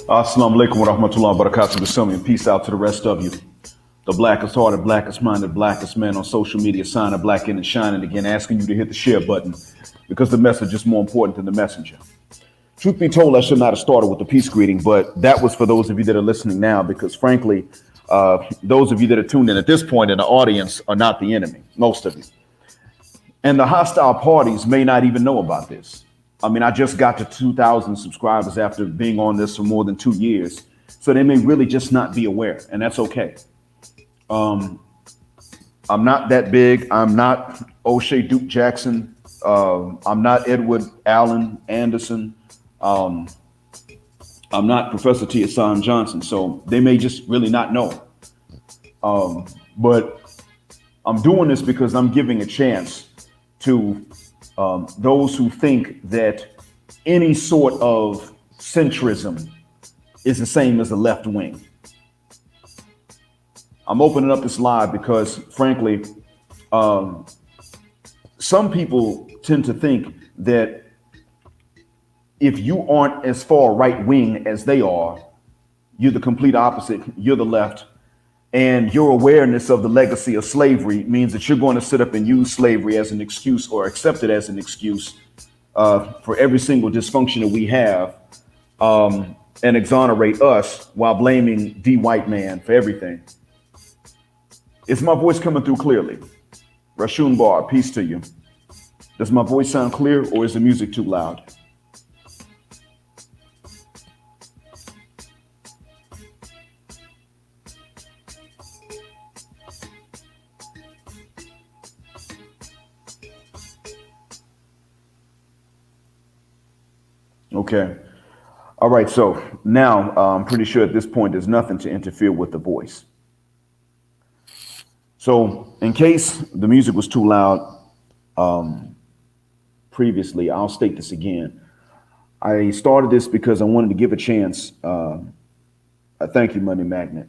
Assalamu alaikum wa rahmatullahi wa barakatuh. And peace out to the rest of you. The blackest hearted, blackest minded, blackest man on social media, signing black in and shining again, asking you to hit the share button because the message is more important than the messenger. Truth be told, I should not have started with the peace greeting, but that was for those of you that are listening now, because frankly, those of you that are tuned in at this point in the audience are not the enemy, most of you. And the hostile parties may not even know about this. I mean, I just got to 2,000 subscribers after being on this for more than 2 years. So they may really just not be aware, and that's okay. I'm not that big. I'm not O'Shea Duke Jackson. I'm not Edward Allen Anderson. I'm not Professor T. Hassan Johnson. So they may just really not know. But I'm doing this because I'm giving a chance to those who think that any sort of centrism is the same as the left wing. I'm opening up this live because, frankly, some people tend to think that if you aren't as far right wing as they are, you're the complete opposite. You're the left. And your awareness of the legacy of slavery means that you're going to sit up and use slavery as an excuse, or accept it as an excuse for every single dysfunction that we have, and exonerate us while blaming the white man for everything. Is my voice coming through clearly? Rashun Bar, peace to you. Does my voice sound clear, or is the music too loud? Okay. All right, so now I'm pretty sure at this point there's nothing to interfere with the voice. So in case the music was too loud previously, I'll state this again. I started this because I wanted to give a chance. Thank you, Money Magnet.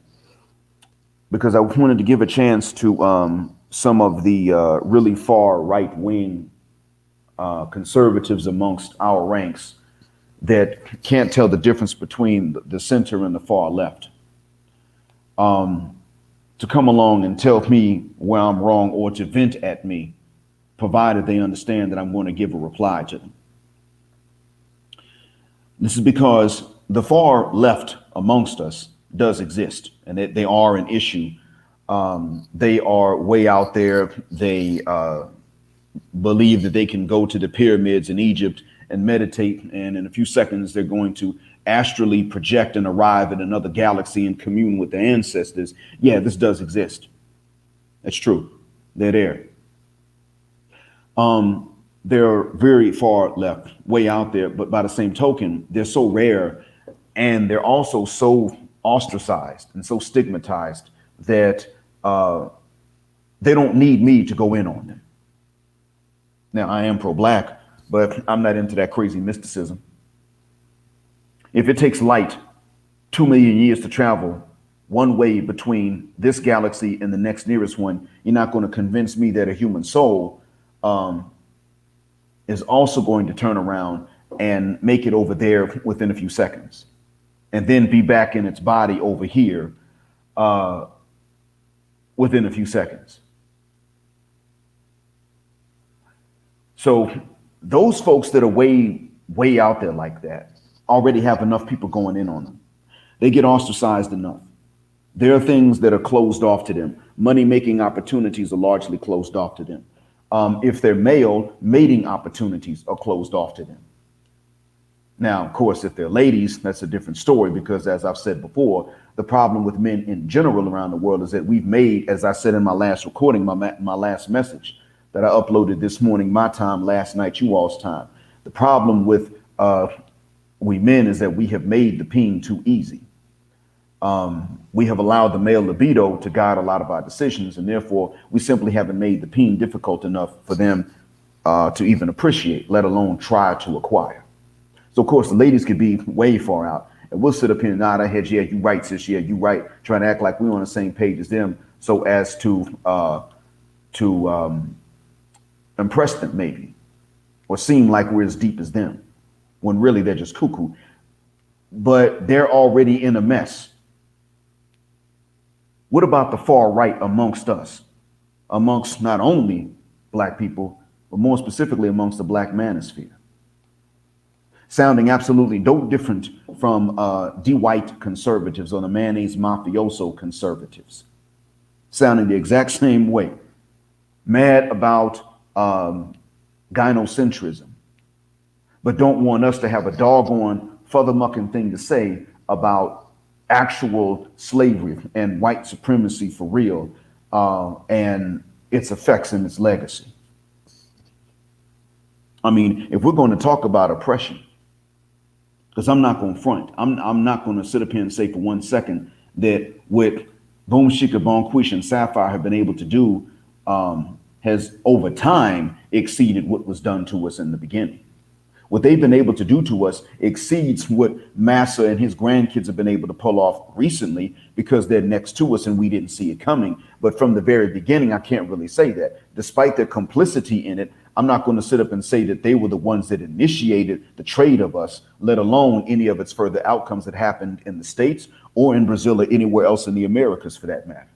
Because I wanted to give a chance to some of the really far right wing conservatives amongst our ranks that can't tell the difference between the center and the far left, to come along and tell me where I'm wrong or to vent at me, provided they understand that I'm going to give a reply to them. This is because the far left amongst us does exist, and they are an issue. They are way out there. They believe that they can go to the pyramids in Egypt and meditate, and in a few seconds they're going to astrally project and arrive at another galaxy and commune with their ancestors. Yeah, this does exist. That's true. They're there. They're very far left, way out there, but by the same token, they're so rare, and they're also so ostracized and so stigmatized that they don't need me to go in on them. Now, I am pro-black, but I'm not into that crazy mysticism. If it takes light 2 million years to travel one way between this galaxy and the next nearest one, you're not going to convince me that a human soul is also going to turn around and make it over there within a few seconds, and then be back in its body over here within a few seconds. So those folks that are way out there like that already have enough people going in on them. They get ostracized enough. There are things that are closed off to them. Money-making opportunities are largely closed off to them. If they're male, mating opportunities are closed off to them. Now, of course, if they're ladies, that's a different story, because as I've said before, the problem with men in general around the world is that we've made, as I said in my last recording, my last message that I uploaded this morning, my time, last night, you all's time. The problem with we men is that we have made the peen too easy. We have allowed the male libido to guide a lot of our decisions, and therefore we simply haven't made the peen difficult enough for them to even appreciate, let alone try to acquire. So of course the ladies could be way far out, and we'll sit up here and nod our heads, yeah, you right, sis, yeah, you right, trying to act like we're on the same page as them, so as to impress them maybe, or seem like we're as deep as them, when really they're just cuckoo. But they're already in a mess. What about the far right amongst us, amongst not only black people, but more specifically amongst the black manosphere? Sounding absolutely no different from de-white conservatives or the mayonnaise mafioso conservatives. Sounding the exact same way. Mad about gynocentrism, but don't want us to have a doggone furthermucking thing to say about actual slavery and white supremacy for real, and its effects and its legacy. I mean, if we're going to talk about oppression, because I'm not going to front, I'm not going to sit up here and say for 1 second that what Boom Shika Bonquish and Sapphire have been able to do has over time exceeded what was done to us in the beginning. What they've been able to do to us exceeds what Massa and his grandkids have been able to pull off recently, because they're next to us and we didn't see it coming. But from the very beginning, I can't really say that. Despite their complicity in it, I'm not going to sit up and say that they were the ones that initiated the trade of us, let alone any of its further outcomes that happened in the States or in Brazil or anywhere else in the Americas for that matter.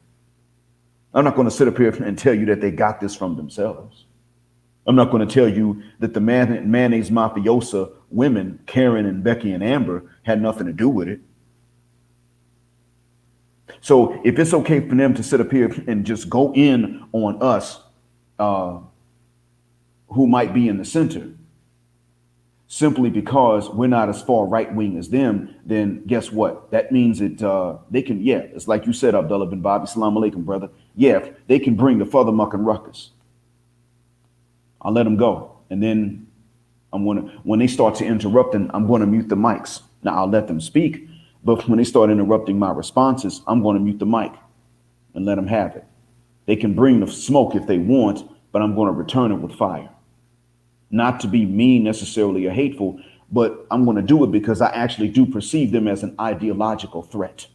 I'm not going to sit up here and tell you that they got this from themselves. I'm not going to tell you that the mayonnaise mafiosa women, Karen and Becky and Amber, had nothing to do with it. So if it's okay for them to sit up here and just go in on us, who might be in the center, simply because we're not as far right wing as them, then guess what? That means that they can, yeah, it's like you said, Abdullah bin Bobby, salam alaikum, brother. Yeah, they can bring the further muck and ruckus. I'll let them go. And then When they start to interrupt, and I'm going to mute the mics. Now I'll let them speak, but when they start interrupting my responses, I'm going to mute the mic and let them have it. They can bring the smoke if they want, but I'm going to return it with fire. Not to be mean necessarily or hateful, but I'm going to do it because I actually do perceive them as an ideological threat.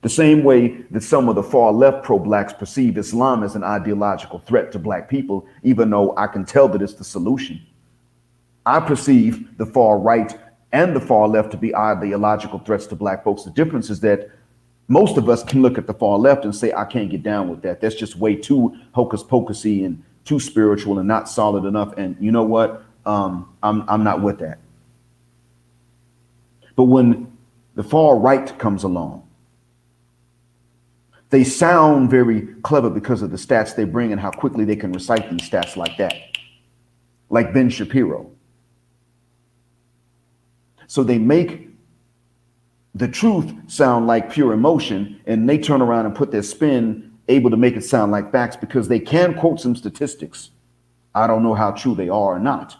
The same way that some of the far left pro-blacks perceive Islam as an ideological threat to black people, even though I can tell that it's the solution. I perceive the far right and the far left to be ideological threats to black folks. The difference is that most of us can look at the far left and say, I can't get down with that. That's just way too hocus pocusy and too spiritual and not solid enough. And you know what? I'm not with that. But when the far right comes along, they sound very clever because of the stats they bring and how quickly they can recite these stats like that, like Ben Shapiro. So they make the truth sound like pure emotion, and they turn around and put their spin, able to make it sound like facts because they can quote some statistics. I don't know how true they are or not,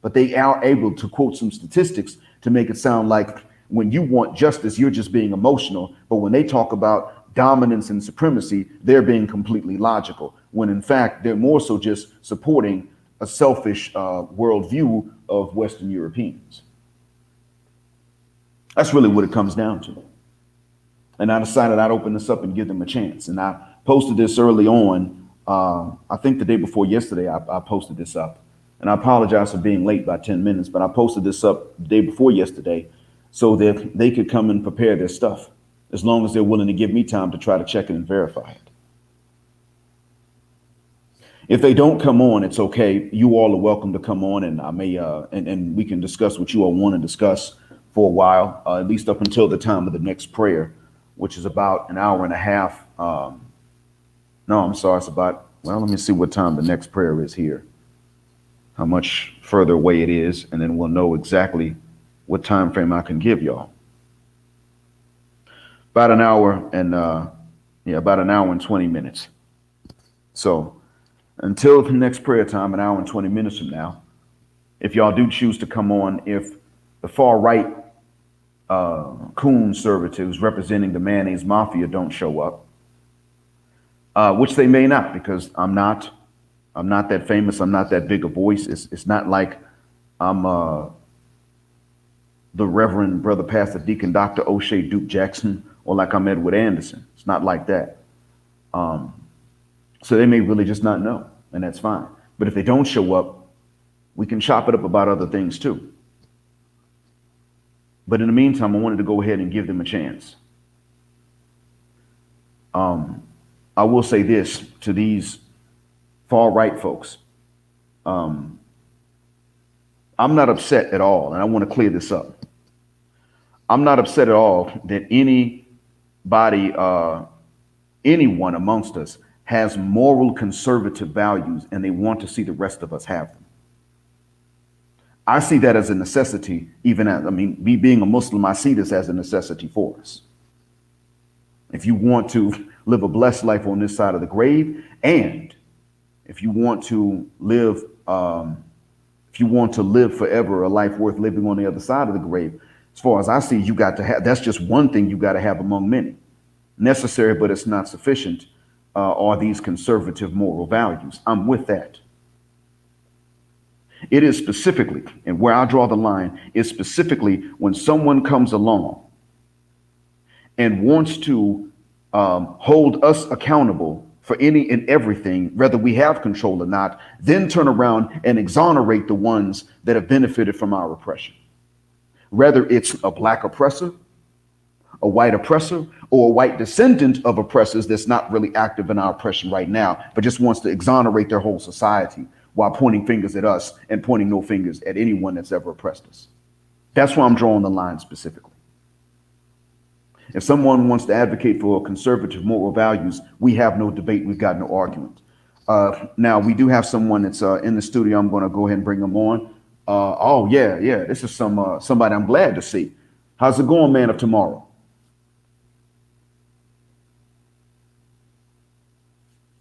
but they are able to quote some statistics to make it sound like when you want justice, you're just being emotional. But when they talk about dominance and supremacy, they're being completely logical, when in fact, they're more so just supporting a selfish worldview of Western Europeans. That's really what it comes down to. And I decided I'd open this up and give them a chance. And I posted this early on. I think the day before yesterday, I posted this up. And I apologize for being late by 10 minutes, but I posted this up the day before yesterday so that they could come and prepare their stuff, as long as they're willing to give me time to try to check it and verify it. If they don't come on, it's okay. You all are welcome to come on, and I may and we can discuss what you all want to discuss for a while, at least up until the time of the next prayer, which is about an hour and a half. No, I'm sorry, it's about, well, let me see what time the next prayer is here, how much further away it is, and then we'll know exactly what time frame I can give y'all. About an hour and about an hour and 20 minutes. So until the next prayer time, an hour and 20 minutes from now, if y'all do choose to come on, if the far right conservatives representing the mayonnaise mafia don't show up, which they may not, because I'm not that famous. I'm not that big a voice. It's not like I'm the Reverend Brother Pastor Deacon Dr. O'Shea Duke Jackson, or like I'm Edward Anderson. It's not like that. So they may really just not know, and that's fine. But if they don't show up, we can chop it up about other things too. But in the meantime, I wanted to go ahead and give them a chance. I will say this to these far right folks. I'm not upset at all, and I want to clear this up. I'm not upset at all that anybody, anyone amongst us has moral conservative values and they want to see the rest of us have them. I see that as a necessity, even as, me being a Muslim, I see this as a necessity for us. If you want to live a blessed life on this side of the grave, and if you want to live, forever, a life worth living on the other side of the grave, as far as I see, you got to have, that's just one thing you got to have among many. Necessary, but it's not sufficient, are these conservative moral values. I'm with that. It is specifically, and where I draw the line is specifically when someone comes along and wants to hold us accountable for any and everything, whether we have control or not, then turn around and exonerate the ones that have benefited from our oppression. Whether it's a black oppressor, a white oppressor, or a white descendant of oppressors that's not really active in our oppression right now, but just wants to exonerate their whole society while pointing fingers at us and pointing no fingers at anyone that's ever oppressed us. That's why I'm drawing the line specifically. If someone wants to advocate for conservative moral values, we have no debate. We've got no argument. Now, we do have someone that's in the studio. I'm going to go ahead and bring them on. Oh, yeah. This is somebody I'm glad to see. How's it going, man of tomorrow?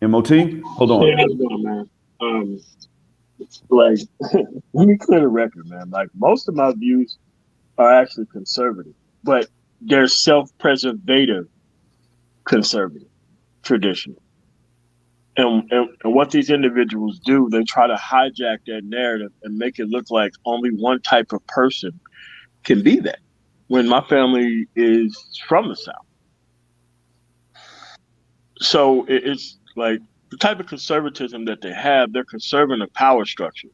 MOT? Hold on. Yeah, how's it going, man? Like, let me clear the record, man. Like, most of my views are actually conservative, but they're self-preservative conservative, traditional. And what these individuals do, they try to hijack that narrative and make it look like only one type of person can be that. When my family is from the South. So it's like the type of conservatism that they have, they're conserving a power structure.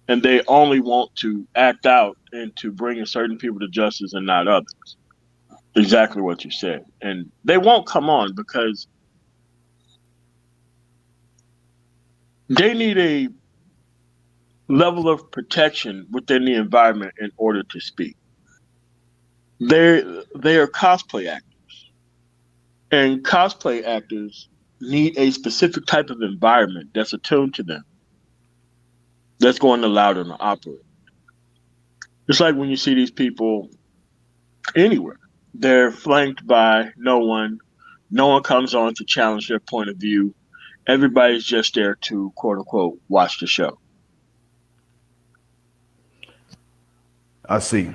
And they only want to act out and to bring certain people to justice and not others. Exactly what you said. And they won't come on because they need a level of protection within the environment in order to speak. They are cosplay actors, and cosplay actors need a specific type of environment that's attuned to them, that's going to allow them to operate. It's like when you see these people anywhere, they're flanked by no one. No one comes on to challenge their point of view. Everybody's just there to quote unquote watch the show. I see.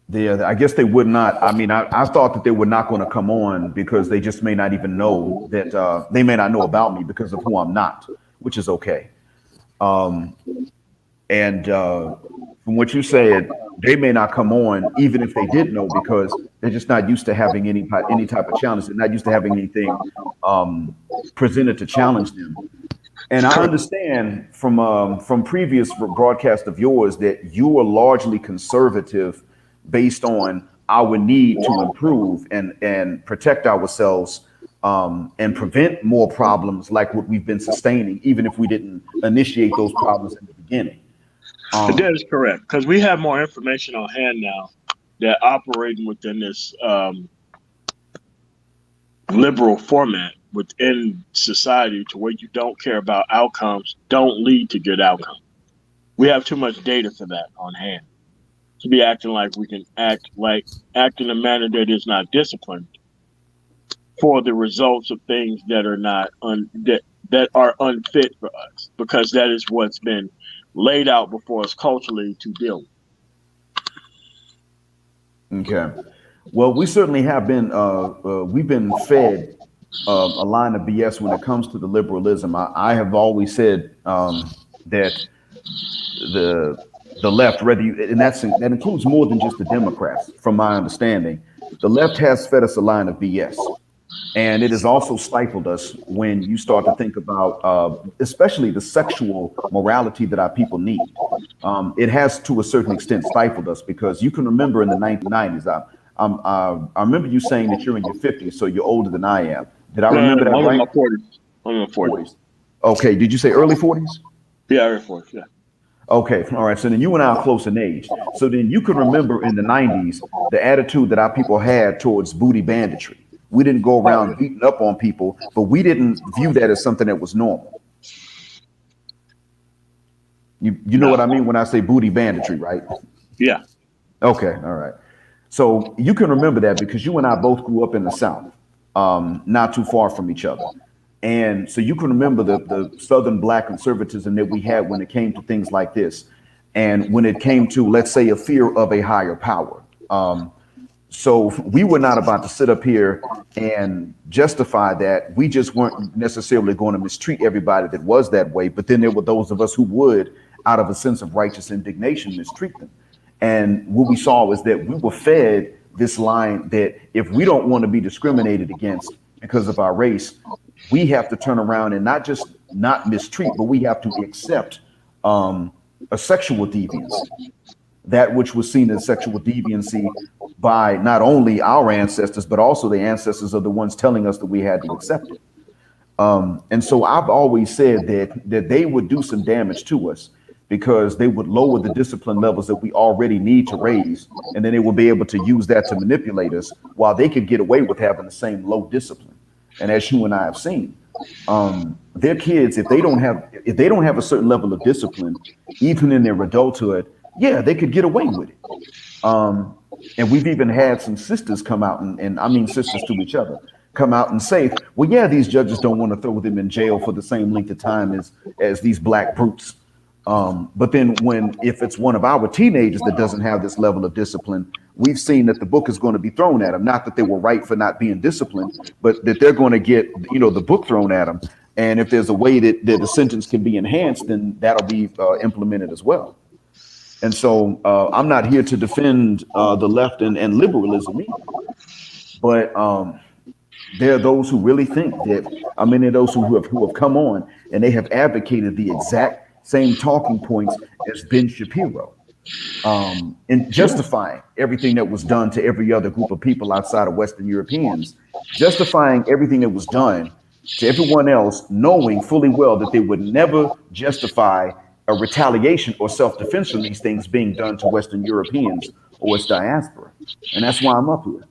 I guess they would not. I mean, I thought that they were not going to come on because they just may not even know that they may not know about me because of who I'm not, which is okay. And from what you said, they may not come on even if they did know because they're just not used to having any type of challenge. They're not used to having anything presented to challenge them. And I understand from previous broadcasts of yours that you are largely conservative based on our need to improve and protect ourselves and prevent more problems like what we've been sustaining, even if we didn't initiate those problems in the beginning. That is correct, because we have more information on hand now that operating within this liberal format within society to where you don't care about outcomes, don't lead to good outcomes. We have too much data for that on hand to be acting like we can act in a manner that is not disciplined for the results of things that are not that are unfit for us, because that is what's been laid out before us culturally to deal with. Okay. Well, we certainly have been we've been fed a line of BS when it comes to the liberalism. I have always said that the left, and that includes more than just the Democrats, from my understanding. The left has fed us a line of BS, and it has also stifled us when you start to think about, especially the sexual morality that our people need. It has, to a certain extent, stifled us because you can remember in the 1990s. I remember you saying that you're in your 50s, so you're older than I am. Did I remember that I'm right? in my 40s. I'm in my 40s. Okay. Did you say early 40s? Yeah, early 40s. Yeah. Okay. All right. So then you and I are close in age. So then you can remember in the 90s the attitude that our people had towards booty banditry. We didn't go around beating up on people, but we didn't view that as something that was normal. You know what I mean when I say booty banditry, right? Yeah. Okay. All right. So you can remember that because you and I both grew up in the South, not too far from each other. And so you can remember the Southern Black conservatism that we had when it came to things like this. And when it came to, let's say, a fear of a higher power. So we were not about to sit up here and justify that. We just weren't necessarily going to mistreat everybody that was that way. But then there were those of us who would, out of a sense of righteous indignation, mistreat them. And what we saw was that we were fed this line that if we don't want to be discriminated against because of our race, we have to turn around and not just not mistreat, but we have to accept a sexual deviance, that which was seen as sexual deviancy by not only our ancestors, but also the ancestors of the ones telling us that we had to accept it. And so I've always said that they would do some damage to us because they would lower the discipline levels that we already need to raise. And then they will be able to use that to manipulate us while they could get away with having the same low discipline. And as you and I have seen, their kids, if they don't have a certain level of discipline, even in their adulthood, yeah, they could get away with it. And we've even had some sisters come out and I mean sisters to each other, come out and say, well, yeah, these judges don't want to throw them in jail for the same length of time as these black brutes. But then if it's one of our teenagers that doesn't have this level of discipline, we've seen that the book is going to be thrown at them. Not that they were right for not being disciplined, but that they're going to get, the book thrown at them. And if there's a way that the sentence can be enhanced, then that'll be implemented as well. And so I'm not here to defend the left and liberalism either. But there are those who really think that, many of those who have come on and they have advocated the exact same talking points as Ben Shapiro, in justifying everything that was done to every other group of people outside of Western Europeans, justifying everything that was done to everyone else, knowing fully well that they would never justify a retaliation or self-defense from these things being done to Western Europeans or its diaspora. And that's why I'm up here.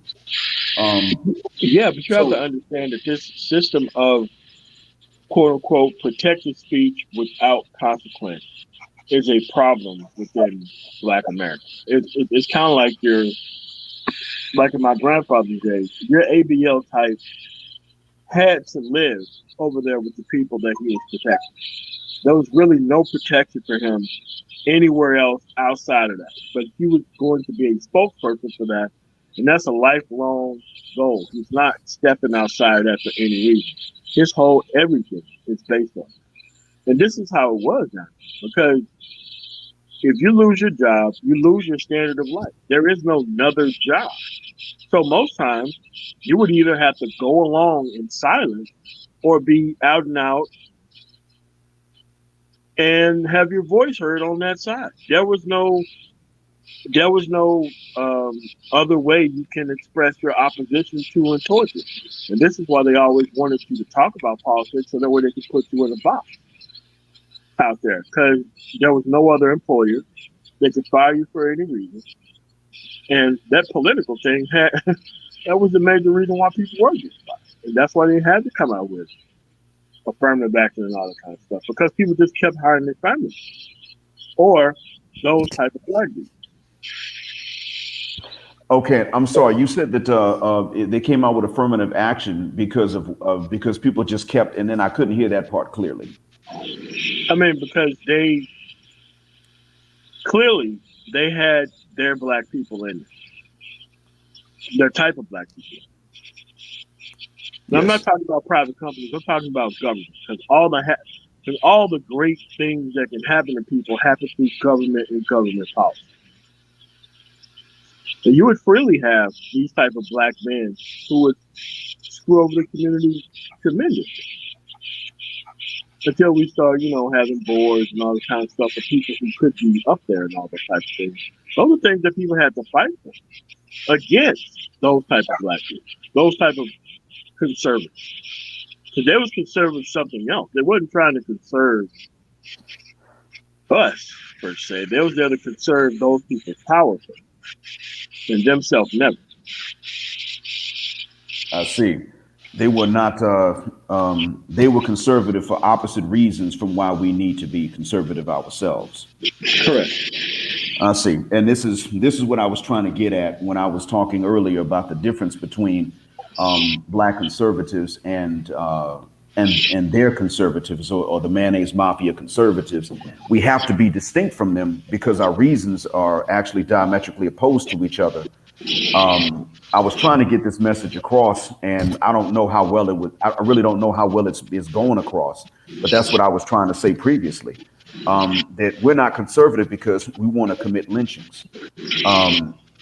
Yeah, but you have to understand that this system of quote unquote protected speech without consequence is a problem within Black America. It's kind of like in my grandfather's days, your ABL type had to live over there with the people that he was protecting. There was really no protection for him anywhere else outside of that. But he was going to be a spokesperson for that, and that's a lifelong goal. He's not stepping outside that for any reason. His whole everything is based on it. And this is how it was now. Because if you lose your job, you lose your standard of life. There is no another job. So most times, you would either have to go along in silence or be out and out and have your voice heard on that side. There was no other way you can express your opposition to and towards it. And this is why they always wanted you to talk about politics, so that way they could put you in a box out there, because there was no other employer that could fire you for any reason. And that political thing that was the major reason why people were getting fired. And that's why they had to come out with affirmative action and all that kind of stuff, because people just kept hiring their families or those type of black dudes. Okay, I'm sorry. You said that they came out with affirmative action because people just kept, and then I couldn't hear that part clearly. I mean, because they had their black people in it, their type of black people. Now, yes. I'm not talking about private companies. I'm talking about government, because all the great things that can happen to people happen through government and government policy. So you would freely have these type of black men who would screw over the community tremendously. Until we start, having boards and all this kind of stuff for people who could be up there and all those type of things. Those are things that people had to fight for against those type of black people, those type of conservatives. Because they was conservative something else. They wasn't trying to conserve us, per se. They was there to conserve those people's power and themselves never. I see. They were not, they were conservative for opposite reasons from why we need to be conservative ourselves. Correct. I see. And this is what I was trying to get at when I was talking earlier about the difference between black conservatives and their conservatives, or the mayonnaise mafia conservatives. We have to be distinct from them because our reasons are actually diametrically opposed to each other. I was trying to get this message across, and I don't know how well I really don't know how well it's going across, but that's what I was trying to say previously. That we're not conservative because we want to commit lynchings.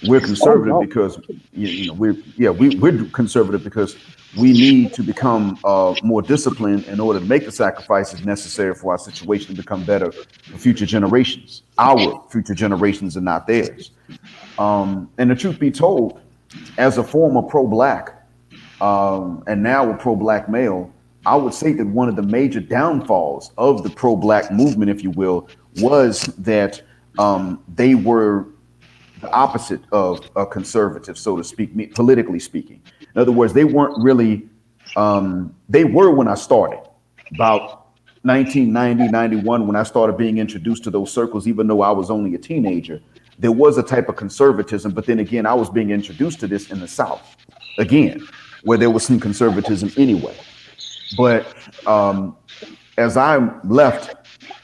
We're conservative because we're conservative because we need to become more disciplined in order to make the sacrifices necessary for our situation to become better for future generations. Our future generations and not theirs. And the truth be told, as a former pro-black and now a pro-black male, I would say that one of the major downfalls of the pro-black movement, if you will, was that they were the opposite of a conservative, so to speak, politically speaking. In other words, they weren't really, they were when I started, about 1990, 91, when I started being introduced to those circles, even though I was only a teenager. There was a type of conservatism, but then again, I was being introduced to this in the South. Again, where there was some conservatism anyway. But as I left,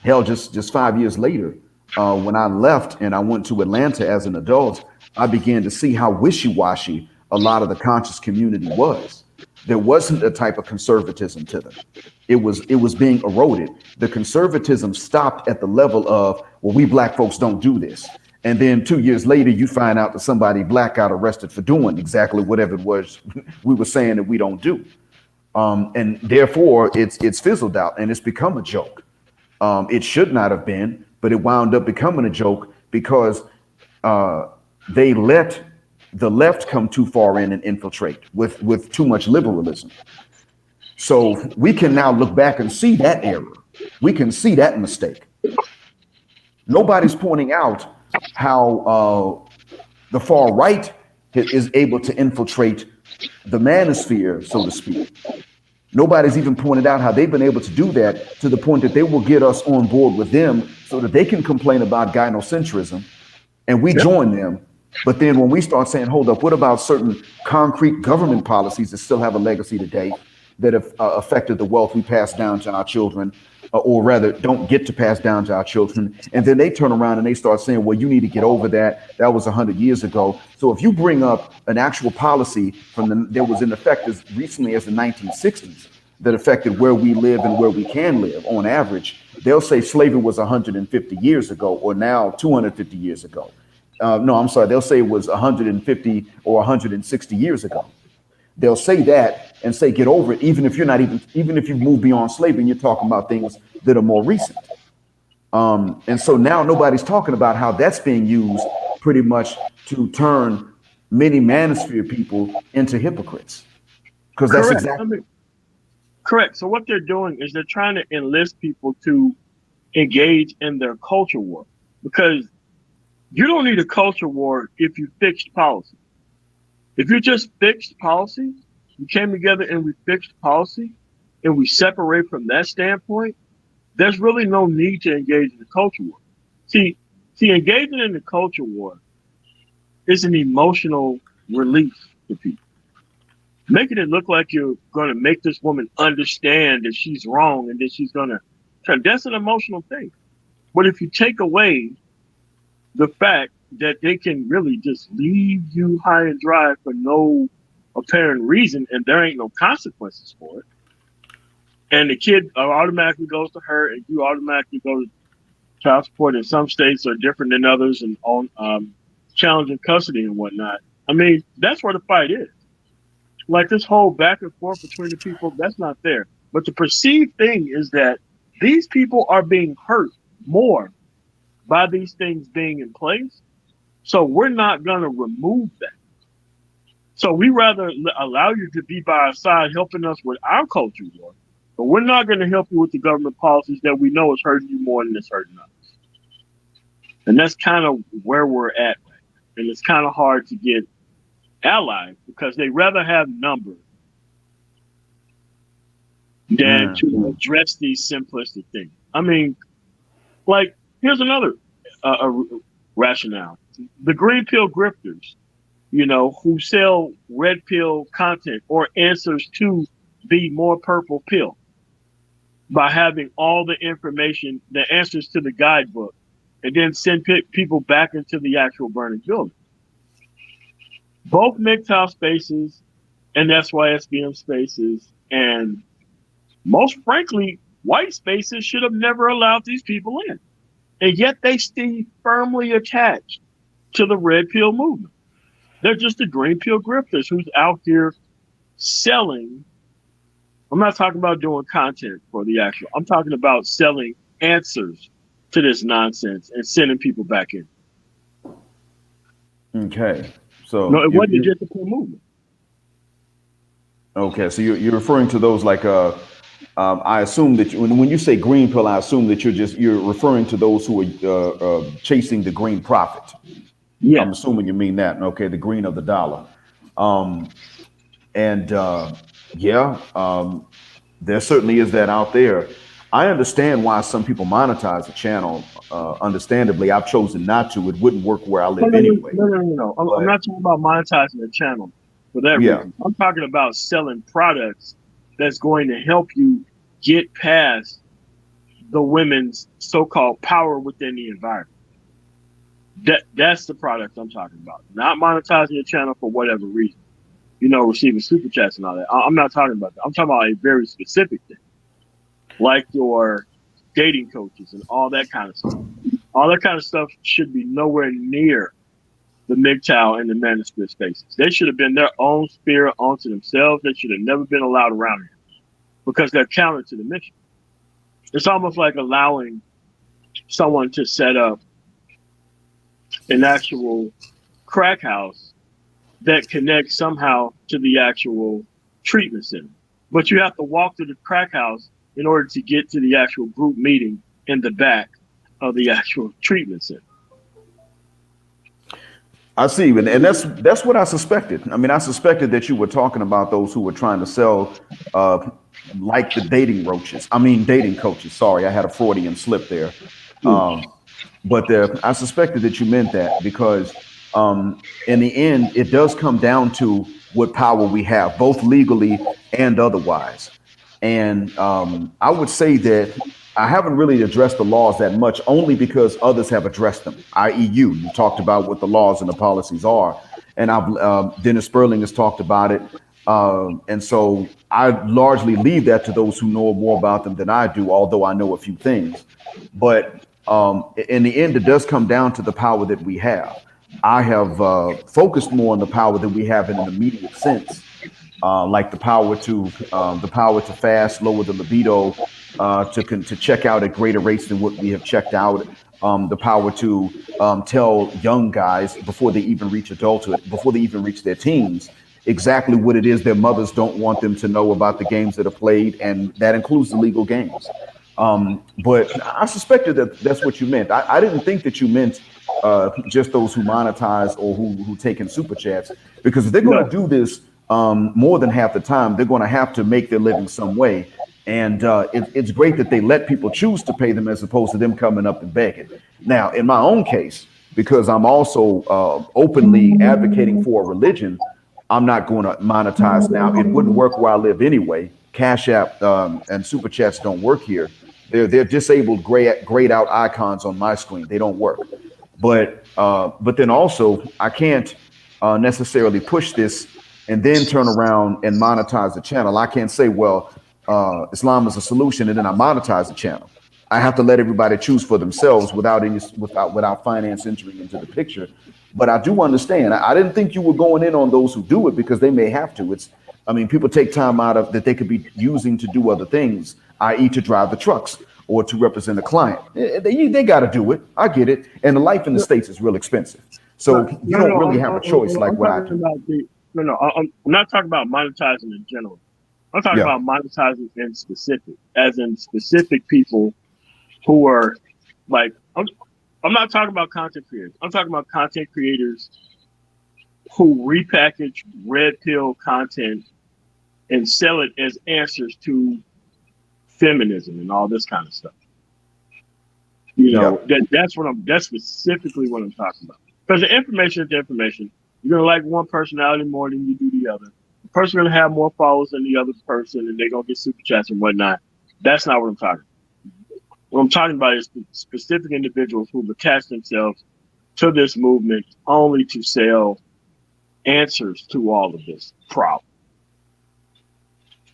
hell, just 5 years later, when I left and I went to Atlanta as an adult, I began to see how wishy-washy a lot of the conscious community was. There wasn't a type of conservatism to them. It was being eroded. The conservatism stopped at the level of, well, we black folks don't do this. And then 2 years later, you find out that somebody black got arrested for doing exactly whatever it was we were saying that we don't do. And therefore, it's fizzled out and it's become a joke. It should not have been, but it wound up becoming a joke because they let the left come too far in and infiltrate with too much liberalism. So we can now look back and see that error. We can see that mistake. Nobody's pointing out how the far right is able to infiltrate the manosphere, so to speak. Nobody's even pointed out how they've been able to do that to the point that they will get us on board with them so that they can complain about gynocentrism and we join them. But then when we start saying, hold up, what about certain concrete government policies that still have a legacy today that have affected the wealth we pass down to our children, or rather don't get to pass down to our children? And then they turn around and they start saying, well, you need to get over that. That was 100 years ago. So if you bring up an actual policy that was in effect as recently as the 1960s that affected where we live and where we can live on average, they'll say slavery was 150 years ago or now 250 years ago. No, I'm sorry. They'll say it was 150 or 160 years ago. They'll say that and say, get over it, even if you move beyond slavery and you're talking about things that are more recent. And so now nobody's talking about how that's being used pretty much to turn many manosphere people into hypocrites. Because that's exactly correct. So what they're doing is they're trying to enlist people to engage in their culture war, because you don't need a culture war if you fixed policy. If you just fixed policy, we came together and we fixed policy and we separate from that standpoint, there's really no need to engage in the culture war. See, engaging in the culture war is an emotional relief to people. Making it look like you're going to make this woman understand that she's wrong and that she's going to turn, that's an emotional thing. But if you take away the fact that they can really just leave you high and dry for no apparent reason, and there ain't no consequences for it, and the kid automatically goes to her, and you automatically go to child support. In some states are different than others, and on challenging custody and whatnot. I mean, that's where the fight is. Like this whole back and forth between the people, that's not there. But the perceived thing is that these people are being hurt more by these things being in place. So we're not going to remove that. So we rather allow you to be by our side, helping us with our culture war, but we're not going to help you with the government policies that we know is hurting you more than it's hurting us. And that's kind of where we're at. And it's kind of hard to get allies because they rather have numbers than to address these simplistic things. I mean, like, here's another rationale. The green pill grifters, you know, who sell red pill content or answers to the more purple pill by having all the information, the answers to the guidebook, and then send people back into the actual burning building. Both MGTOW spaces and SYSBM spaces, and most frankly, white spaces should have never allowed these people in. And yet they stay firmly attached to the red pill movement. They're just the green pill grifters who's out here selling. I'm not talking about doing content for the actual. I'm talking about selling answers to this nonsense and sending people back in. Okay. So no, it wasn't just the pill movement. Okay. So you're referring to those like I assume that when you say green pill, I assume that you're referring to those who are chasing the green profit. Yeah, I'm assuming you mean that. Okay, the green of the dollar. There certainly is that out there. I understand why some people monetize the channel. Understandably, I've chosen not to. It wouldn't work where I live anyway. No. I'm not talking about monetizing the channel. for that Yeah. reason. I'm talking about selling products that's going to help you get past the women's so-called power within the environment. That's the product I'm talking about. Not monetizing your channel for whatever reason. Receiving super chats and all that. I'm not talking about that. I'm talking about a very specific thing, like your dating coaches and all that kind of stuff. All that kind of stuff should be nowhere near the MGTOW and the manosphere spaces. They should have been their own sphere onto themselves. They should have never been allowed around here because they're counter to the mission. It's almost like allowing someone to set up an actual crack house that connects somehow to the actual treatment center. But you have to walk through the crack house in order to get to the actual group meeting in the back of the actual treatment center. I see, and that's what I suspected. I mean, I suspected that you were talking about those who were trying to sell, like the dating coaches. Sorry, I had a Freudian slip there. But I suspected that you meant that because in the end, it does come down to what power we have, both legally and otherwise. And I would say that I haven't really addressed the laws that much, only because others have addressed them, i.e. you talked about what the laws and the policies are. And Dennis Sperling has talked about it. And so I largely leave that to those who know more about them than I do, although I know a few things. But in the end, it does come down to the power that we have. I have focused more on the power that we have in an immediate sense, like the power to fast, lower the libido, to check out at greater rates than what we have checked out. The power to tell young guys before they even reach adulthood, before they even reach their teens, exactly what it is their mothers don't want them to know about the games that are played, and that includes the legal games. But I suspected that that's what you meant. I didn't think that you meant just those who monetize or who take in super chats, because if they're going to do this more than half the time, they're going to have to make their living some way. And it's great that they let people choose to pay them as opposed to them coming up and begging. Now, in my own case, because I'm also openly advocating for a religion, I'm not going to monetize now. It wouldn't work where I live anyway. Cash App and super chats don't work here. They're disabled grayed out icons on my screen. They don't work. But then also I can't necessarily push this and then turn around and monetize the channel. I can't say, well, Islam is a solution, and then I monetize the channel. I have to let everybody choose for themselves without finance entering into the picture. But I do understand. I didn't think you were going in on those who do it because they may have to. People take time out of that they could be using to do other things, i.e. to drive the trucks or to represent a client. They got to do it. I get it. And the life in the States is real expensive. So you don't really have a choice like what I do. I'm not talking about monetizing in general. I'm talking about monetizing in specific, as in specific people who are like, I'm not talking about content creators. I'm talking about content creators who repackage red pill content and sell it as answers to feminism and all this kind of stuff. That's specifically what I'm talking about. Because the information is the information. You're gonna like one personality more than you do the other. The person gonna have more followers than the other person, and they're gonna get super chats and whatnot. That's not what I'm talking about. What I'm talking about is specific individuals who've attached themselves to this movement only to sell answers to all of this problem.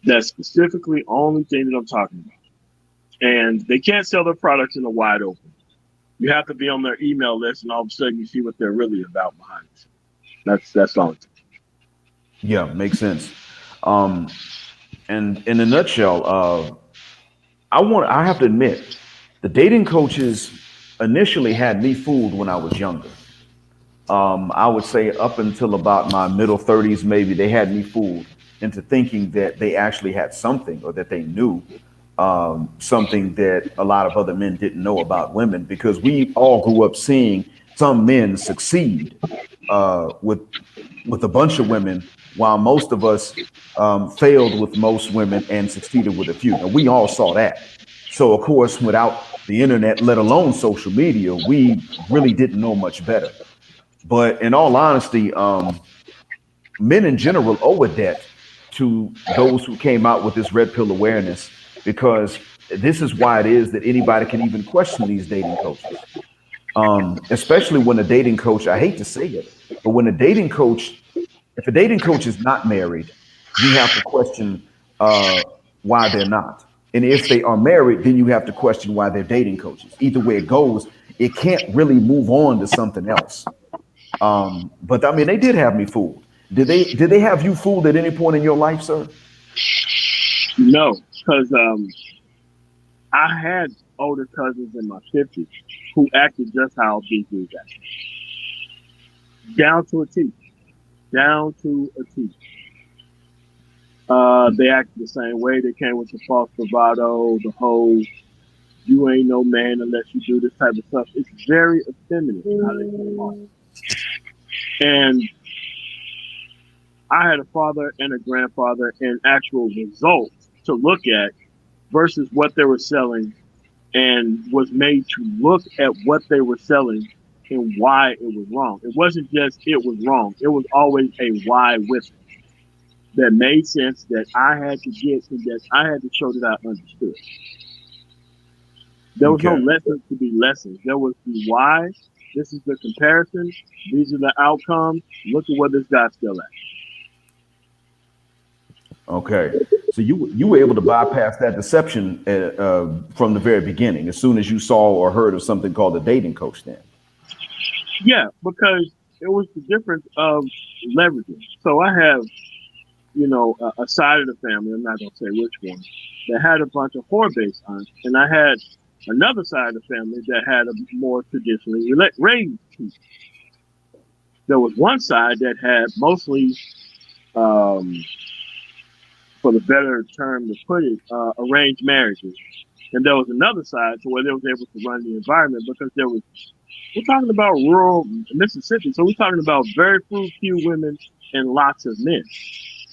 That's specifically the only thing that I'm talking about. And they can't sell their products in the wide open. You have to be on their email list, and all of a sudden you see what they're really about behind it. That's all. Yeah, makes sense. And in a nutshell, I have to admit, the dating coaches initially had me fooled when I was younger. I would say up until about my middle 30s, maybe, they had me fooled into thinking that they actually had something, or that they knew something that a lot of other men didn't know about women, because we all grew up seeing some men succeed with a bunch of women, while most of us failed with most women and succeeded with a few. And we all saw that. So, of course, without the internet, let alone social media, we really didn't know much better. But in all honesty, men in general owe a debt to those who came out with this red pill awareness, because this is why it is that anybody can even question these dating coaches. Especially when a dating coach, I hate to say it, but when a dating coach, if a dating coach is not married, you have to question why they're not. And if they are married, then you have to question why they're dating coaches. Either way it goes, it can't really move on to something else. But I mean, they did have me fooled. Did they have you fooled at any point in your life, sir? No, because I had older cousins in my 50s who acted just how these dudes acted. Down to a T. Down to a T. They acted the same way. They came with the false bravado, the whole "you ain't no man unless you do this" type of stuff. It's very effeminate how they came off. And I had a father and a grandfather and actual results to look at versus what they were selling, and was made to look at what they were selling and why it was wrong. It wasn't just it was wrong. It was always a why with it that made sense, that I had to get, and that I had to show that I understood. There was no lessons to be lessons. There was the why. This is the comparison. These are the outcomes. Look at where this guy's still at. Okay. So you were able to bypass that deception from the very beginning, as soon as you saw or heard of something called a dating coach then. Yeah, because it was the difference of leveraging. So I have, a side of the family, I'm not going to say which one, that had a bunch of whore-based aunts, and I had another side of the family that had a more traditionally raised people. There was one side that had mostly, for the better term to put it, arranged marriages. And there was another side to where they was able to run the environment, because we're talking about rural Mississippi, so we're talking about very few women and lots of men.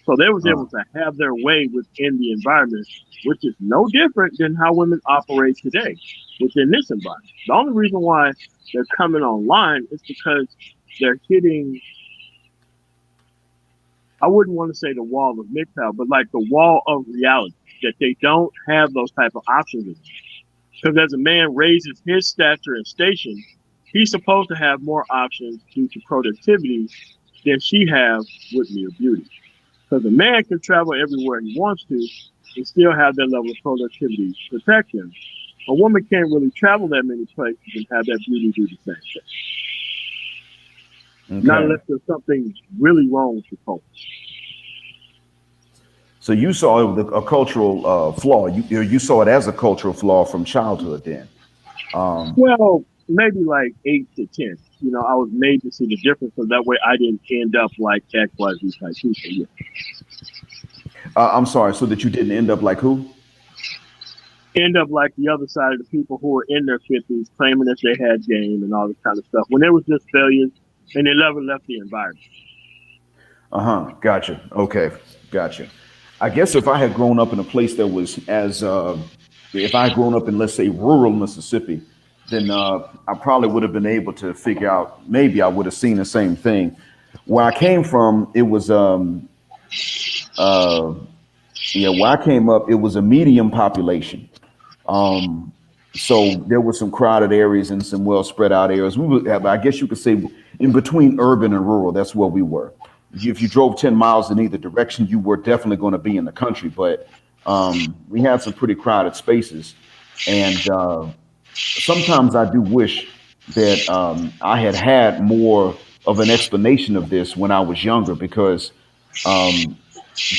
So they was able to have their way within the environment, which is no different than how women operate today within this environment. The only reason why they're coming online is because they're hitting, I wouldn't want to say the wall of MGTOW, but like the wall of reality, that they don't have those type of options. Because as a man raises his stature and station, he's supposed to have more options due to productivity than she have with mere beauty. Because a man can travel everywhere he wants to and still have that level of productivity to protect him. A woman can't really travel that many places and have that beauty do the same thing. Okay. Not unless there's something really wrong with the culture. So you saw a cultural flaw. You saw it as a cultural flaw from childhood then. Well, maybe like 8 to 10. I was made to see the difference, so that way I didn't end up like XYZ type people. Yeah. I'm sorry, so that you didn't end up like who? End up like the other side of the people who were in their 50s claiming that they had game and all this kind of stuff, when they was just failures and they never left the environment. Gotcha. Okay, gotcha. I guess if I had grown up in a place that was if I had grown up in, let's say, rural Mississippi, then I probably would have been able to figure out, maybe I would have seen the same thing. Where I came from, it was, where I came up, it was a medium population. So there were some crowded areas and some well spread out areas. We were, I guess you could say, in between urban and rural. That's where we were. If you drove 10 miles in either direction, you were definitely going to be in the country. But we had some pretty crowded spaces. And sometimes I do wish that I had more of an explanation of this when I was younger, because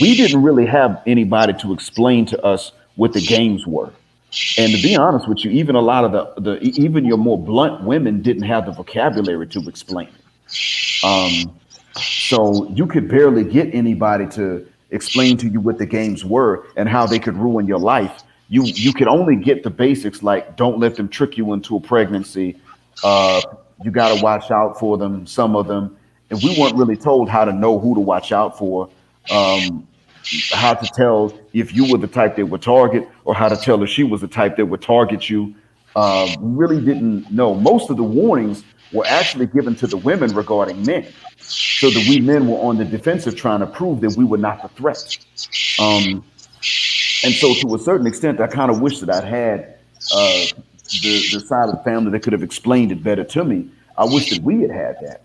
we didn't really have anybody to explain to us what the games were. And to be honest with you, even a lot of even your more blunt women didn't have the vocabulary to explain it. So you could barely get anybody to explain to you what the games were and how they could ruin your life. You could only get the basics, like don't let them trick you into a pregnancy. You got to watch out for them, some of them. And we weren't really told how to know who to watch out for, how to tell if you were the type that would target, or how to tell if she was the type that would target you. We really didn't know. Most of the warnings were actually given to the women regarding men, so that we men were on the defensive trying to prove that we were not the threat. And so, to a certain extent, I kind of wish that I'd had the side of the family that could have explained it better to me. I wish that we had had that.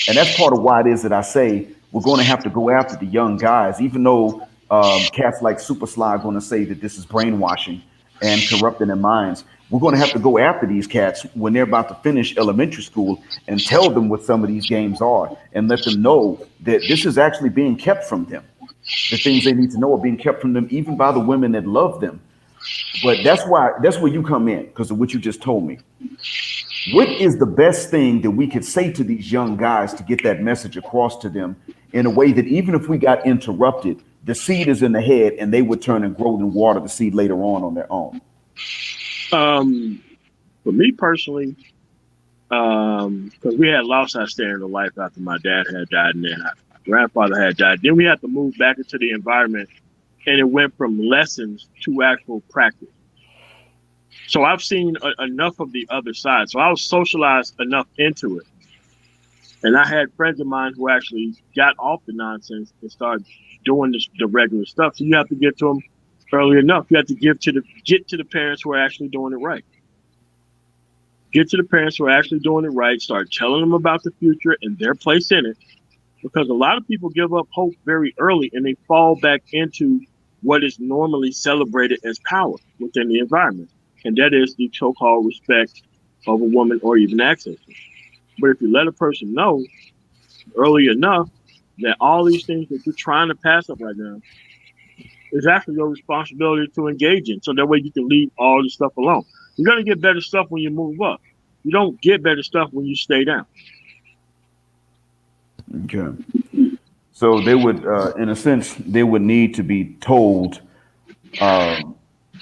And that's part of why it is that I say we're going to have to go after the young guys, even though cats like Super Sly are going to say that this is brainwashing and corrupting their minds. We're going to have to go after these cats when they're about to finish elementary school and tell them what some of these games are and let them know that this is actually being kept from them. The things they need to know are being kept from them, even by the women that love them. But that's where you come in, because of what you just told me. What is the best thing that we could say to these young guys to get that message across to them in a way that even if we got interrupted, the seed is in the head and they would turn and grow and water the seed later on their own? For me personally, because we had lost our standard of life after my dad had died and then my grandfather had died. Then we had to move back into the environment, and it went from lessons to actual practice. So I've seen enough of the other side. So I was socialized enough into it. And I had friends of mine who actually got off the nonsense and started doing the regular stuff. So you have to get to them early enough. You have to get to the parents who are actually doing it right. Get to the parents who are actually doing it right. Start telling them about the future and their place in it. Because a lot of people give up hope very early and they fall back into what is normally celebrated as power within the environment. And that is the so-called respect of a woman or even access. But if you let a person know early enough that all these things that you're trying to pass up right now is actually your responsibility to engage in. So that way you can leave all this stuff alone. You're going to get better stuff when you move up. You don't get better stuff when you stay down. Okay. So they would, in a sense, they would need to be told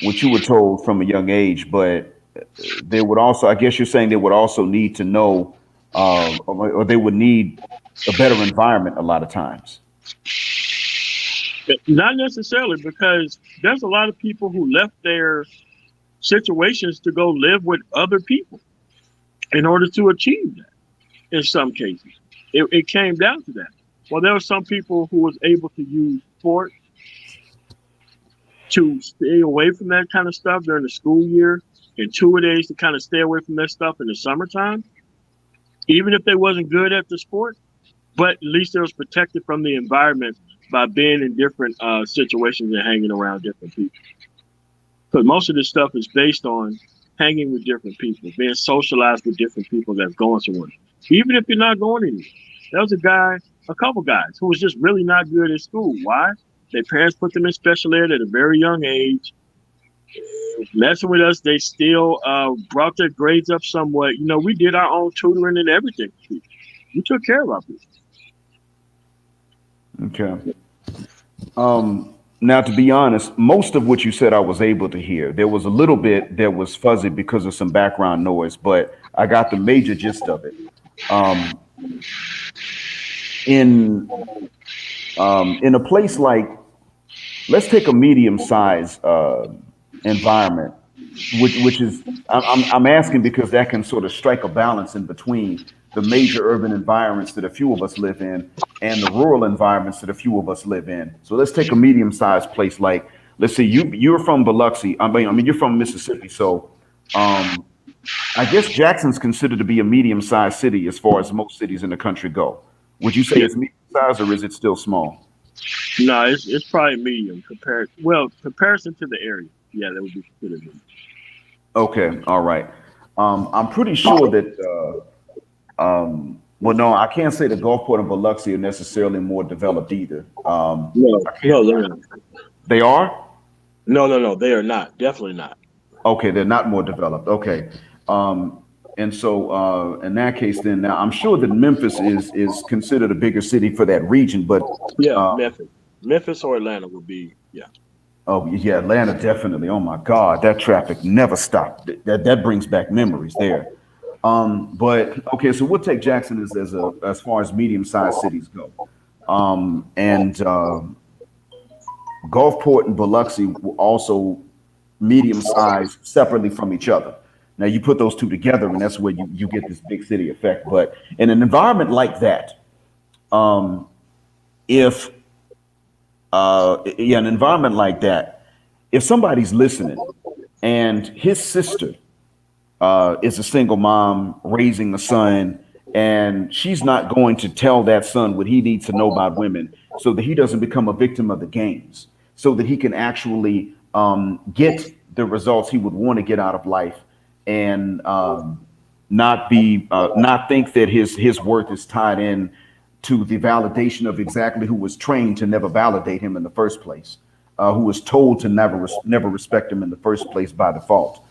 what you were told from a young age, but they would also, I guess you're saying they would also need to know, or they would need a better environment a lot of times. Not necessarily, because there's a lot of people who left their situations to go live with other people in order to achieve that. In some cases, it came down to that. Well, there were some people who was able to use sport to stay away from that kind of stuff during the school year, and 2 days to kind of stay away from that stuff in the summertime, even if they wasn't good at the sport, but at least they was protected from the environment by being in different situations and hanging around different people. Because most of this stuff is based on hanging with different people, being socialized with different people that's going somewhere. Even if you're not going anywhere. There was a couple guys who was just really not good at school. Why? Their parents put them in special ed at a very young age. Messing with us, they still brought their grades up somewhat. You know, we did our own tutoring and everything. We took care of our people. Okay. Now, to be honest, most of what you said I was able to hear. There was a little bit that was fuzzy because of some background noise, but I got the major gist of it. In a place like, let's take a medium-sized environment, which is, I'm asking because that can sort of strike a balance in between the major urban environments that a few of us live in and the rural environments that a few of us live in. So let's take a medium-sized place like, let's say you're from Biloxi. I mean, you're from Mississippi. So I guess Jackson's considered to be a medium-sized city as far as most cities in the country go. Would you say it's medium-sized or is it still small? No, it's probably medium comparison to the area. Yeah, that would be considered medium. Okay, all right. I'm pretty sure that well, no, I can't say the Gulfport and Biloxi are necessarily more developed either. No, they're not. They are? No, they are not. Definitely not. Okay, they're not more developed. Okay. And so in that case, then now I'm sure that Memphis is considered a bigger city for that region, but Memphis or Atlanta would be, yeah. Oh yeah, Atlanta definitely. Oh my God, that traffic never stopped. That brings back memories there. But okay, so we'll take Jackson as far as medium-sized cities go, and Gulfport and Biloxi were also medium-sized separately from each other. Now you put those two together, and that's where you get this big city effect. But in an environment like that, if an environment like that, if somebody's listening and his sister is a single mom raising a son, and she's not going to tell that son what he needs to know about women so that he doesn't become a victim of the games, so that he can actually get the results he would want to get out of life, and not think that his worth is tied in to the validation of exactly who was trained to never validate him in the first place, who was told to never respect him in the first place by default.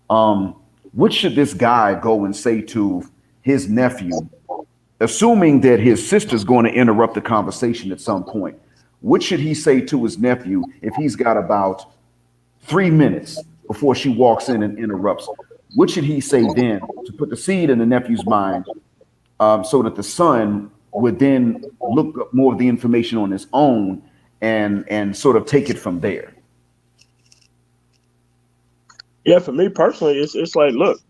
What should this guy go and say to his nephew, assuming that his sister's going to interrupt the conversation at some point? What should he say to his nephew if he's got about 3 minutes before she walks in and interrupts? What should he say then to put the seed in the nephew's mind, so that the son would then look up more of the information on his own and sort of take it from there? Yeah, for me personally, it's like, look,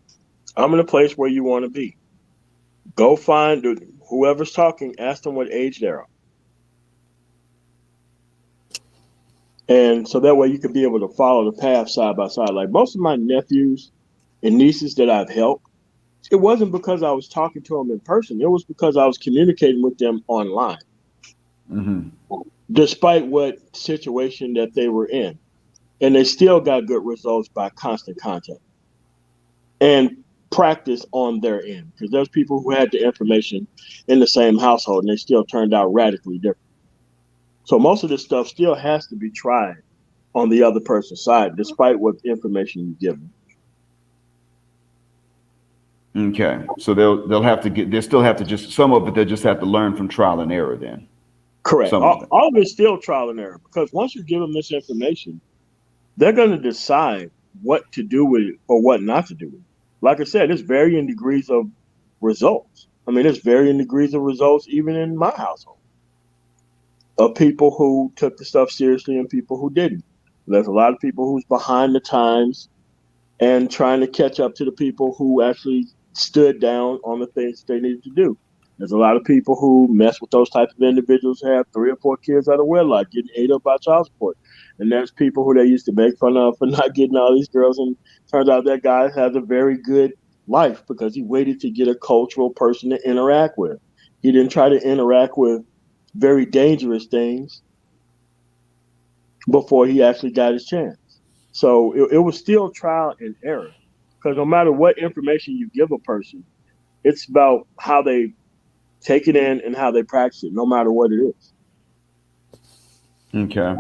I'm in a place where you want to be. Go find whoever's talking, ask them what age they are. And so that way you can be able to follow the path side by side. Like most of my nephews and nieces that I've helped, it wasn't because I was talking to them in person. It was because I was communicating with them online, despite what situation that they were in. And they still got good results by constant contact and practice on their end. Because there's people who had the information in the same household and they still turned out radically different. So most of this stuff still has to be tried on the other person's side, despite what information you give them. Okay, so they'll still have to just, some of it they'll just have to learn from trial and error then. Correct. All of it's still trial and error, because once you give them this information, they're going to decide what to do with it or what not to do with it. Like I said, there's varying degrees of results. I mean, there's varying degrees of results even in my household, of people who took the stuff seriously and people who didn't. There's a lot of people who's behind the times and trying to catch up to the people who actually stood down on the things they needed to do. There's a lot of people who mess with those types of individuals who have 3 or 4 kids out of wedlock getting ate up by child support. And there's people who they used to make fun of for not getting all these girls. And turns out that guy has a very good life because he waited to get a cultural person to interact with. He didn't try to interact with very dangerous things before he actually got his chance. So it was still trial and error, because no matter what information you give a person, it's about how they take it in and how they practice it, no matter what it is. Okay.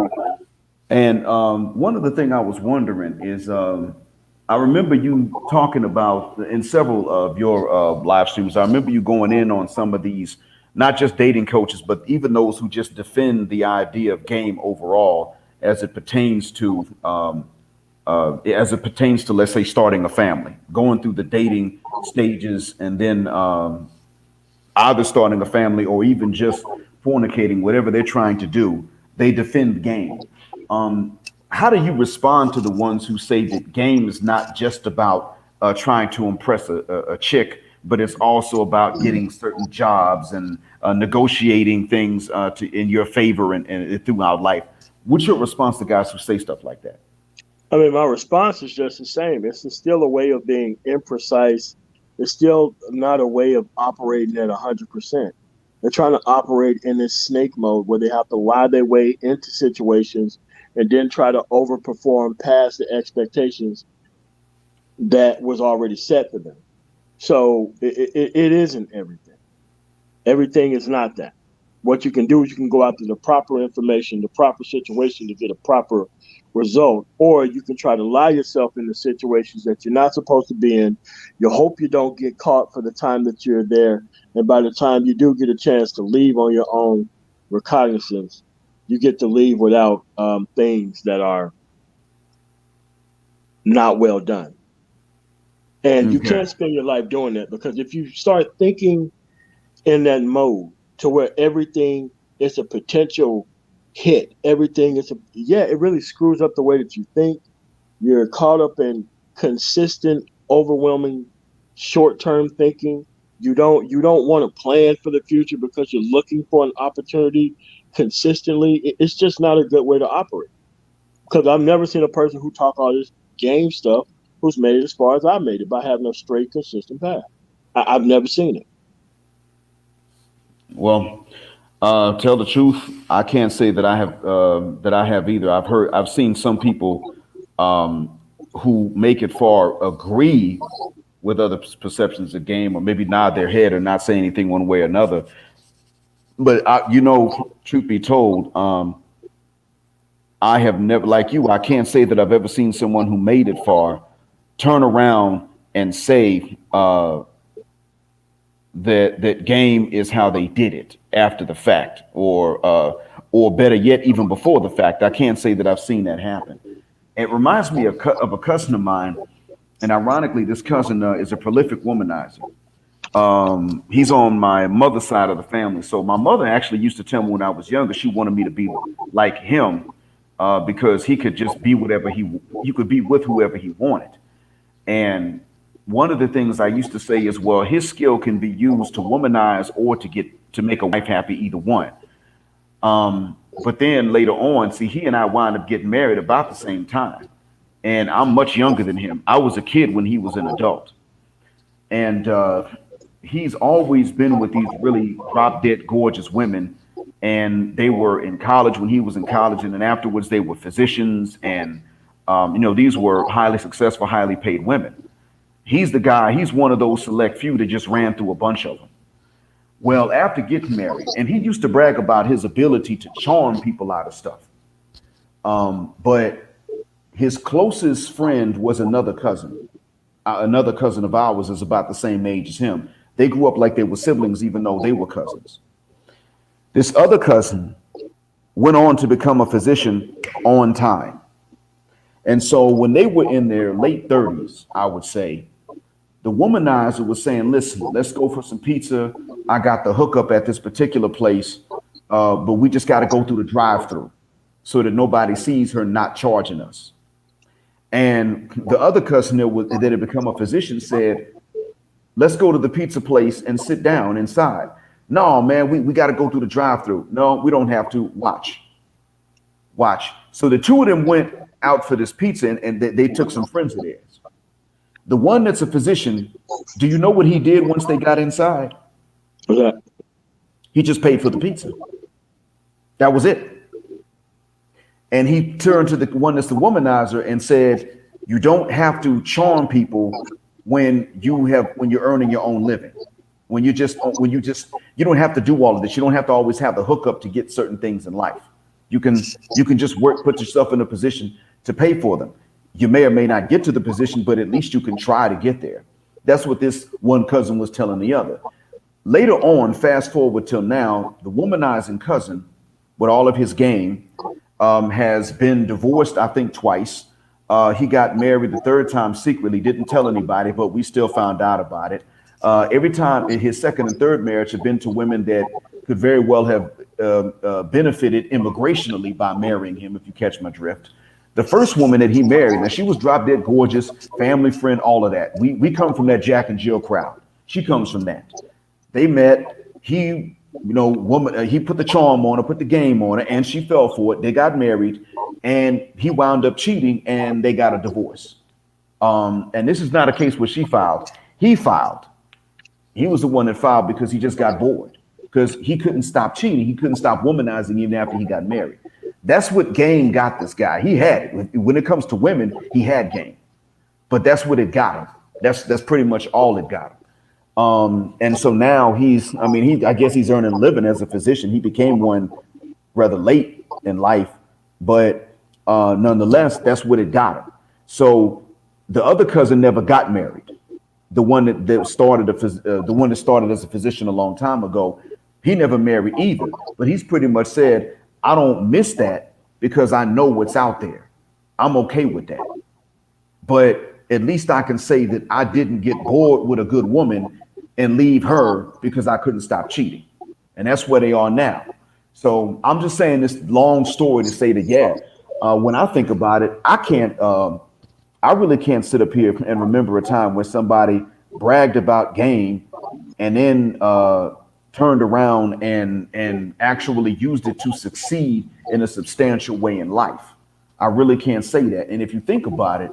And one of the things I was wondering is, I remember you talking about in several of your live streams, I remember you going in on some of these, not just dating coaches, but even those who just defend the idea of game overall as it pertains to, let's say, starting a family, going through the dating stages, and then either starting a family or even just fornicating, whatever they're trying to do, they defend game. How do you respond to the ones who say that game is not just about trying to impress a chick, but it's also about getting certain jobs and negotiating things in your favor and throughout life? What's your response to guys who say stuff like that? I mean, my response is just the same. It's still a way of being imprecise. It's still not a way of operating at 100%. They're trying to operate in this snake mode where they have to lie their way into situations and then try to overperform past the expectations that was already set for them. So it isn't everything. Everything is not that. What you can do is you can go after the proper information, the proper situation to get a proper result, or you can try to lie yourself into situations that you're not supposed to be in. You hope you don't get caught for the time that you're there. And by the time you do get a chance to leave on your own recognizance, you get to leave without things that are not well done. And you can't spend your life doing that, because if you start thinking in that mode to where everything is a potential hit, everything is it really screws up the way that you think. You're caught up in consistent overwhelming short-term thinking. You don't want to plan for the future because you're looking for an opportunity consistently. It's just not a good way to operate. Because I've never seen a person who talk all this game stuff who's made it as far as I made it by having a straight, consistent path. I've never seen it. Well, tell the truth, I can't say that I have either. I've seen some people who make it far agree with other perceptions of game, or maybe nod their head or not say anything one way or another. But truth be told, I have never, like you, I can't say that I've ever seen someone who made it far turn around and say that game is how they did it after the fact, or better yet, even before the fact. I can't say that I've seen that happen. It reminds me of a cousin of mine, and ironically, this cousin is a prolific womanizer. He's on my mother's side of the family. So my mother actually used to tell me when I was younger, she wanted me to be like him, because he could just be whatever he could be with whoever he wanted. And one of the things I used to say is, well, his skill can be used to womanize or to make a wife happy, either one. But then later on, see, he and I wound up getting married about the same time. And I'm much younger than him. I was a kid when he was an adult. And he's always been with these really drop dead gorgeous women. And they were in college when he was in college. And then afterwards, they were physicians. And, these were highly successful, highly paid women. He's the guy, he's one of those select few that just ran through a bunch of them. Well, after getting married, and he used to brag about his ability to charm people out of stuff. But his closest friend was another cousin. Another cousin of ours is about the same age as him. They grew up like they were siblings, even though they were cousins. This other cousin went on to become a physician on time. And so when they were in their late 30s, I would say, the womanizer was saying, listen, let's go for some pizza. I got the hookup at this particular place, but we just got to go through the drive-through so that nobody sees her not charging us. And the other cousin that had become a physician said, let's go to the pizza place and sit down inside. No, man, we got to go through the drive-through. No, we don't have to. Watch. So the two of them went out for this pizza, and they took some friends of theirs. The one that's a physician, do you know what he did once they got inside? What's that? He just paid for the pizza. That was it. And he turned to the one that's the womanizer and said, you don't have to charm people when you're earning your own living. You don't have to do all of this. You don't have to always have the hookup to get certain things in life. You can just put yourself in a position to pay for them. You may or may not get to the position, but at least you can try to get there. That's what this one cousin was telling the other. Later on, fast forward till now, the womanizing cousin, with all of his game, has been divorced, I think, twice. He got married the third time secretly, didn't tell anybody, but we still found out about it. Every time in his second and third marriage had been to women that could very well have benefited immigrationally by marrying him, if you catch my drift. The first woman that he married, now she was drop dead gorgeous, family friend, all of that. We come from that Jack and Jill crowd. She comes from that. They met. He put the charm on her, put the game on her, and she fell for it. They got married, and he wound up cheating, and they got a divorce. And this is not a case where she filed. He filed. He was the one that filed because he just got bored, because he couldn't stop cheating. He couldn't stop womanizing even after he got married. That's what game got this guy. He had it. When it comes to women, he had game, but that's what it got him. That's pretty much all it got him. And so now I guess he's earning a living as a physician. He became one rather late in life, but nonetheless, that's what it got him. So the other cousin never got married. The one that started as a physician a long time ago, he never married either. But he's pretty much said, I don't miss that because I know what's out there. I'm okay with that. But at least I can say that I didn't get bored with a good woman and leave her because I couldn't stop cheating. And that's where they are now. So I'm just saying this long story to say that, when I think about it, I I really can't sit up here and remember a time where somebody bragged about game and then turned around and actually used it to succeed in a substantial way in life. I really can't say that. And if you think about it,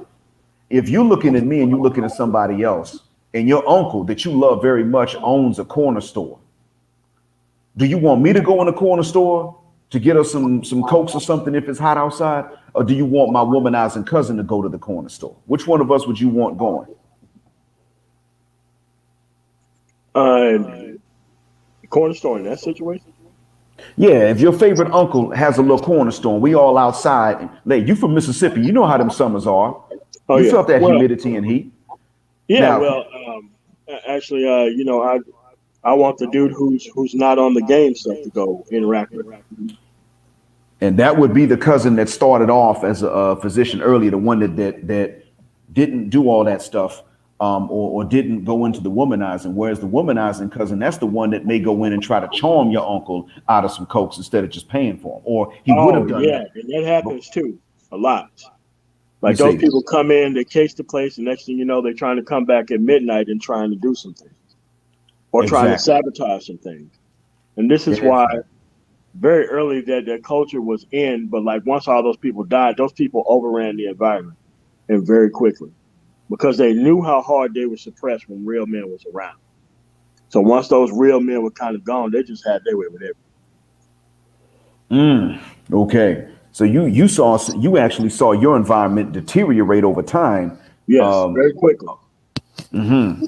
if you're looking at me and you're looking at somebody else, and your uncle that you love very much owns a corner store, do you want me to go in the corner store to get us some Cokes or something if it's hot outside? Or do you want my womanizing cousin to go to the corner store? Which one of us would you want going? Corner store in that situation? Yeah, if your favorite uncle has a little corner store, and we all outside. Like, you from Mississippi, you know how them summers are. Oh, You yeah. felt that Well, humidity and heat. yeah, Now, well, actually, I want the dude who's not on the game stuff to go interact with. and that would be the cousin that started off as a physician earlier, the one that didn't do all that stuff, or didn't go into the womanizing. Whereas the womanizing cousin, that's the one that may go in and try to charm your uncle out of some Cokes instead of just paying for them. Or he would Oh have done yeah, that. and that happens too a lot. You Like those see, people come in, they case the place, and next thing you know, they're trying to come back at midnight and trying to do some things or trying to exactly. sabotage some things. And this is why Exactly. very early that culture was in, but like once all those people died, those people overran the environment and very quickly because they knew how hard they were suppressed when real men was around. So once those real men were kind of gone, they just had their way with everything. Okay. So you actually saw your environment deteriorate over time. Yes, Um, very quickly.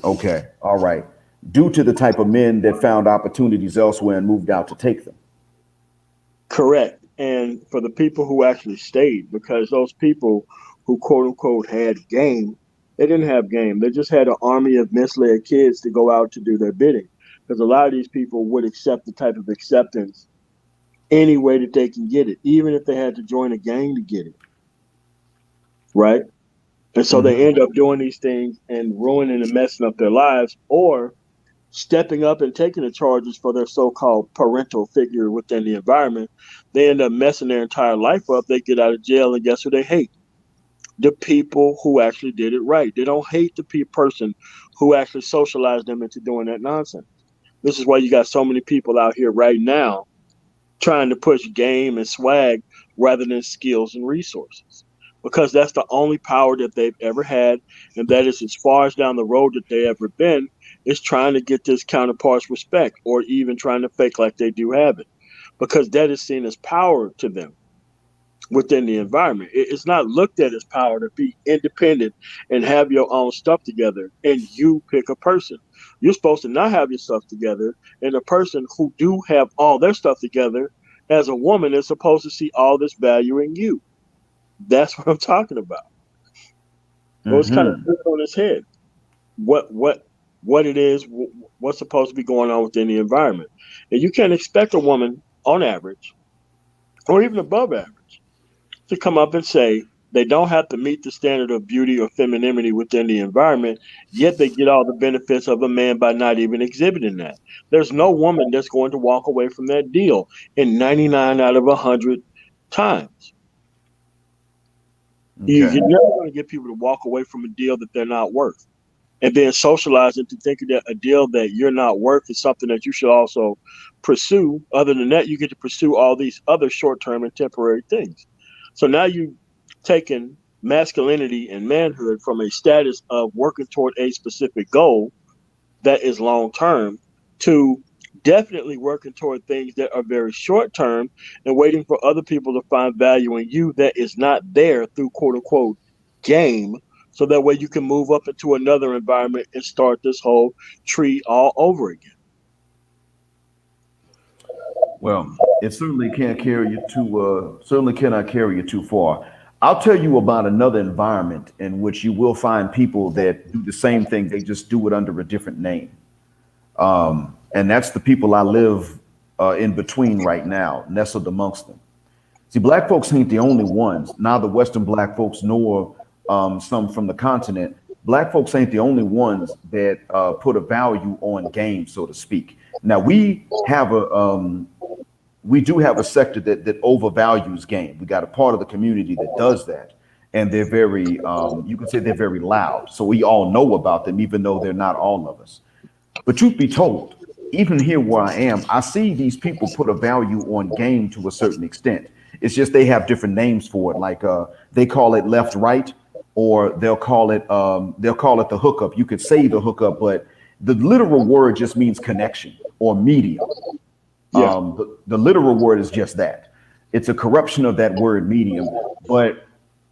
okay. All right. Due to the type of men that found opportunities elsewhere and moved out to take them. Correct. And for the people who actually stayed, because those people who quote unquote had game, they didn't have game. They just had an army of misled kids to go out to do their bidding. Because a lot of these people would accept the type of acceptance any way that they can get it, even if they had to join a gang to get it. Right. And so they end up doing these things and ruining and messing up their lives or stepping up and taking the charges for their so-called parental figure within the environment. They end up messing their entire life up. They get out of jail and guess who they hate? The people who actually did it right. They don't hate the person who actually socialized them into doing that nonsense. This is why you got so many people out here right now trying to push game and swag rather than skills and resources. Because that's the only power that they've ever had, and that is as far as down the road that they ever been, is trying to get this counterpart's respect or even trying to fake like they do have it. Because that is seen as power to them within the environment. It's not looked at as power to be independent and have your own stuff together and you pick a person. You're supposed to not have your stuff together, and a person who do have all their stuff together as a woman is supposed to see all this value in you. That's what I'm talking about. So it's kind of Mm-hmm. flipped on its head. What it is, what's supposed to be going on within the environment, and you can't expect a woman on average, or even above average, to come up and say they don't have to meet the standard of beauty or femininity within the environment, yet they get all the benefits of a man by not even exhibiting that. There's no woman that's going to walk away from that deal in 99 out of 100 times. Okay. You're never going to get people to walk away from a deal that they're not worth. And then socialize into thinking that a deal that you're not worth is something that you should also pursue. Other than that, you get to pursue all these other short-term and temporary things. So now you've taken masculinity and manhood from a status of working toward a specific goal that is long-term to definitely working toward things that are very short-term and waiting for other people to find value in you that is not there through quote-unquote game, so that way you can move up into another environment and start this whole tree all over again. Well, it certainly can't carry you too. Certainly cannot carry you too far. I'll tell you about another environment in which you will find people that do the same thing. They just do it under a different name, and that's the people I live in between right now, nestled amongst them. See, black folks ain't the only ones. Neither Western black folks nor some from the continent. Black folks ain't the only ones that put a value on game, so to speak. Now we do have a sector that overvalues game. We got a part of the community that does that, and they're very, you could say they're very loud. So we all know about them, even though they're not all of us. But truth be told, even here where I am, I see these people put a value on game to a certain extent. It's just they have different names for it. Like they call it left, right, or they'll call it the hookup. You could say the hookup, but the literal word just means connection or medium. Yeah. The literal word is just that. It's a corruption of that word medium. But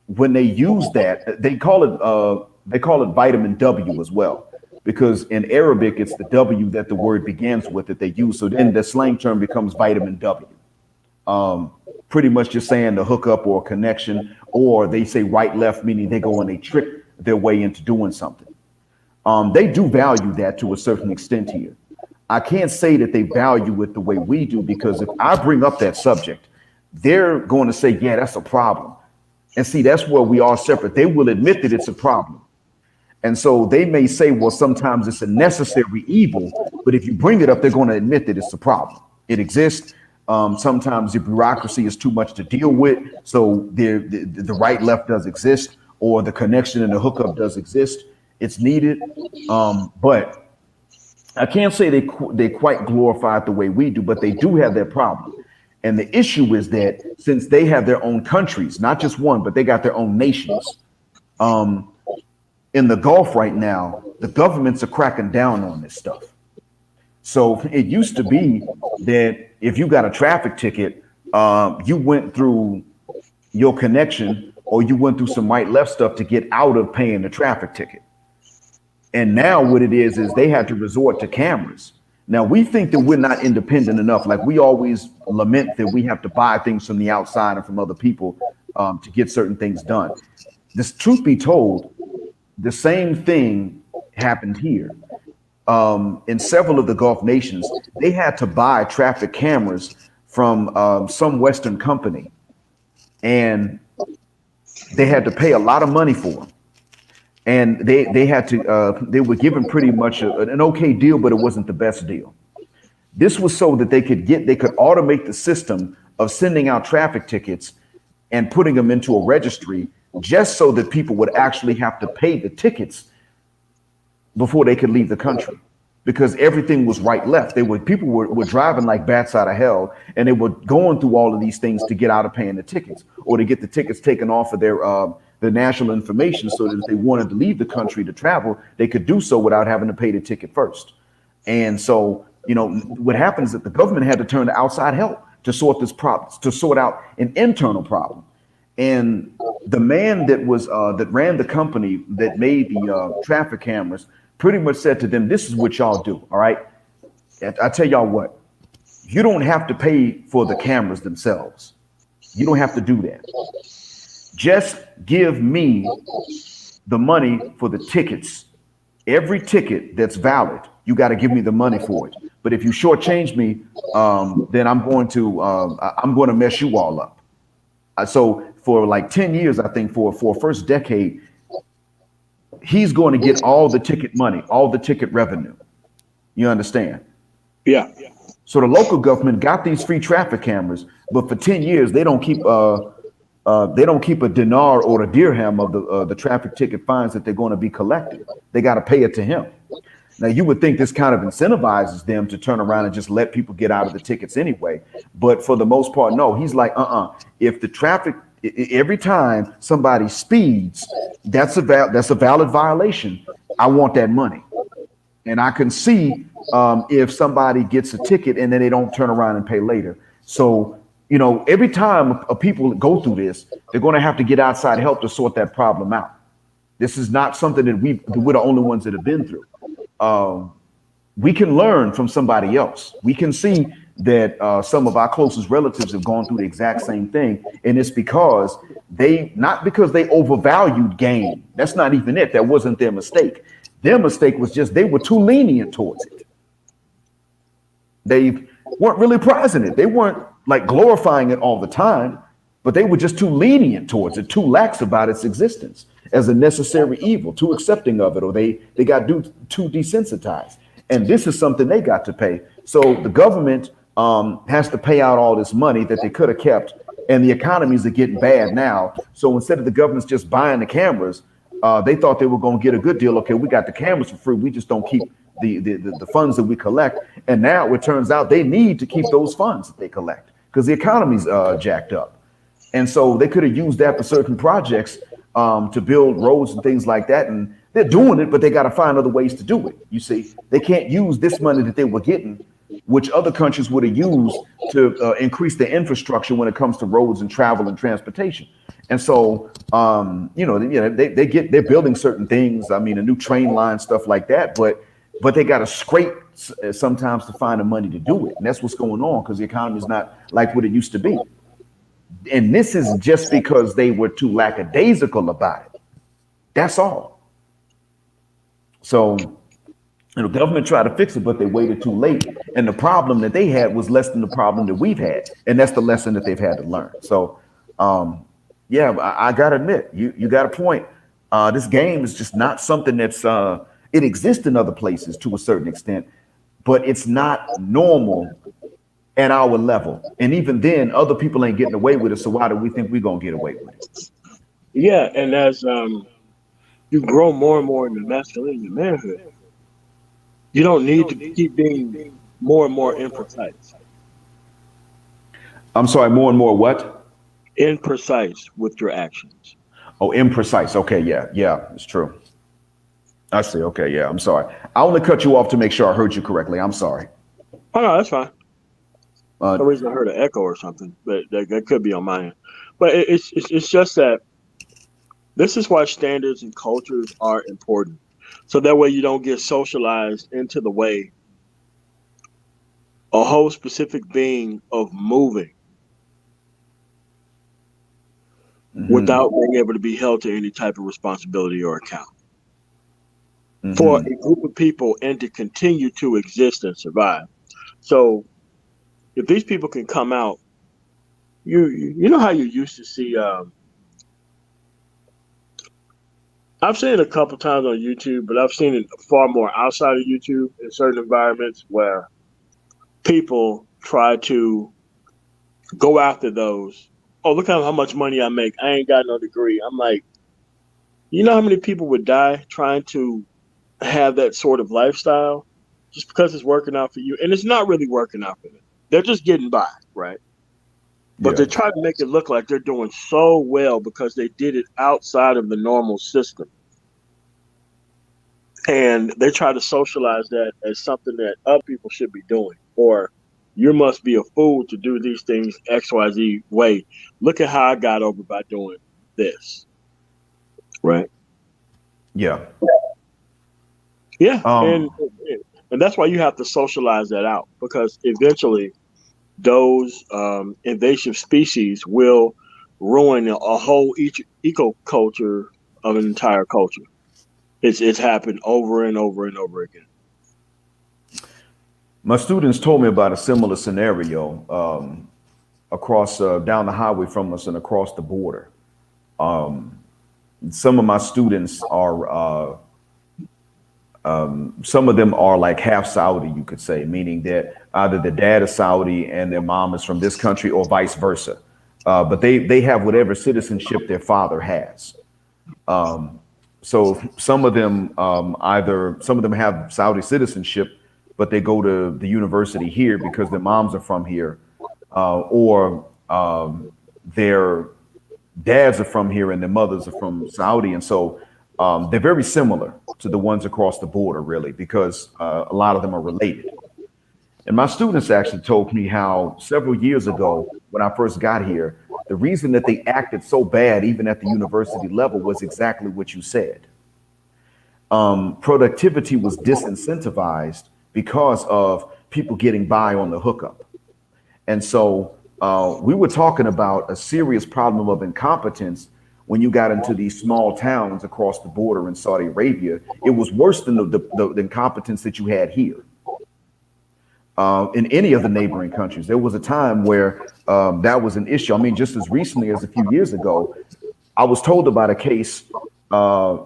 when they use that, they call it vitamin W as well, because in Arabic it's the W that the word begins with that they use. So then the slang term becomes vitamin W. Pretty much just saying the hookup or connection, or they say right left, meaning they go and they trick their way into doing something. They do value that to a certain extent here. I can't say that they value it the way we do, because if I bring up that subject, they're going to say, yeah, that's a problem. And see, that's where we are separate. They will admit that it's a problem. And so they may say, well, sometimes it's a necessary evil, but if you bring it up, they're going to admit that it's a problem. It exists. Sometimes the bureaucracy is too much to deal with. So the right left does exist, or the connection and the hookup does exist. It's needed. But I can't say they quite glorify it the way we do, but they do have their problem. And the issue is that since they have their own countries, not just one, but they got their own nations. In the Gulf right now, the governments are cracking down on this stuff. So it used to be that if you got a traffic ticket, you went through your connection, or you went through some right left stuff to get out of paying the traffic ticket. And now what it is they had to resort to cameras. Now we think that we're not independent enough. Like we always lament that we have to buy things from the outside and from other people to get certain things done. This, truth be told, the same thing happened here. In several of the Gulf nations, they had to buy traffic cameras from some Western company, and they had to pay a lot of money for them. And they had to they were given pretty much an okay deal, but it wasn't the best deal. This was so that they could automate the system of sending out traffic tickets and putting them into a registry, just so that people would actually have to pay the tickets before they could leave the country, because everything was right left. People were driving like bats out of hell, and they were going through all of these things to get out of paying the tickets, or to get the tickets taken off of their national information, so that if they wanted to leave the country to travel, they could do so without having to pay the ticket first. And so, what happens is that the government had to turn to outside help to sort this problem, to sort out an internal problem. And the man that ran the company that made the traffic cameras pretty much said to them, this is what y'all do, all right? I tell y'all what, you don't have to pay for the cameras themselves. You don't have to do that. Just give me the money for the tickets. Every ticket that's valid, you got to give me the money for it. But if you shortchange me, then I'm going to mess you all up. So for like 10 years, I think for first decade, he's going to get all the ticket money, all the ticket revenue. You understand? Yeah. So the local government got these free traffic cameras, but for 10 years they don't keep a dinar or a dirham of the traffic ticket fines that they're going to be collecting. They got to pay it to him. Now you would think this kind of incentivizes them to turn around and just let people get out of the tickets anyway, but for the most part, no. He's like, if the traffic, every time somebody speeds, that's a valid violation. I want that money. And I can see if somebody gets a ticket and then they don't turn around and pay later. So, every time people go through this, they're going to have to get outside help to sort that problem out. This is not something that we're the only ones that have been through. We can learn from somebody else. We can see that some of our closest relatives have gone through the exact same thing. And it's because not because they overvalued gain. That's not even it. That wasn't their mistake. Their mistake was just they were too lenient towards it. They weren't really prizing it. They weren't like glorifying it all the time, but they were just too lenient towards it, too lax about its existence as a necessary evil, too accepting of it, or they got too desensitized. And this is something they got to pay. So the government has to pay out all this money that they could have kept and the economies are getting bad now. So instead of the government's just buying the cameras, they thought they were going to get a good deal. Okay, we got the cameras for free. We just don't keep the funds that we collect. And now it turns out they need to keep those funds that they collect because the economy's jacked up. And so they could have used that for certain projects to build roads and things like that. And they're doing it, but they got to find other ways to do it. You see, they can't use this money that they were getting, which other countries would have used to increase their infrastructure when it comes to roads and travel and transportation. And so, they're building certain things. I mean, a new train line, stuff like that. But they got to scrape sometimes to find the money to do it. And that's what's going on because the economy is not like what it used to be. And this is just because they were too lackadaisical about it. That's all. So, government tried to fix it, but they waited too late. And the problem that they had was less than the problem that we've had. And that's the lesson that they've had to learn. So, I got to admit, you got a point. This game is just not something that's, it exists in other places to a certain extent, but it's not normal at our level. And even then, other people ain't getting away with it. So why do we think we're going to get away with it? Yeah. And as you grow more and more into masculinity and manhood, you don't need to keep being more and more imprecise. I'm sorry, more and more what? Imprecise with your actions. Oh, imprecise. Okay, yeah, it's true. I see. Okay, yeah, I'm sorry. I only cut you off to make sure I heard you correctly. I'm sorry. Oh, no, that's fine. For some reason I heard an echo or something, but that could be on my end. But it's just that this is why standards and cultures are important. So that way you don't get socialized into the way a whole specific being of moving without being able to be held to any type of responsibility or account. For a group of people and to continue to exist and survive. So if these people can come out, you know how you used to see, I've seen it a couple times on YouTube, but I've seen it far more outside of YouTube in certain environments where people try to go after those. Oh, look how much money I make. I ain't got no degree. I'm like, you know how many people would die trying to have that sort of lifestyle just because it's working out for you? And it's not really working out for them. They're just getting by, right? But they try to make it look like they're doing so well because they did it outside of the normal system. And they try to socialize that as something that other people should be doing. Or you must be a fool to do these things XYZ way. Look at how I got over by doing this. Right? Yeah. Yeah. And that's why you have to socialize that out, because eventually those invasive species will ruin a whole eco culture of an entire culture. It's happened over and over and over again. My students told me about a similar scenario across down the highway from us and across the border. Some of my students are some of them are like half Saudi, you could say, meaning that either the dad is Saudi and their mom is from this country or vice versa. But they have whatever citizenship their father has. So some of them have Saudi citizenship, but they go to the university here because their moms are from here, or their dads are from here and their mothers are from Saudi. And so they're very similar to the ones across the border, really, because a lot of them are related. And my students actually told me how several years ago, when I first got here, the reason that they acted so bad, even at the university level, was exactly what you said. Productivity was disincentivized because of people getting by on the hookup. And so we were talking about a serious problem of incompetence when you got into these small towns across the border in Saudi Arabia. It was worse than the incompetence that you had here. In any of the neighboring countries, there was a time where that was an issue. I mean, just as recently as a few years ago, I was told about a case I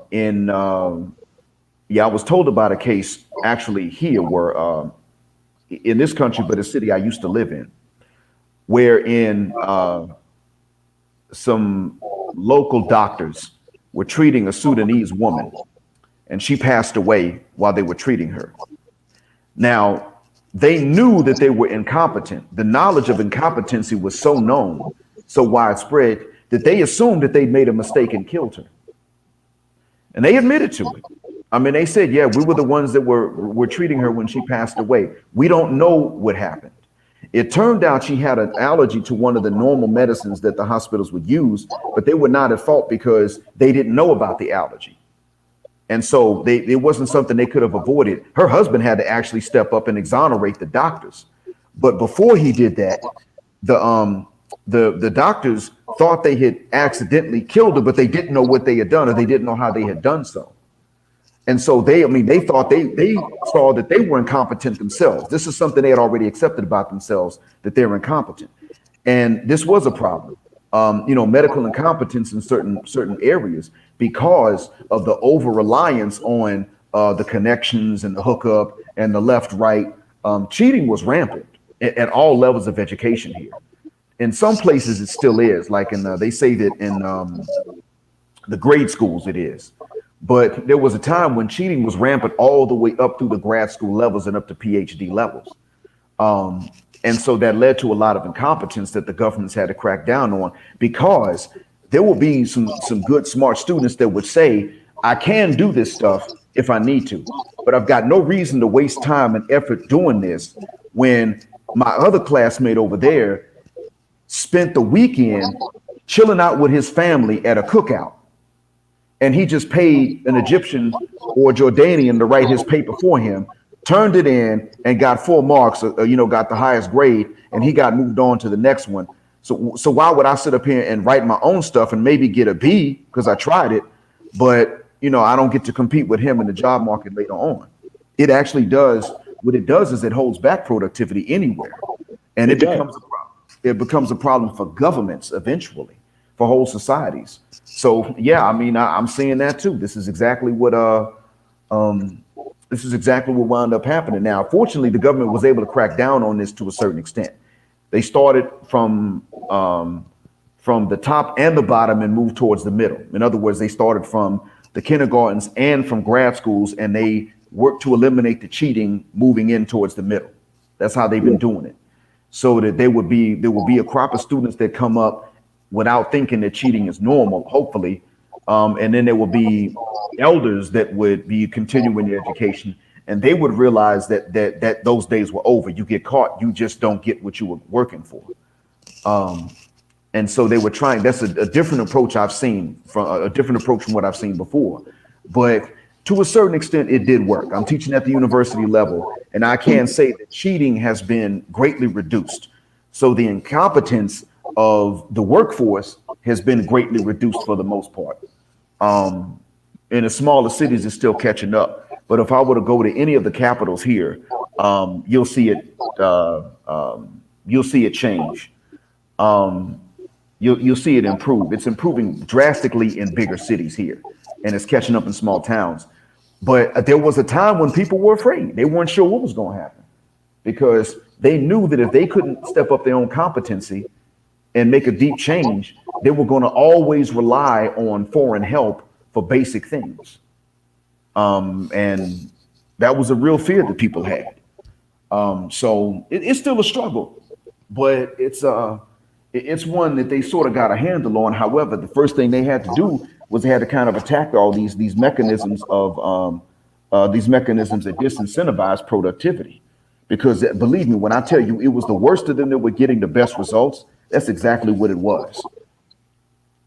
was told about a case actually here where in this country, but a city I used to live in, wherein some local doctors were treating a Sudanese woman, and she passed away while they were treating her. Now, they knew that they were incompetent. The knowledge of incompetency was so known, so widespread, that they assumed that they'd made a mistake and killed her. And they admitted to it. I mean, they said, yeah, we were the ones that were treating her when she passed away. We don't know what happened. It turned out she had an allergy to one of the normal medicines that the hospitals would use, but they were not at fault because they didn't know about the allergy. And so it wasn't something they could have avoided. Her husband had to actually step up and exonerate the doctors. But before he did that, the doctors thought they had accidentally killed her, but they didn't know what they had done, or they didn't know how they had done so. And so they thought they saw that they were incompetent themselves. This is something they had already accepted about themselves, that they're incompetent. And this was a problem. Medical incompetence in certain areas because of the over reliance on the connections and the hookup and the left right. Cheating was rampant at all levels of education here. In some places it still is, like they say that in the grade schools it is. But there was a time when cheating was rampant all the way up through the grad school levels and up to PhD levels. And so that led to a lot of incompetence that the governments had to crack down on, because there will be some good, smart students that would say, I can do this stuff if I need to, but I've got no reason to waste time and effort doing this when my other classmate over there spent the weekend chilling out with his family at a cookout. And he just paid an Egyptian or Jordanian to write his paper for him, turned it in and got full marks, got the highest grade, and he got moved on to the next one. So why would I sit up here and write my own stuff and maybe get a B because I tried it, but I don't get to compete with him in the job market later on? It actually does. What it does is it holds back productivity anywhere, and it becomes a problem. It becomes a problem for governments eventually, for whole societies. So yeah, I mean, I'm seeing that too. This is exactly what wound up happening. Now, fortunately, the government was able to crack down on this to a certain extent. They started from the top and the bottom and moved towards the middle. In other words, they started from the kindergartens and from grad schools, and they worked to eliminate the cheating, moving in towards the middle. That's how they've been doing it, so that there will be a crop of students that come up without thinking that cheating is normal, hopefully. And then there will be elders that would be continuing their education, and they would realize that those days were over. You get caught, you just don't get what you were working for. And so they were trying. That's a different approach I've seen, from a different approach from what I've seen before. But to a certain extent, it did work. I'm teaching at the university level, and I can say that cheating has been greatly reduced. So the incompetence of the workforce has been greatly reduced for the most part. In the smaller cities, it's still catching up. But if I were to go to any of the capitals here, you'll see it. You'll see it change. You'll see it improve. It's improving drastically in bigger cities here, and it's catching up in small towns. But there was a time when people were afraid. They weren't sure what was going to happen, because they knew that if they couldn't step up their own competency and make a deep change, they were going to always rely on foreign help for basic things. And that was a real fear that people had. So it's still a struggle, but it's one that they sort of got a handle on. However, the first thing they had to do was they had to kind of attack all these mechanisms of these mechanisms that disincentivize productivity. Because believe me, when I tell you it was the worst of them that were getting the best results, that's exactly what it was.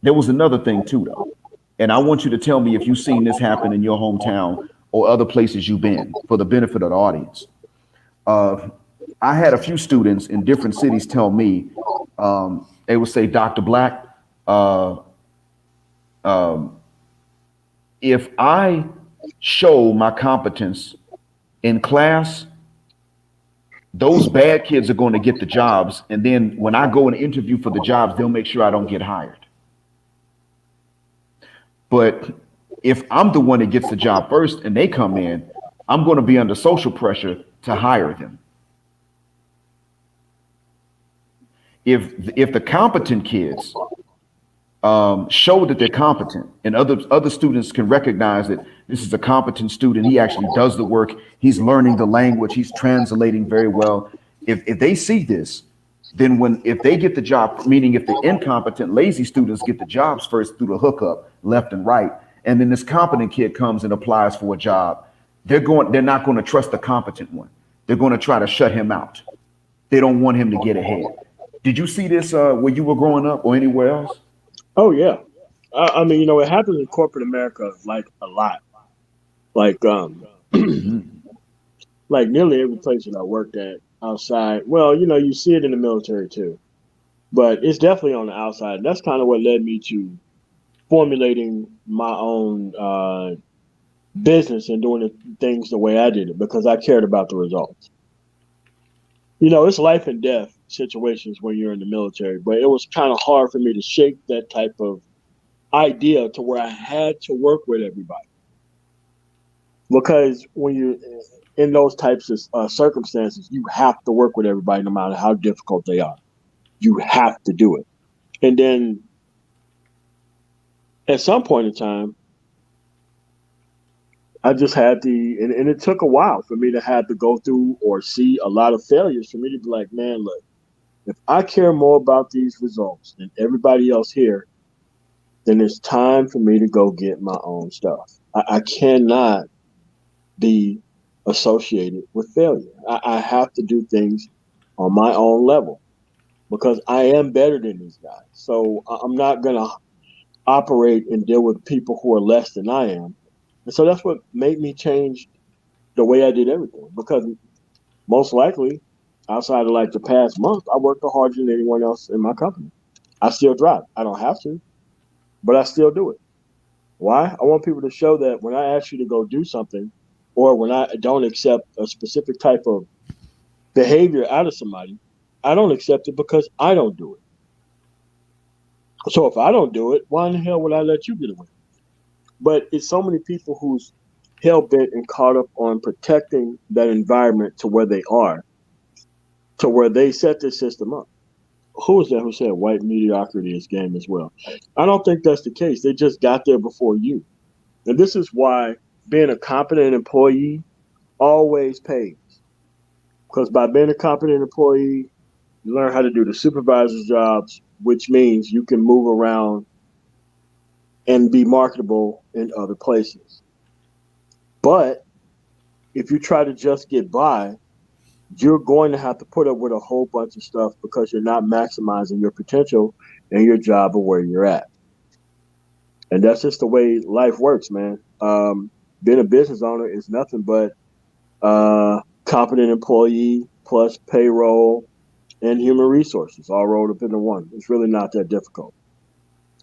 There was another thing too, though, and I want you to tell me if you've seen this happen in your hometown or other places you've been, for the benefit of the audience. I had a few students in different cities tell me, they would say, Dr. Black, if I show my competence in class, those bad kids are going to get the jobs. And then when I go and interview for the jobs, they'll make sure I don't get hired. But if I'm the one that gets the job first and they come in, I'm going to be under social pressure to hire them. If the competent kids show that they're competent, and other students can recognize that this is a competent student. He actually does the work. He's learning the language. He's translating very well. If they see this, then if they get the job, meaning if the incompetent, lazy students get the jobs first through the hookup, left and right, and then this competent kid comes and applies for a job, they're not going to trust the competent one. They're going to try to shut him out. They don't want him to get ahead. Did you see this when you were growing up or anywhere else? Oh yeah, I mean, it happens in corporate America like a lot. Like like nearly every place that I worked at outside. Well, you see it in the military too, but it's definitely on the outside. And that's kind of what led me to formulating my own business and doing things the way I did it, because I cared about the results. It's life and death situations when you're in the military, but it was kind of hard for me to shake that type of idea to where I had to work with everybody. Because when you're in those types of circumstances, you have to work with everybody no matter how difficult they are. You have to do it. And then at some point in time, I just had and it took a while for me to have to go through or see a lot of failures for me to be like, man, look, if I care more about these results than everybody else here, then it's time for me to go get my own stuff. I cannot be associated with failure. I have to do things on my own level because I am better than these guys. So I'm not going to operate and deal with people who are less than I am. And so that's what made me change the way I did everything, because most likely, outside of like the past month, I worked harder than anyone else in my company. I still drive. I don't have to, but I still do it. Why? I want people to show that when I ask you to go do something, or when I don't accept a specific type of behavior out of somebody, I don't accept it because I don't do it. So if I don't do it, why in the hell would I let you get away? But it's so many people who's hell-bent and caught up on protecting that environment to where they are, to where they set this system up. Who was that who said white mediocrity is game as well? I don't think that's the case. They just got there before you. And this is why being a competent employee always pays. Because by being a competent employee, you learn how to do the supervisor's jobs, which means you can move around and be marketable in other places. But if you try to just get by, you're going to have to put up with a whole bunch of stuff because you're not maximizing your potential in your job or where you're at. And that's just the way life works, man. Being a business owner is nothing but competent employee plus payroll and human resources all rolled up into one. It's really not that difficult,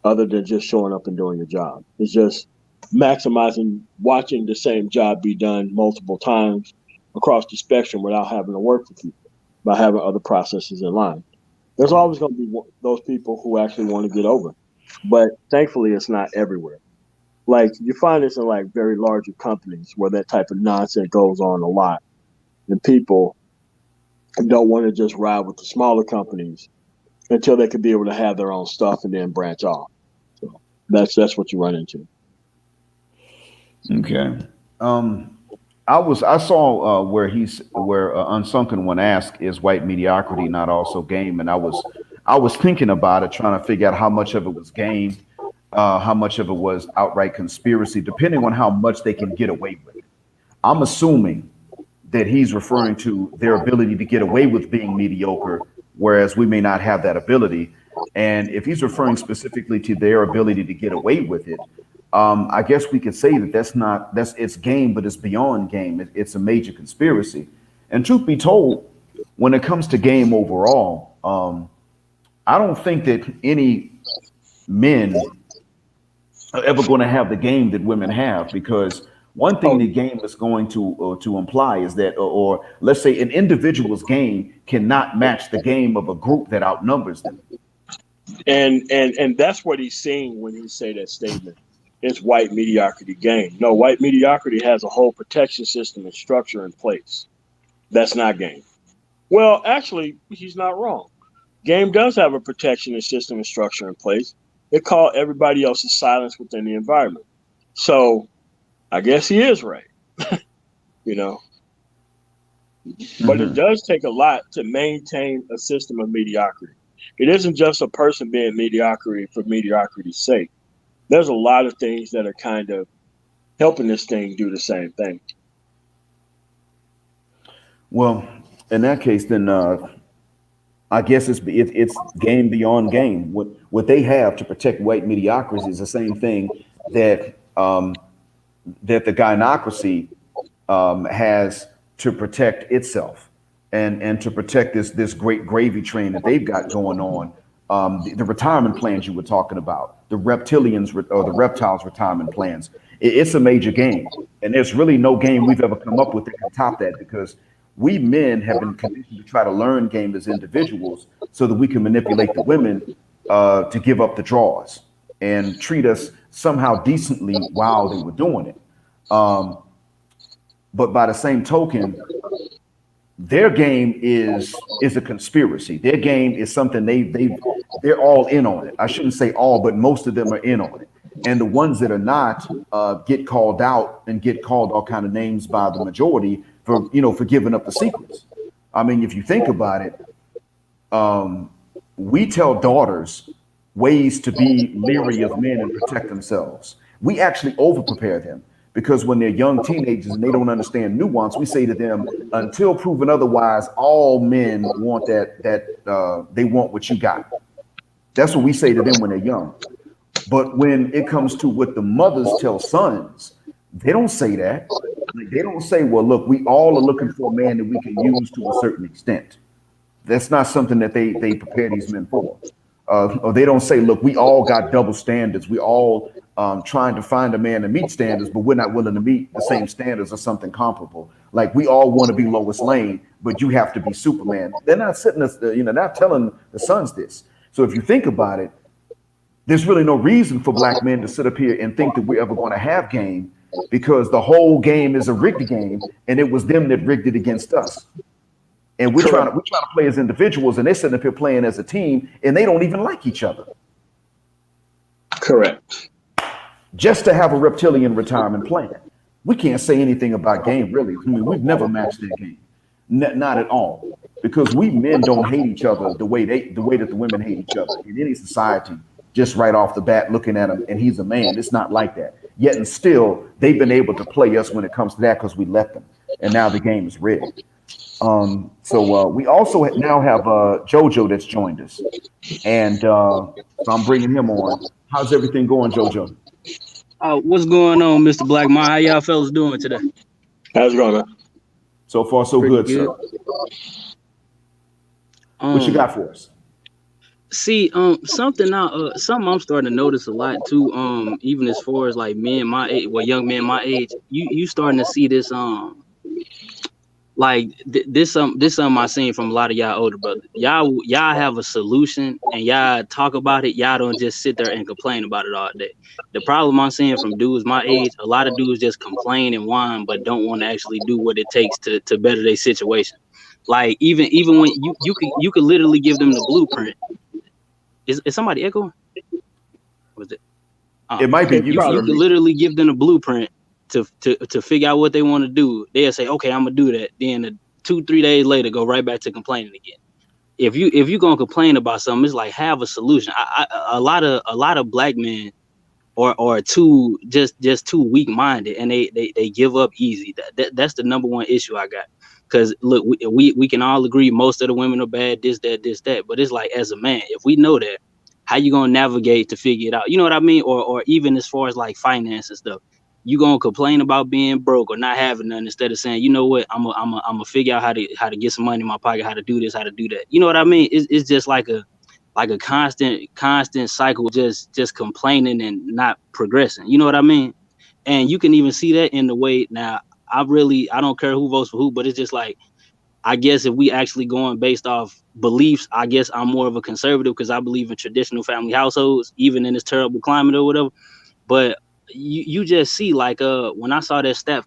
other than just showing up and doing your job. It's just maximizing, watching the same job be done multiple times across the spectrum without having to work for people, by having other processes in line. There's always going to be those people who actually want to get over, but thankfully it's not everywhere. Like you find this in like very larger companies where that type of nonsense goes on a lot, and people don't want to just ride with the smaller companies until they could be able to have their own stuff and then branch off. So that's what you run into. Okay. I saw where Unsunken One asked, "Is white mediocrity not also game?" And I was thinking about it, trying to figure out how much of it was game, how much of it was outright conspiracy, depending on how much they can get away with it. I'm assuming that he's referring to their ability to get away with being mediocre, whereas we may not have that ability. And if he's referring specifically to their ability to get away with it, I guess we could say that it's game, but it's beyond game. It's a major conspiracy. And truth be told, when it comes to game overall, I don't think that any men are ever going to have the game that women have, because one thing the game is going to imply is that, or let's say an individual's game cannot match the game of a group that outnumbers them. And that's what he's saying when he say that statement. It's white mediocrity game. No, white mediocrity has a whole protection system and structure in place. That's not game. Well, actually, he's not wrong. Game does have a protection and system and structure in place, It called everybody else's silence within the environment. So I guess he is right, you know. But it does take a lot to maintain a system of mediocrity. It isn't just a person being mediocrity for mediocrity's sake. There's a lot of things that are kind of helping this thing do the same thing. Well, in that case, then I guess it's game beyond game. What they have to protect white mediocrity is the same thing that that the gynocracy has to protect itself and to protect this great gravy train that they've got going on. The retirement plans you were talking about, the reptilians or the reptiles retirement plans. It's a major game, and there's really no game we've ever come up with that can top that, because we men have been conditioned to try to learn game as individuals so that we can manipulate the women to give up the draws and treat us somehow decently while they were doing it. But by the same token, their game is a conspiracy. Their game is something they're all in on it. I shouldn't say all, but most of them are in on it. And the ones that are not get called out and get called all kind of names by the majority for giving up the secrets. I mean, if you think about it, we tell daughters ways to be leery of men and protect themselves. We actually over prepare them, because when they're young teenagers and they don't understand nuance, we say to them, until proven otherwise, all men want that they want what you got. That's what we say to them when they're young. But when it comes to what the mothers tell sons, they don't say that. They don't say, well, look, we all are looking for a man that we can use to a certain extent. That's not something that they prepare these men for. Or they don't say, look, we all got double standards. We all trying to find a man to meet standards, but we're not willing to meet the same standards or something comparable. Like, we all want to be Lois Lane, but you have to be Superman. They're not sitting us, not telling the sons this. So if you think about it, there's really no reason for black men to sit up here and think that we're ever going to have game, because the whole game is a rigged game, and it was them that rigged it against us. And we're trying to play as individuals, and they're sitting up here playing as a team, and they don't even like each other. Correct. Just to have a reptilian retirement plan. We can't say anything about game, really. I mean, we've never matched their game, not at all, because we men don't hate each other the way that the women hate each other in any society. Just right off the bat, looking at him and he's a man. It's not like that. Yet and still, they've been able to play us when it comes to that, because we let them. And now the game is rigged. So we also now have JoJo that's joined us. And so I'm bringing him on. How's everything going, JoJo? What's going on, Mr. Blackmon? How y'all fellas doing today? How's it going, man? So far, so good, sir. What you got for us? See, something I'm starting to notice a lot too. Even as far as like men my age, young men my age, you starting to see this. This something I seen from a lot of y'all older brothers. Y'all have a solution and y'all talk about it. Y'all don't just sit there and complain about it all day. The problem I'm seeing from dudes my age, a lot of dudes just complain and whine, but don't want to actually do what it takes to better their situation. Like even when you could literally give them the blueprint. Is somebody echoing? Was it? It might be. You could literally give them a blueprint to figure out what they want to do. They'll say, okay, I'm gonna do that. Then 2-3 days later, go right back to complaining again. If you gonna complain about something, it's like, have a solution. A lot of black men are too too weak minded, and they give up easy. That's the number one issue I got. Because look, we can all agree most of the women are bad, this, that. But it's like, as a man, if we know that, how you gonna navigate to figure it out? You know what I mean? Or even as far as like finance and stuff, you gonna complain about being broke or not having none instead of saying, you know what, I'm gonna figure out how to get some money in my pocket, how to do this, how to do that. You know what I mean? It's just like a constant cycle, just complaining and not progressing. You know what I mean? And you can even see that in the way now. I don't care who votes for who, but it's just like, I guess if we actually going based off beliefs, I guess I'm more of a conservative because I believe in traditional family households, even in this terrible climate or whatever. But you just see, like, when I saw that stat,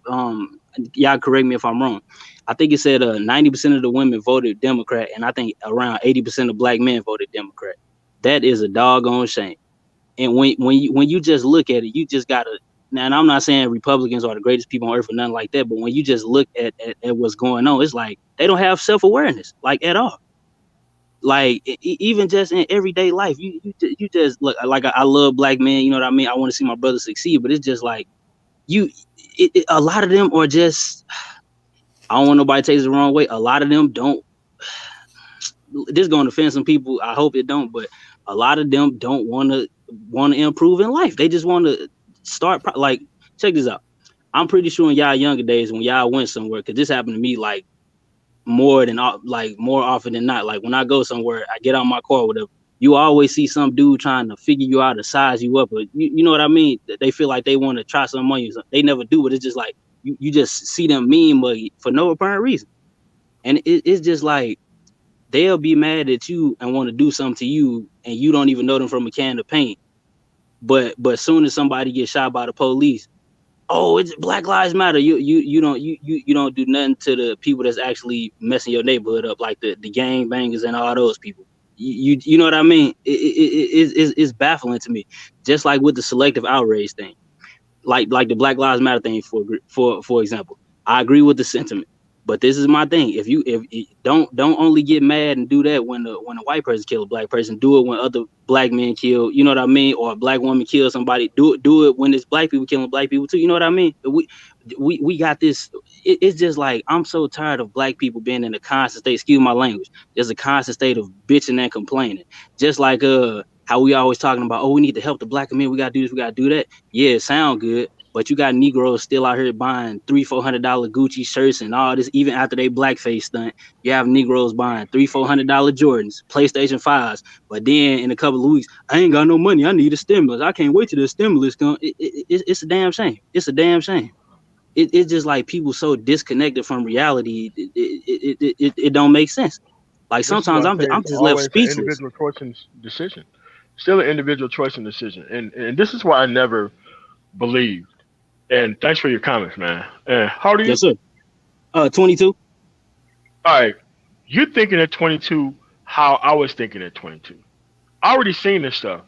y'all correct me if I'm wrong, I think it said 90% of the women voted Democrat, and I think around 80% of black men voted Democrat. That is a doggone shame. And when you just look at it, you just gotta. Now, and I'm not saying Republicans are the greatest people on earth or nothing like that, but when you just look at what's going on, it's like they don't have self-awareness, like, at all. Like, even just in everyday life, you just look like, I love black men, you know what I mean? I want to see my brother succeed, but it's just like a lot of them are just, I don't want nobody to take it the wrong way. A lot of them don't, this is going to offend some people. I hope it don't, but a lot of them don't want to improve in life. They just want to start, like, check this out. I'm pretty sure in y'all younger days when y'all went somewhere, because this happened to me like more often than not. Like, when I go somewhere, I get out my car, whatever, you always see some dude trying to figure you out to size you up, or you know what I mean? They feel like they want to try something on you. They never do, but it's just like you just see them mean muggy for no apparent reason. And it's just like they'll be mad at you and want to do something to you, and you don't even know them from a can of paint. But as soon as somebody gets shot by the police, oh, it's Black Lives Matter. You don't do nothing to the people that's actually messing your neighborhood up, like the gang bangers and all those people. You know what I mean? It's baffling to me. Just like with the selective outrage thing, like the Black Lives Matter thing, for example. I agree with the sentiment, but this is my thing. If don't only get mad and do that when a white person kills a black person. Do it when other black men kill, you know what I mean, or a black woman kills somebody. Do it when it's black people killing black people too. You know what I mean? We got this. It's just like, I'm so tired of black people being in a constant state. Excuse my language. There's a constant state of bitching and complaining. Just like how we always talking about, oh, we need to help the black men. We gotta do this. We gotta do that. Yeah, it sound good. But you got Negroes still out here buying $300-400 Gucci shirts and all this, even after they blackface stunt. You have Negroes buying $300-400 Jordans, PlayStation 5s. But then in a couple of weeks, I ain't got no money. I need a stimulus. I can't wait till the stimulus comes. It's a damn shame. It's a damn shame. It's just like people so disconnected from reality. It don't make sense. Like, sometimes I'm just left speechless. Individual choice and decision. Still an individual choice and decision. And this is why I never believed. And thanks for your comments, man. How old are you? Yes, sir. 22. All right. You're thinking at 22 how I was thinking at 22. I already seen this stuff,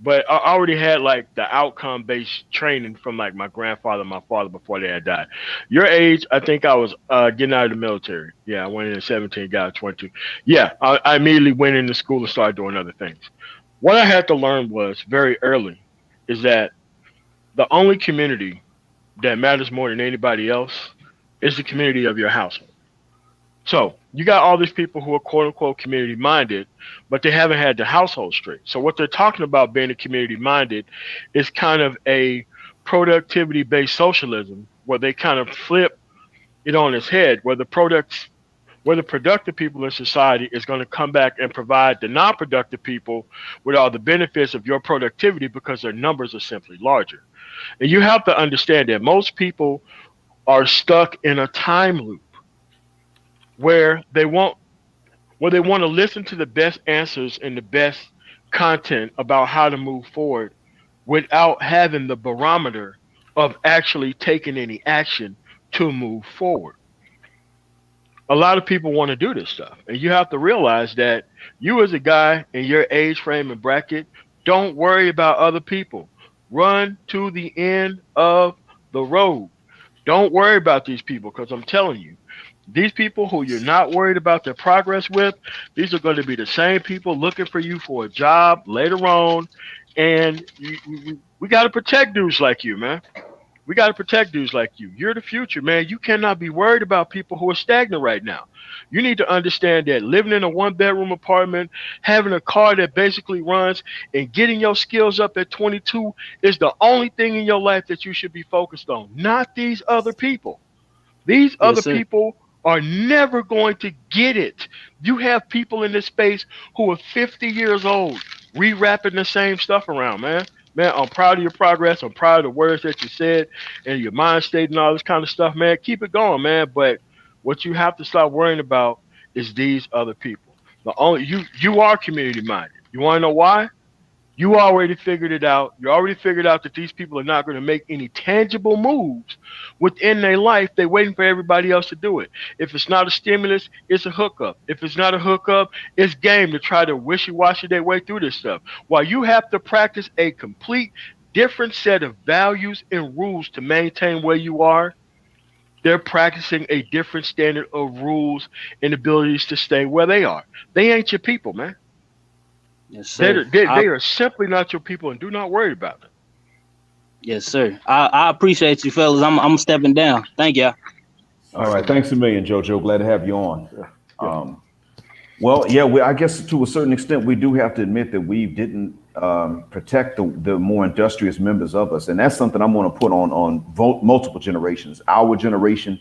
but I already had like the outcome-based training from like my grandfather and my father before they had died. Your age, I think I was getting out of the military. Yeah, I went in at 17, got out at 22. Yeah, I immediately went into school and started doing other things. What I had to learn was very early is that the only community that matters more than anybody else is the community of your household. So you got all these people who are quote unquote community minded, but they haven't had the household straight. So what they're talking about being a community minded is kind of a productivity based socialism where they kind of flip it on its head, where the productive people in society is going to come back and provide the non-productive people with all the benefits of your productivity because their numbers are simply larger. And you have to understand that most people are stuck in a time loop where they want to listen to the best answers and the best content about how to move forward without having the barometer of actually taking any action to move forward. A lot of people want to do this stuff, and you have to realize that you as a guy in your age frame and bracket, don't worry about other people. Run to the end of the road. Don't worry about these people, because I'm telling you, these people who you're not worried about their progress with, these are going to be the same people looking for you for a job later on. And we got to protect dudes like you, man. We got to protect dudes like you. You're the future, man. You cannot be worried about people who are stagnant right now. You need to understand that living in a one-bedroom apartment, having a car that basically runs, and getting your skills up at 22 is the only thing in your life that you should be focused on, not these other people. These other people are never going to get it. You have people in this space who are 50 years old re-rapping the same stuff around, man. Man, I'm proud of your progress. I'm proud of the words that you said and your mind state and all this kind of stuff, man. Keep it going, man. But what you have to stop worrying about is these other people. You are community minded. You want to know why? You already figured it out. You already figured out that these people are not going to make any tangible moves within their life. They're waiting for everybody else to do it. If it's not a stimulus, it's a hookup. If it's not a hookup, it's game to try to wishy-washy their way through this stuff. While you have to practice a complete different set of values and rules to maintain where you are, they're practicing a different standard of rules and abilities to stay where they are. They ain't your people, man. Yes, sir. They are simply not your people, and do not worry about them. Yes, sir. I appreciate you, fellas. I'm stepping down. Thank y'all. All right. Thanks a million, JoJo. Glad to have you on. Well, yeah, I guess to a certain extent, we do have to admit that we didn't protect the more industrious members of us. And that's something I'm going to put on multiple generations, our generation,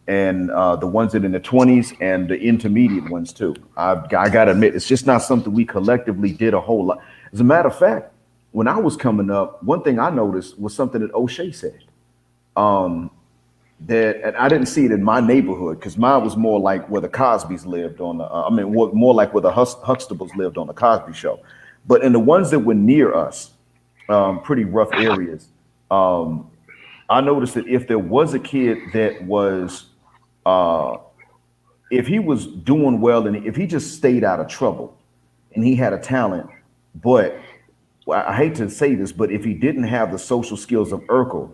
and the ones that are in the 20s and the intermediate ones too. I got to admit, it's just not something we collectively did a whole lot. As a matter of fact, when I was coming up, one thing I noticed was something that O'Shea said. That, and I didn't see it in my neighborhood because mine was more like where the Cosbys lived on the, more like where the Huxtables lived on the Cosby Show. But in the ones that were near us, pretty rough areas, I noticed that if there was a kid that was, if he was doing well and if he just stayed out of trouble and he had a talent, but I hate to say this, but if he didn't have the social skills of Urkel,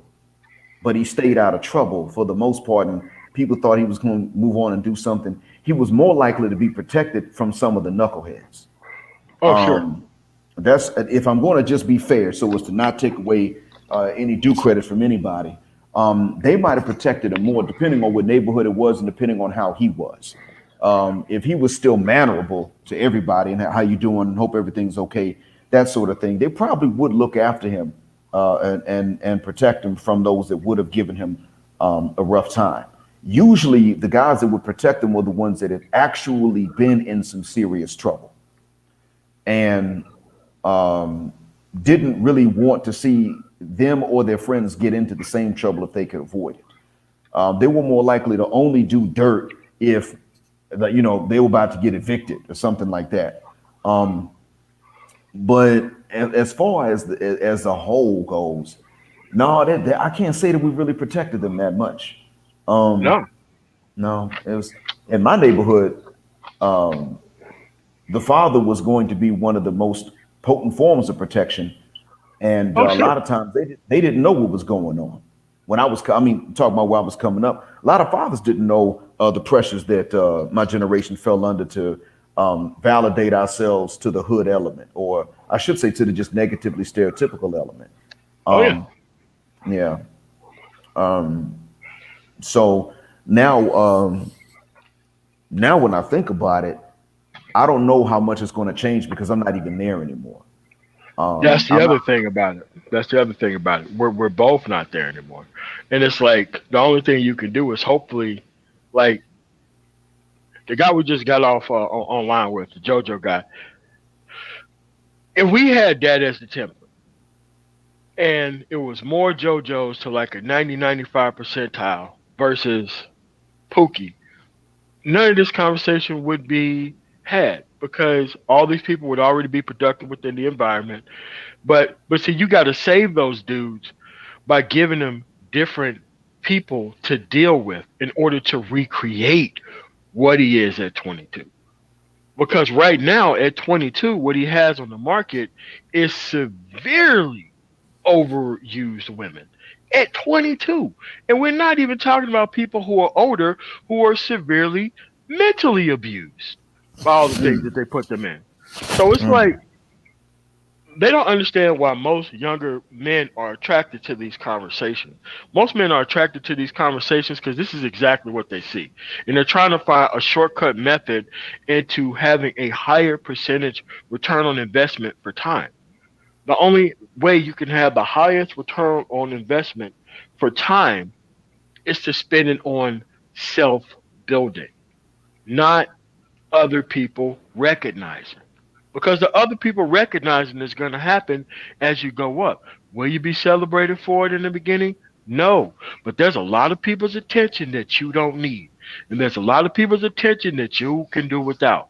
but he stayed out of trouble for the most part, and people thought he was going to move on and do something, he was more likely to be protected from some of the knuckleheads. Oh, sure. That's if I'm going to just be fair, so as to not take away any due credit from anybody. They might have protected him more, depending on what neighborhood it was and depending on how he was. If he was still mannerable to everybody and how you doing, hope everything's okay, that sort of thing, they probably would look after him and protect him from those that would have given him a rough time. Usually the guys that would protect him were the ones that had actually been in some serious trouble and didn't really want to see them or their friends get into the same trouble if they could avoid it. They were more likely to only do dirt if they were about to get evicted or something like that. But as far as the whole goes, no, I can't say that we really protected them that much. No, it was in my neighborhood. The father was going to be one of the most potent forms of protection, and a lot of times they didn't know what was going on. When I was, talking about where I was coming up, a lot of fathers didn't know the pressures that my generation fell under to validate ourselves to the hood element, or I should say to the just negatively stereotypical element. So now when I think about it, I don't know how much it's going to change because I'm not even there anymore. That's the other thing about it. We're both not there anymore. And it's like the only thing you can do is hopefully, like the guy we just got off online with, the JoJo guy, if we had that as the template and it was more JoJo's to like a 90-95 percentile versus Pookie, none of this conversation would be had because all these people would already be productive within the environment. But see, you got to save those dudes by giving them different people to deal with in order to recreate what he is at 22. Because right now at 22, what he has on the market is severely overused women at 22. And we're not even talking about people who are older who are severely mentally abused by all the things that they put them in. So it's like they don't understand why most younger men are attracted to these conversations. Most men are attracted to these conversations because this is exactly what they see. And they're trying to find a shortcut method into having a higher percentage return on investment for time. The only way you can have the highest return on investment for time is to spend it on self-building, not other people recognizing. Because the other people recognizing is going to happen as you go up. Will you be celebrated for it in the beginning? No. But there's a lot of people's attention that you don't need. And there's a lot of people's attention that you can do without.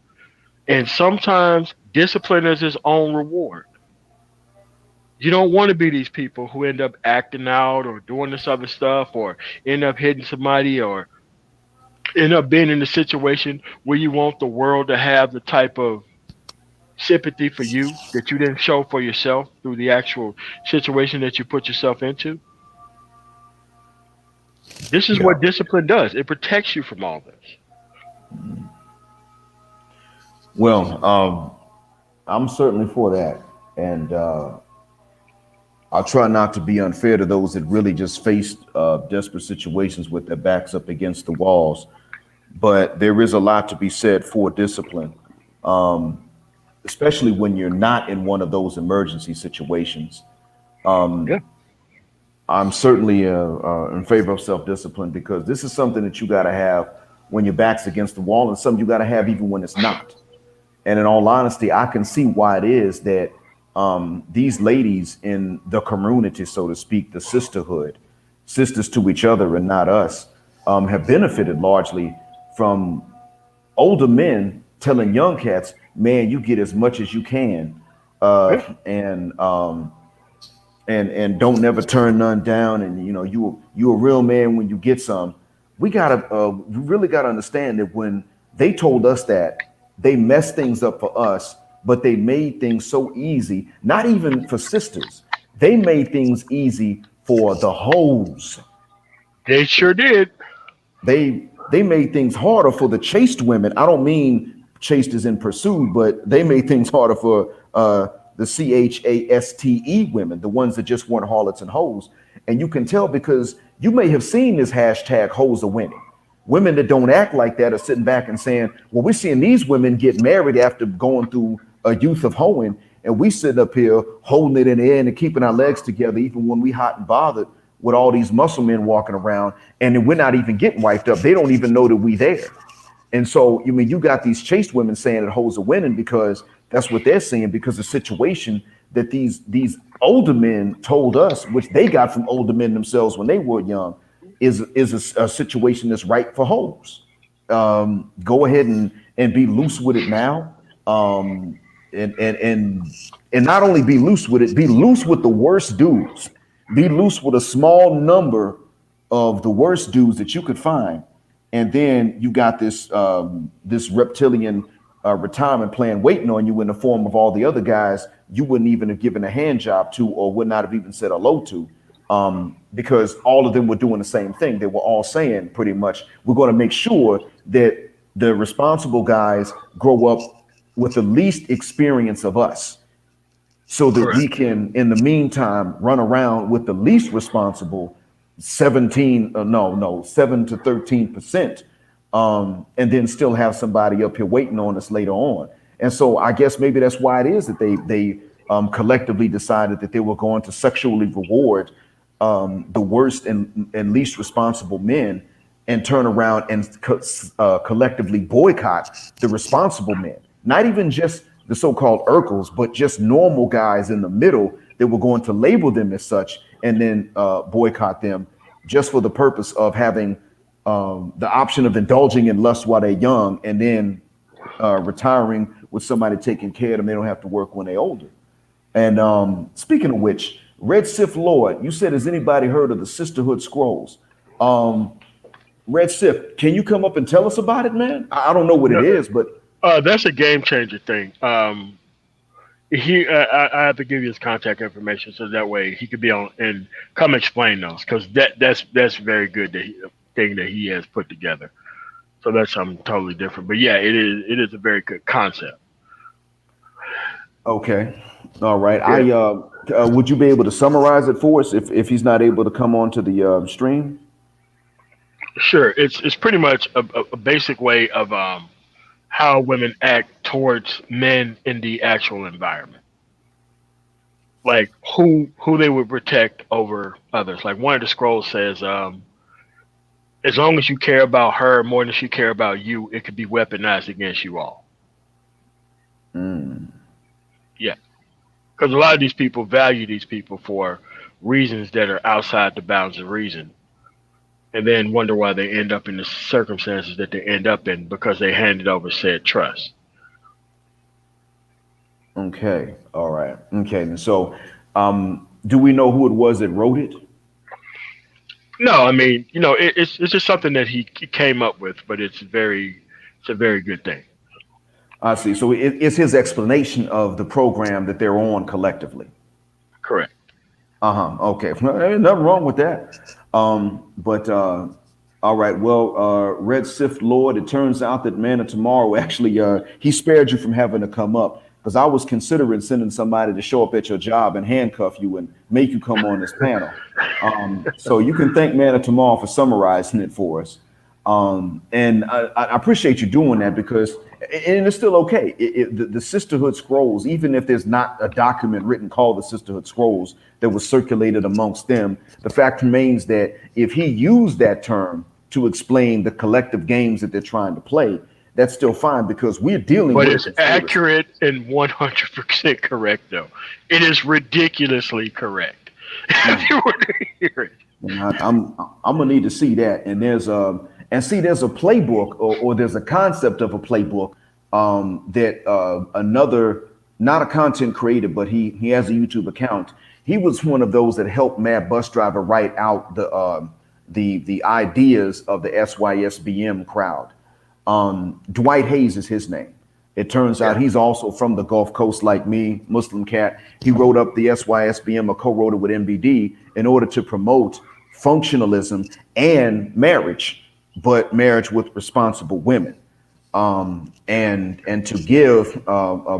And sometimes discipline is its own reward. You don't want to be these people who end up acting out or doing this other stuff or end up hitting somebody or end up being in a situation where you want the world to have the type of sympathy for you that you didn't show for yourself through the actual situation that you put yourself into. This is Yeah. what discipline does. It protects you from all this. Well, I'm certainly for that, and I'll try not to be unfair to those that really just faced desperate situations with their backs up against the walls. But there is a lot to be said for discipline, especially when you're not in one of those emergency situations. Yeah. I'm certainly in favor of self-discipline because this is something that you got to have when your back's against the wall, and something you got to have even when it's not. And in all honesty, I can see why it is that these ladies in the community, so to speak, the sisterhood, sisters to each other and not us, have benefited largely from older men telling young cats, "Man, you get as much as you can, and don't never turn none down. And you know, you a real man when you get some." We really gotta understand that when they told us that, they messed things up for us, but they made things so easy. Not even for sisters, they made things easy for the hoes. They sure did. They made things harder for the chaste women. I don't mean chaste as in pursued, but they made things harder for the CHASTE women, the ones that just weren't harlots and hoes. And you can tell because you may have seen this hashtag hoes are winning. Women that don't act like that are sitting back and saying, well, we're seeing these women get married after going through a youth of hoeing, and we sitting up here holding it in the air and keeping our legs together, even when we hot and bothered with all these muscle men walking around, and then we're not even getting wiped up. They don't even know that we there. And so, you got these chaste women saying that hoes are winning because that's what they're saying, because the situation that these older men told us, which they got from older men themselves when they were young, is a situation that's right for hoes. Go ahead and be loose with it now. And not only be loose with it, be loose with the worst dudes. Be loose with a small number of the worst dudes that you could find. And then you got this reptilian retirement plan waiting on you in the form of all the other guys you wouldn't even have given a hand job to or would not have even said hello to, because all of them were doing the same thing. They were all saying pretty much, we're going to make sure that the responsible guys grow up with the least experience of us so that Correct. we can, in the meantime, run around with the least responsible 7 to 13%, and then still have somebody up here waiting on us later on. And so I guess maybe that's why it is that they collectively decided that they were going to sexually reward the worst and least responsible men and turn around and collectively boycott the responsible men. Not even just the so-called Urkels, but just normal guys in the middle that were going to label them as such and then boycott them just for the purpose of having the option of indulging in lust while they're young and then retiring with somebody taking care of them. They don't have to work when they're older. And speaking of which, Red Sith Lord, you said, has anybody heard of the Sisterhood Scrolls? Red Sith, can you come up and tell us about it, man? I don't know what it is, but That's a game changer thing. I have to give you his contact information so that way he could be on and come explain those, because that's very good thing that he has put together. So that's something totally different. But yeah, it is a very good concept. okay, all right. Yeah. Would you be able to summarize it for us if he's not able to come onto the stream? Sure, it's pretty much a basic way of how women act towards men in the actual environment, like who they would protect over others. Like one of the scrolls says, as long as you care about her more than she care about you, it could be weaponized against you all. Yeah, because a lot of these people value these people for reasons that are outside the bounds of reason, and then wonder why they end up in the circumstances that they end up in because they handed over said trust. Okay. All right. Okay. And so, do we know who it was that wrote it? No, I mean, it's just something that he came up with, but it's a very good thing. I see. So it's his explanation of the program that they're on collectively. Correct. Okay. Well, ain't nothing wrong with that. But all right. Well, Red Sith Lord, it turns out that Man of Tomorrow actually he spared you from having to come up, because I was considering sending somebody to show up at your job and handcuff you and make you come on this panel. So you can thank Man of Tomorrow for summarizing it for us. And I appreciate you doing that, because, and it's still okay. The Sisterhood Scrolls, even if there's not a document written called the Sisterhood Scrolls that was circulated amongst them, the fact remains that if he used that term to explain the collective games that they're trying to play, that's still fine, because we're dealing But with it's accurate and 100% correct, though. It is ridiculously correct. If you were to hear it. I'm gonna need to see that. And there's a playbook, or there's a concept of a playbook that another, not a content creator, but he has a YouTube account. He was one of those that helped Mad Bus Driver write out the ideas of the SYSBM crowd. Dwight Hayes is his name. It turns out he's also from the Gulf Coast like me, Muslim cat. He wrote up the SYSBM, or co-wrote it with MBD, in order to promote functionalism and marriage, but marriage with responsible women, and to give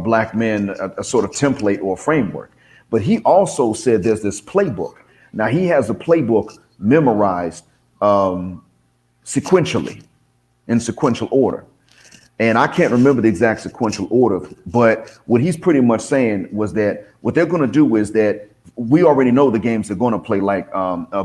black men a sort of template or framework. But he also said there's this playbook. Now he has a playbook memorized sequentially, in sequential order. And I can't remember the exact sequential order, but what he's pretty much saying was that what they're going to do is that we already know the games they're going to play, like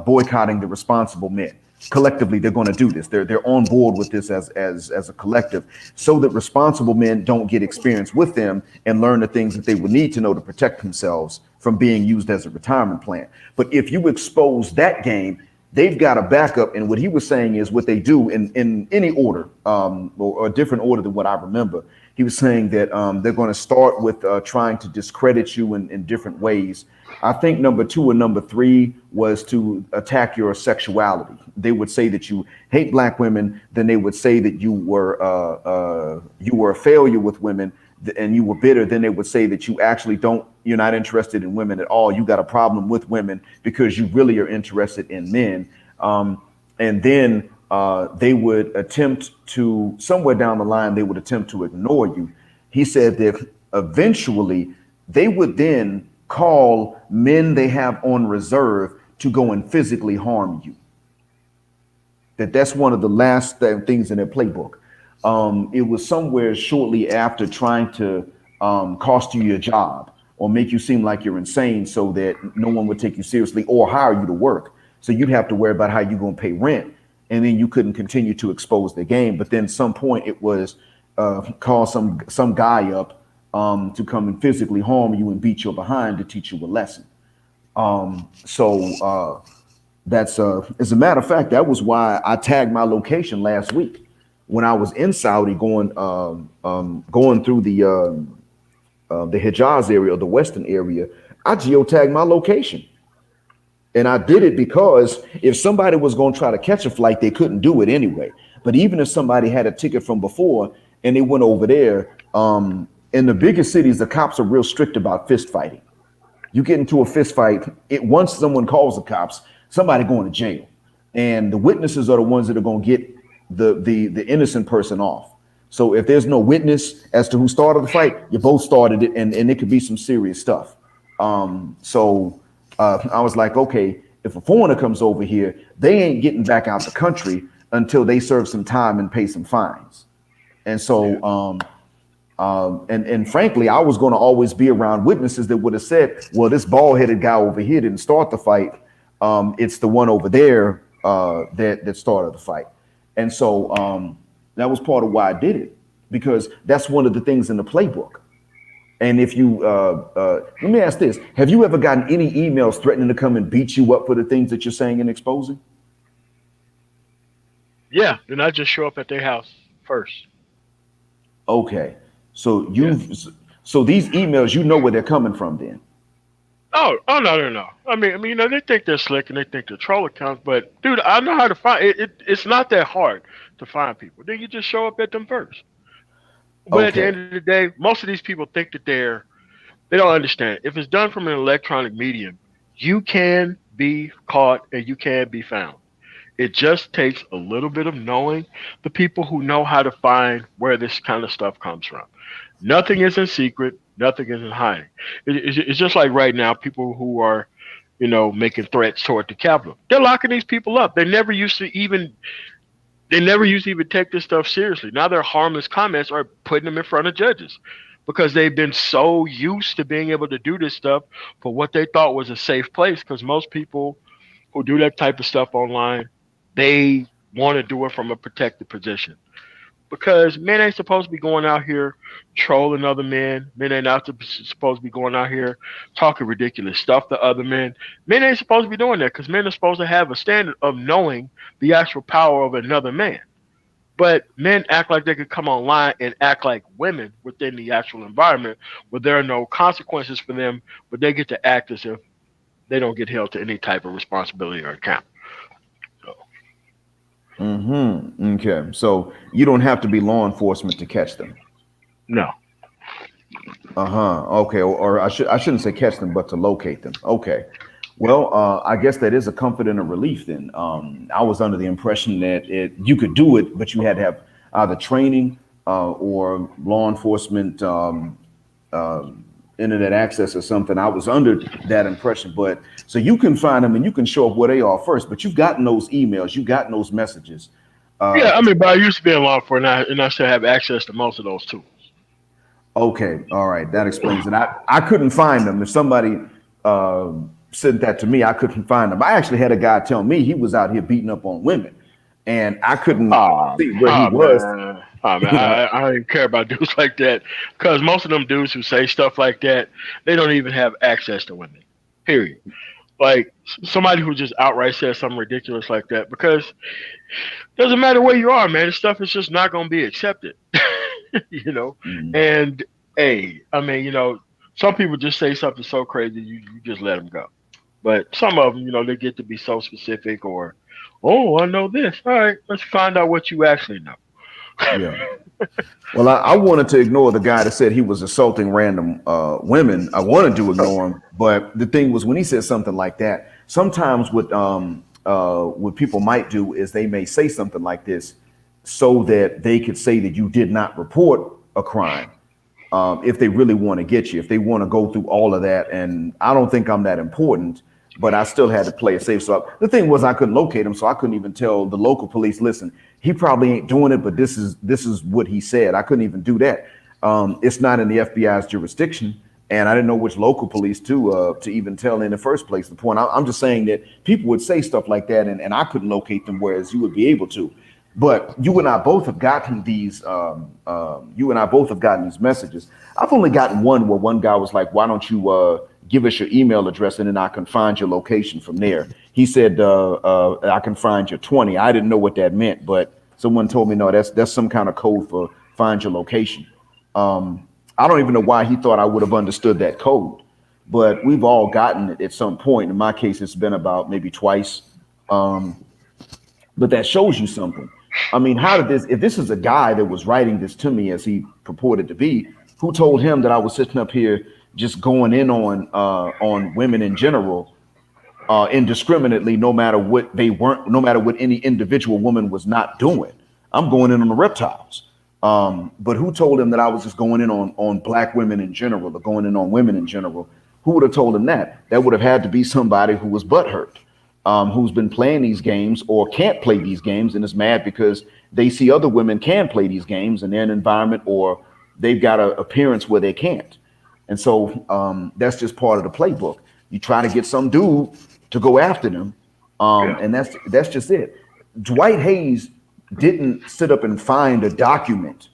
boycotting the responsible men. Collectively, they're going to do this. They're on board with this as a collective, so that responsible men don't get experience with them and learn the things that they would need to know to protect themselves from being used as a retirement plan. But if you expose that game, they've got a backup. And what he was saying is what they do in any order, or a different order than what I remember. He was saying that they're going to start with trying to discredit you in different ways. I think number 2 or number 3 was to attack your sexuality. They would say that you hate black women. Then they would say that you were a failure with women and you were bitter. Then they would say that you're not interested in women at all. You got a problem with women because you really are interested in men. And then they would attempt to, somewhere down the line, they would attempt to ignore you. He said that eventually they would then call men they have on reserve to go and physically harm you. That's one of the last things in their playbook. It was somewhere shortly after trying to cost you your job or make you seem like you're insane, so that no one would take you seriously or hire you to work. So you'd have to worry about how you're going to pay rent, and then you couldn't continue to expose the game. But then some point it was call some guy up to come and physically harm you and beat you behind to teach you a lesson. That's as a matter of fact, that was why I tagged my location last week when I was in Saudi going through the Hijaz area, or the Western area. I geotagged my location. And I did it because if somebody was going to try to catch a flight, they couldn't do it anyway. But even if somebody had a ticket from before and they went over there, in the biggest cities, the cops are real strict about fist fighting. You get into a fist fight, once someone calls the cops, somebody going to jail. And the witnesses are the ones that are going to get the innocent person off. So if there's no witness as to who started the fight, you both started it, and it could be some serious stuff. I was like, okay, if a foreigner comes over here, they ain't getting back out the country until they serve some time and pay some fines. And so, and frankly, I was going to always be around witnesses that would have said, well, this bald-headed guy over here didn't start the fight. It's the one over there that started the fight. And so that was part of why I did it, because that's one of the things in the playbook. And if you, let me ask this, have you ever gotten any emails threatening to come and beat you up for the things that you're saying and exposing? Yeah, then I just show up at their house first. Okay. So So these emails, you know where they're coming from then. Oh, no. I mean, you know, they think they're slick and they think they're troll accounts, but dude, I know how to find it. It's not that hard to find people. Then you just show up at them first. But at the Okay. end of the day, most of these people think that they don't understand. If it's done from an electronic medium, you can be caught and you can be found. It just takes a little bit of knowing the people who know how to find where this kind of stuff comes from. Nothing is in secret. Nothing is in hiding. It's just like right now, people who are, you know, making threats toward the Capitol. They're locking these people up. They never used to even take this stuff seriously. Now their harmless comments are putting them in front of judges because they've been so used to being able to do this stuff for what they thought was a safe place. Because most people who do that type of stuff online, they want to do it from a protected position. Because men ain't supposed to be going out here trolling other men. Men ain't supposed to be going out here talking ridiculous stuff to other men. Men ain't supposed to be doing that because men are supposed to have a standard of knowing the actual power of another man. But men act like they could come online and act like women within the actual environment where there are no consequences for them, but they get to act as if they don't get held to any type of responsibility or account. Okay. So you don't have to be law enforcement to catch them. No. Okay. Or I shouldn't say catch them, but to locate them. Okay. Well, I guess that is a comfort and a relief then. I was under the impression that you could do it, but you had to have either training or law enforcement internet access or something. I was under that impression, but so you can find them and you can show up where they are first, but you've gotten those emails, you've gotten those messages. Yeah, I mean, but I used to be in law enforcement and I still have access to most of those tools. Okay, all right, that explains it. I couldn't find them. If somebody sent that to me, I couldn't find them. I actually had a guy tell me he was out here beating up on women, and I couldn't see where he was. Man. I didn't care about dudes like that because most of them dudes who say stuff like that, they don't even have access to women. Period. Like somebody who just outright says something ridiculous like that, because it doesn't matter where you are, man. This stuff is just not going to be accepted. You know. And hey, I mean, you know, some people just say something so crazy you just let them go. But some of them, you know, they get to be so specific or, oh, I know this. All right, let's find out what you actually know. Yeah. Well, I wanted to ignore the guy that said he was assaulting random women. I wanted to ignore him, but the thing was when he said something like that, sometimes what people might do is they may say something like this so that they could say that you did not report a crime. If they really want to get you, if they want to go through all of that. And I don't think I'm that important, but I still had to play it safe. So the thing was I couldn't locate him. So I couldn't even tell the local police, listen, he probably ain't doing it, but this is what he said. I couldn't even do that. It's not in the FBI's jurisdiction. And I didn't know which local police to even tell in the first place. The point I'm just saying that people would say stuff like that and I couldn't locate them, whereas you would be able to. But you and I both have gotten these messages. I've only gotten one where one guy was like, why don't you give us your email address and then I can find your location from there. He said, I can find your 20. I didn't know what that meant, but someone told me, no, that's some kind of code for find your location. I don't even know why he thought I would have understood that code, but we've all gotten it at some point. In my case, it's been about maybe twice. But that shows you something. I mean, if this is a guy that was writing this to me as he purported to be, who told him that I was sitting up here just going in on women in general, indiscriminately, no matter what they weren't, no matter what any individual woman was not doing. I'm going in on the reptiles. But who told him that I was just going in on black women in general or going in on women in general? Who would have told him that? That would have had to be somebody who was butthurt. Who's been playing these games or can't play these games and is mad because they see other women can play these games in their environment or they've got an appearance where they can't. And so that's just part of the playbook. You try to get some dude to go after them. And that's just it. Dwight Hayes didn't sit up and find a document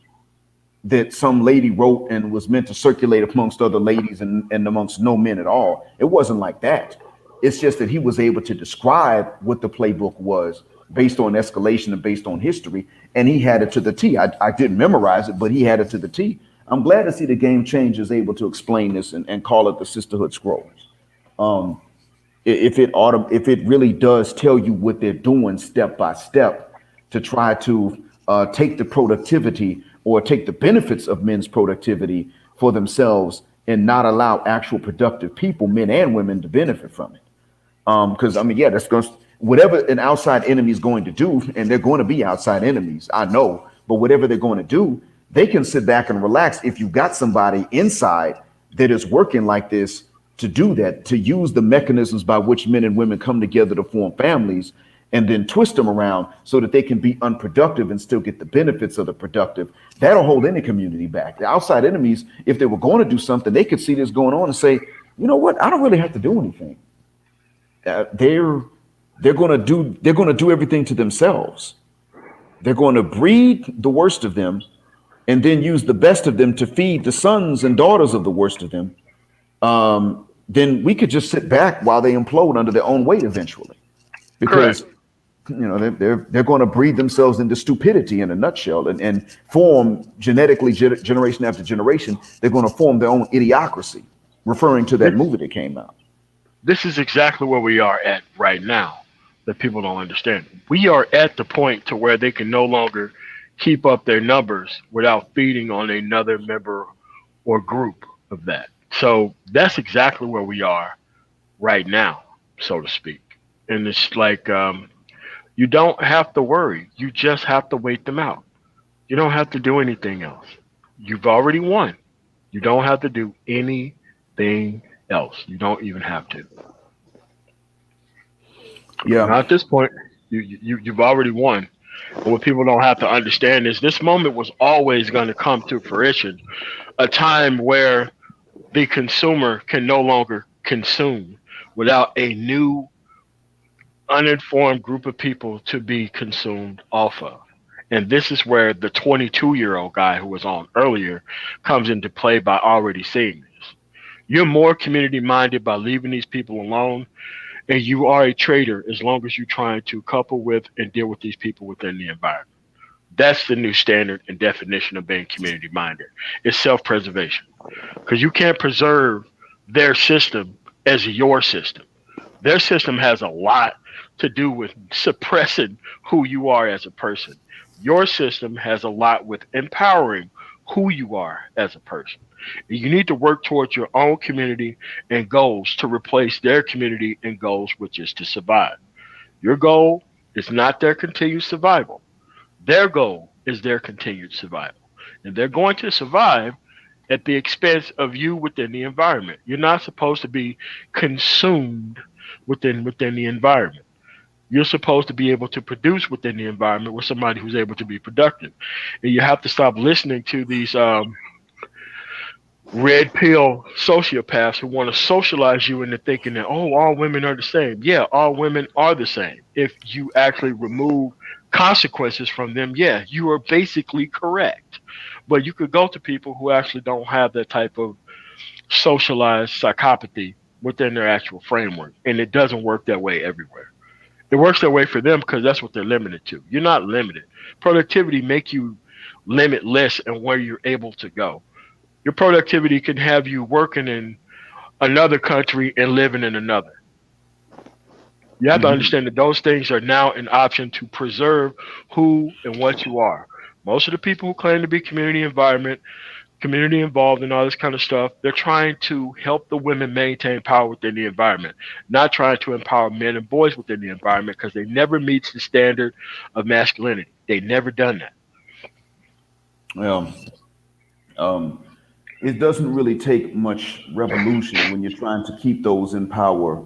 that some lady wrote and was meant to circulate amongst other ladies and amongst no men at all. It wasn't like that. It's just that he was able to describe what the playbook was based on escalation and based on history. And he had it to the T. I didn't memorize it, but he had it to the T. I'm glad to see the Game Changer is able to explain this and call it the Sisterhood Scrolls. If it really does tell you what they're doing step by step to try to take the productivity or take the benefits of men's productivity for themselves and not allow actual productive people, men and women, to benefit from it. Because I mean, yeah, that's going to, whatever an outside enemy is going to do, and they're going to be outside enemies, I know, but whatever they're going to do, they can sit back and relax if you've got somebody inside that is working like this to do that, to use the mechanisms by which men and women come together to form families and then twist them around so that they can be unproductive and still get the benefits of the productive. That'll hold any community back. The outside enemies, if they were going to do something, they could see this going on and say, you know what, I don't really have to do anything. They're going to do everything to themselves. They're going to breed the worst of them and then use the best of them to feed the sons and daughters of the worst of them. Then we could just sit back while they implode under their own weight eventually, because Correct. you know they're going to breed themselves into stupidity in a nutshell and form genetically generation after generation. They're going to form their own idiocracy, referring to that movie that came out. This is exactly where we are at right now that people don't understand. We are at the point to where they can no longer keep up their numbers without feeding on another member or group of that. So that's exactly where we are right now, so to speak. And it's like you don't have to worry. You just have to wait them out. You don't have to do anything else. You've already won. You don't have to do anything else. You don't even have to. Yeah. Now at this point, you've already won. And what people don't have to understand is this moment was always going to come to fruition, a time where the consumer can no longer consume without a new uninformed group of people to be consumed off of. And this is where the 22-year-old guy who was on earlier comes into play by already seeing this. You're more community minded by leaving these people alone, and you are a traitor as long as you're trying to couple with and deal with these people within the environment. That's the new standard and definition of being community minded. It's self-preservation, because you can't preserve their system as your system. Their system has a lot to do with suppressing who you are as a person. Your system has a lot with empowering who you are as a person. And you need to work towards your own community and goals to replace their community and goals, which is to survive. Your goal is not their continued survival. Their goal is their continued survival. And they're going to survive at the expense of you within the environment. You're not supposed to be consumed within the environment. You're supposed to be able to produce within the environment with somebody who's able to be productive. And you have to stop listening to these red pill sociopaths who want to socialize you into thinking that, oh, all women are the same. Yeah, all women are the same. If you actually remove consequences from them, yeah, you are basically correct. But you could go to people who actually don't have that type of socialized psychopathy within their actual framework. And it doesn't work that way everywhere. It works that way for them because that's what they're limited to. You're not limited. Productivity make you limitless and where you're able to go. Your productivity can have you working in another country and living in another. You have to understand that those things are now an option to preserve who and what you are. Most of the people who claim to be community involved and all this kind of stuff, they're trying to help the women maintain power within the environment, not trying to empower men and boys within the environment, because they never meets the standard of masculinity. They never done that. Well, it doesn't really take much revolution when you're trying to keep those in power.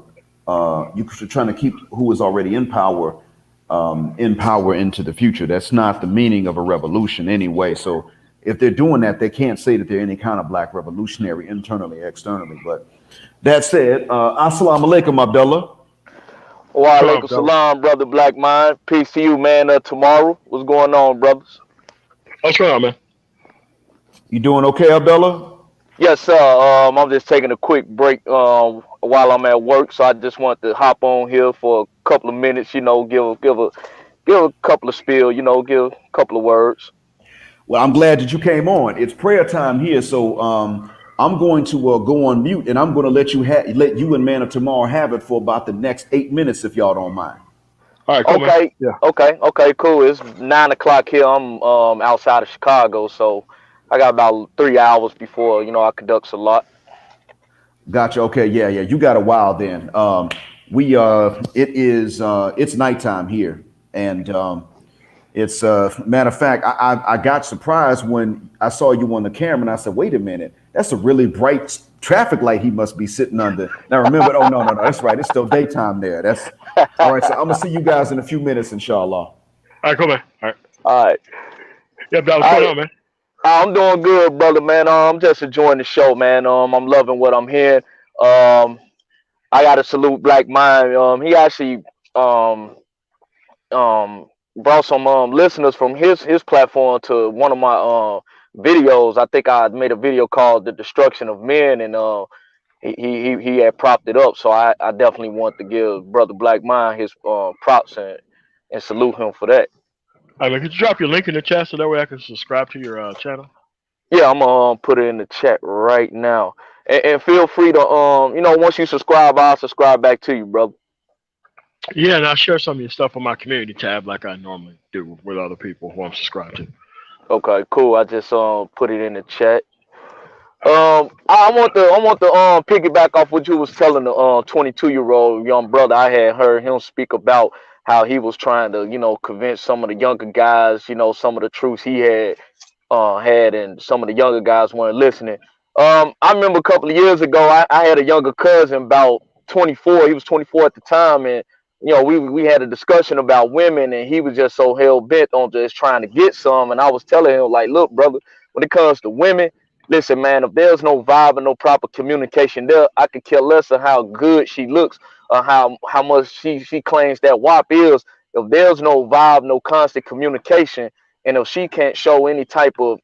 You're trying to keep who is already in power into the future. That's not the meaning of a revolution anyway. So if they're doing that, they can't say that they're any kind of black revolutionary internally, externally. But that said, assalamu alaikum, Abdullah. Wa alaikum salam, brother Black Mind. Peace to you, man. Tomorrow, what's going on, brothers? What's going on, man? You doing okay, Abdullah? Yes, sir. I'm just taking a quick break while I'm at work, so I just want to hop on here for a couple of minutes. You know, give a couple of spiel. You know, give a couple of words. Well, I'm glad that you came on. It's prayer time here, so I'm going to go on mute, and I'm going to let you and Man of Tomorrow have it for about the next 8 minutes, if y'all don't mind. All right, cool, man. Okay, Yeah. okay, cool. It's 9 o'clock here. I'm outside of Chicago, so I got about 3 hours before I conduct a lot. Gotcha. Okay. Yeah. You got a while then. It's nighttime here, and it's matter of fact, I got surprised when I saw you on the camera, and I said, "Wait a minute, that's a really bright traffic light he must be sitting under." Now remember, oh no, that's right, it's still daytime there. That's all right. So I'm gonna see you guys in a few minutes, inshallah. All right, cool, man. All right. All right. Yeah, what's going on, man? I'm doing good, brother, man. I'm just enjoying the show, man. I'm loving what I'm hearing. I gotta salute Black Mind. He actually brought some listeners from his platform to one of my videos. I think I made a video called "The Destruction of Men," and he had propped it up. So I definitely want to give Brother Black Mind his props and salute him for that. All right, could you drop your link in the chat so that way I can subscribe to your channel? Yeah, I'm gonna put it in the chat right now, and feel free to once you subscribe, I'll subscribe back to you, brother. Yeah, and I'll share some of your stuff on my community tab like I normally do with other people who I'm subscribed to. Okay, cool. I just put it in the chat. I want to piggyback off what you was telling the 22-year-old young brother. I had heard him speak about how he was trying to convince some of the younger guys some of the truths he had and some of the younger guys weren't listening. I remember a couple of years ago, I had a younger cousin about 24. He was 24 at the time, and we had a discussion about women, and he was just so hell bent on just trying to get some. And I was telling him, like, look, brother, when it comes to women, listen, man, if there's no vibe and no proper communication there, I could care less of how good she looks or how much she claims that WAP is. If there's no vibe, no constant communication, and if she can't show any type of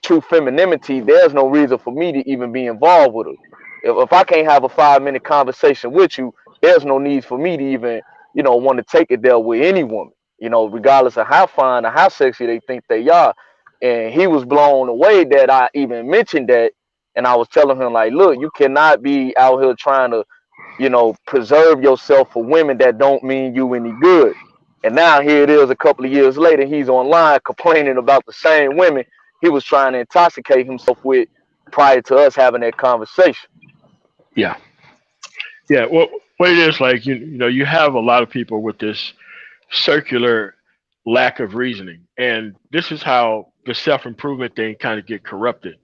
true femininity, there's no reason for me to even be involved with her. If I can't have a 5-minute conversation with you, there's no need for me to even want to take it there with any woman, regardless of how fine or how sexy they think they are. And he was blown away that I even mentioned that. And I was telling him, like, look, you cannot be out here trying to preserve yourself for women that don't mean you any good. And now here it is, a couple of years later, he's online complaining about the same women he was trying to intoxicate himself with prior to us having that conversation. Yeah. Well, what it is, like, you have a lot of people with this circular lack of reasoning, and this is how the self-improvement thing kind of get corrupted,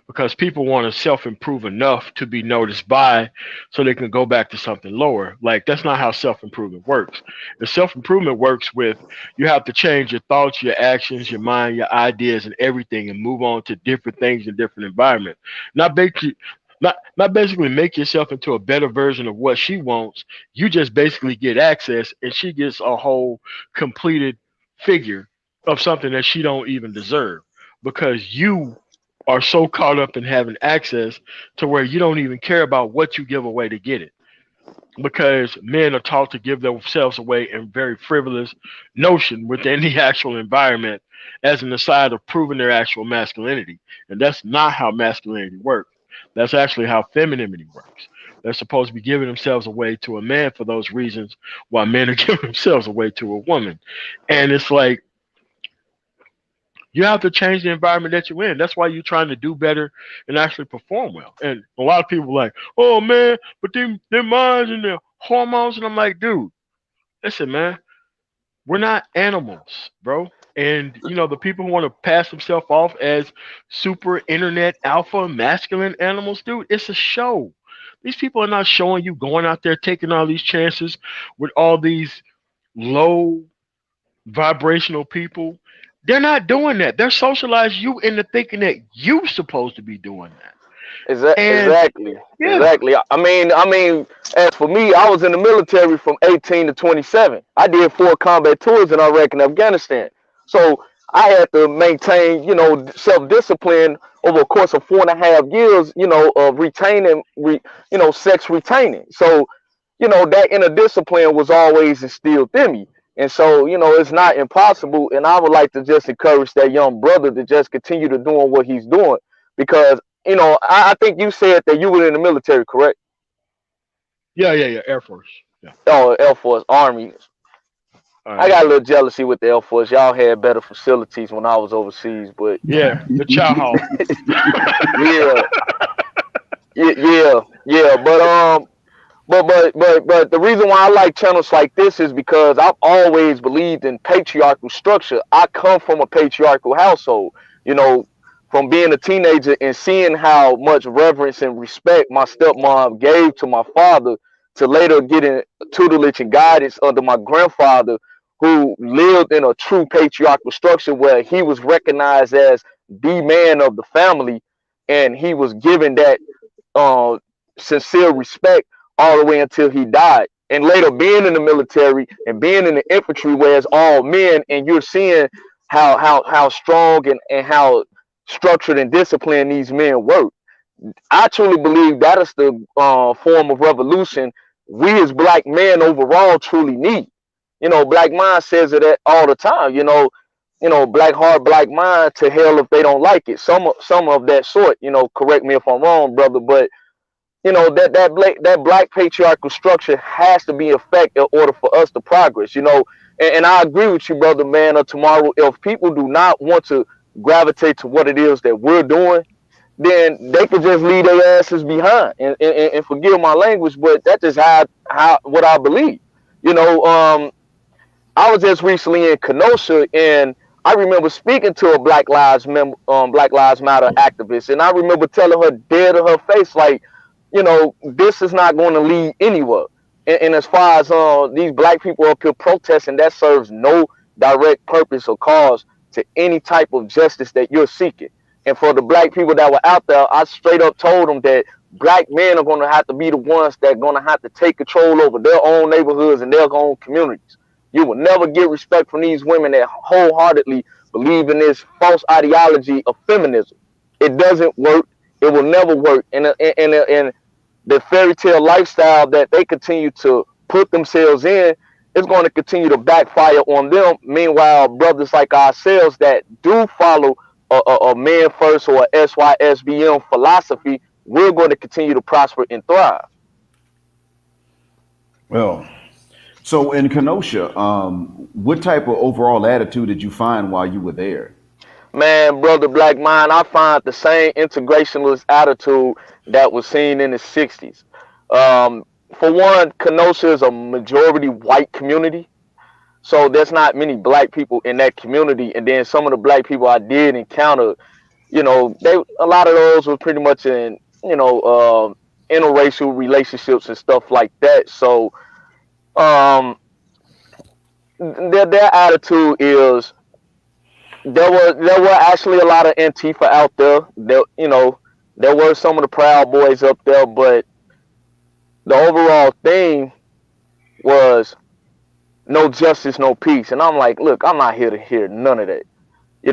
because people want to self-improve enough to be noticed by, so they can go back to something lower. Like, that's not how self-improvement works. The self-improvement works with, you have to change your thoughts, your actions, your mind, your ideas, and everything, and move on to different things in different environments. Not basically make yourself into a better version of what she wants. You just basically get access, and she gets a whole completed figure of something that she don't even deserve, because you are so caught up in having access to where you don't even care about what you give away to get it. Because men are taught to give themselves away in very frivolous notion within the actual environment as an aside of proving their actual masculinity. And that's not how masculinity works. That's actually how femininity works. They're supposed to be giving themselves away to a man for those reasons, while men are giving themselves away to a woman. And it's like, you have to change the environment that you're in. That's why you're trying to do better and actually perform well. And a lot of people are like, oh man, but their minds and their hormones. And I'm like, dude, listen, man, we're not animals, bro. And the people who want to pass themselves off as super internet alpha masculine animals, dude, it's a show. These people are not showing you going out there taking all these chances with all these low vibrational people. They're not doing that. They're socializing you into thinking that you're supposed to be doing that. Exactly. Yeah. Exactly. I mean, as for me, I was in the military from 18 to 27. I did 4 combat tours in Iraq and Afghanistan. So I had to maintain, self-discipline over a course of 4.5 years, of retaining, sex retaining. So, that inner discipline was always instilled in me. And so, it's not impossible. And I would like to just encourage that young brother to just continue to doing what he's doing. Because, I think you said that you were in the military, correct? Yeah, Air Force. Yeah. Oh, Air Force, Army. I got a Yeah. little jealousy with the Air Force. Y'all had better facilities when I was overseas, but Yeah, the chow hall. yeah, yeah. But the reason why I like channels like this is because I've always believed in patriarchal structure. I come from a patriarchal household, from being a teenager and seeing how much reverence and respect my stepmom gave to my father, to later getting tutelage and guidance under my grandfather, who lived in a true patriarchal structure where he was recognized as the man of the family, and he was given that sincere respect all the way until he died. And later being in the military and being in the infantry where it's all men, and you're seeing how strong and how structured and disciplined these men work. I truly believe that is the form of revolution we as black men overall truly need. Black Mind says it all the time. Black heart, black mind, to hell if they don't like it. Some of that sort. Correct me if I'm wrong, brother, but that black patriarchal structure has to be in effect in order for us to progress. And I agree with you, brother, man. Tomorrow, if people do not want to gravitate to what it is that we're doing, then they could just leave their asses behind. And forgive my language, but that's just how what I believe. I was just recently in Kenosha, and I remember speaking to a Black Lives Matter activist, and I remember telling her dead to her face, like, this is not going to lead anywhere. And as far as these black people up here protesting, that serves no direct purpose or cause to any type of justice that you're seeking. And for the black people that were out there, I straight up told them that black men are going to have to be the ones that are going to have to take control over their own neighborhoods and their own communities. You will never get respect from these women that wholeheartedly believe in this false ideology of feminism. It doesn't work. It will never work. And the fairy tale lifestyle that they continue to put themselves in is going to continue to backfire on them. Meanwhile, brothers like ourselves that do follow a man first or a SYSBM philosophy, we're going to continue to prosper and thrive. Well, so in Kenosha, what type of overall attitude did you find while you were there? Man, brother Black Mind, I find the same integrationist attitude that was seen in the 60s. For one, Kenosha is a majority white community. So there's not many black people in that community. And then some of the black people I did encounter, a lot of those were pretty much in, interracial relationships and stuff like that. So their attitude is, there were actually a lot of Antifa out there. There were some of the Proud Boys up there, but the overall thing was no justice, no peace. And I'm like, look, I'm not here to hear none of that.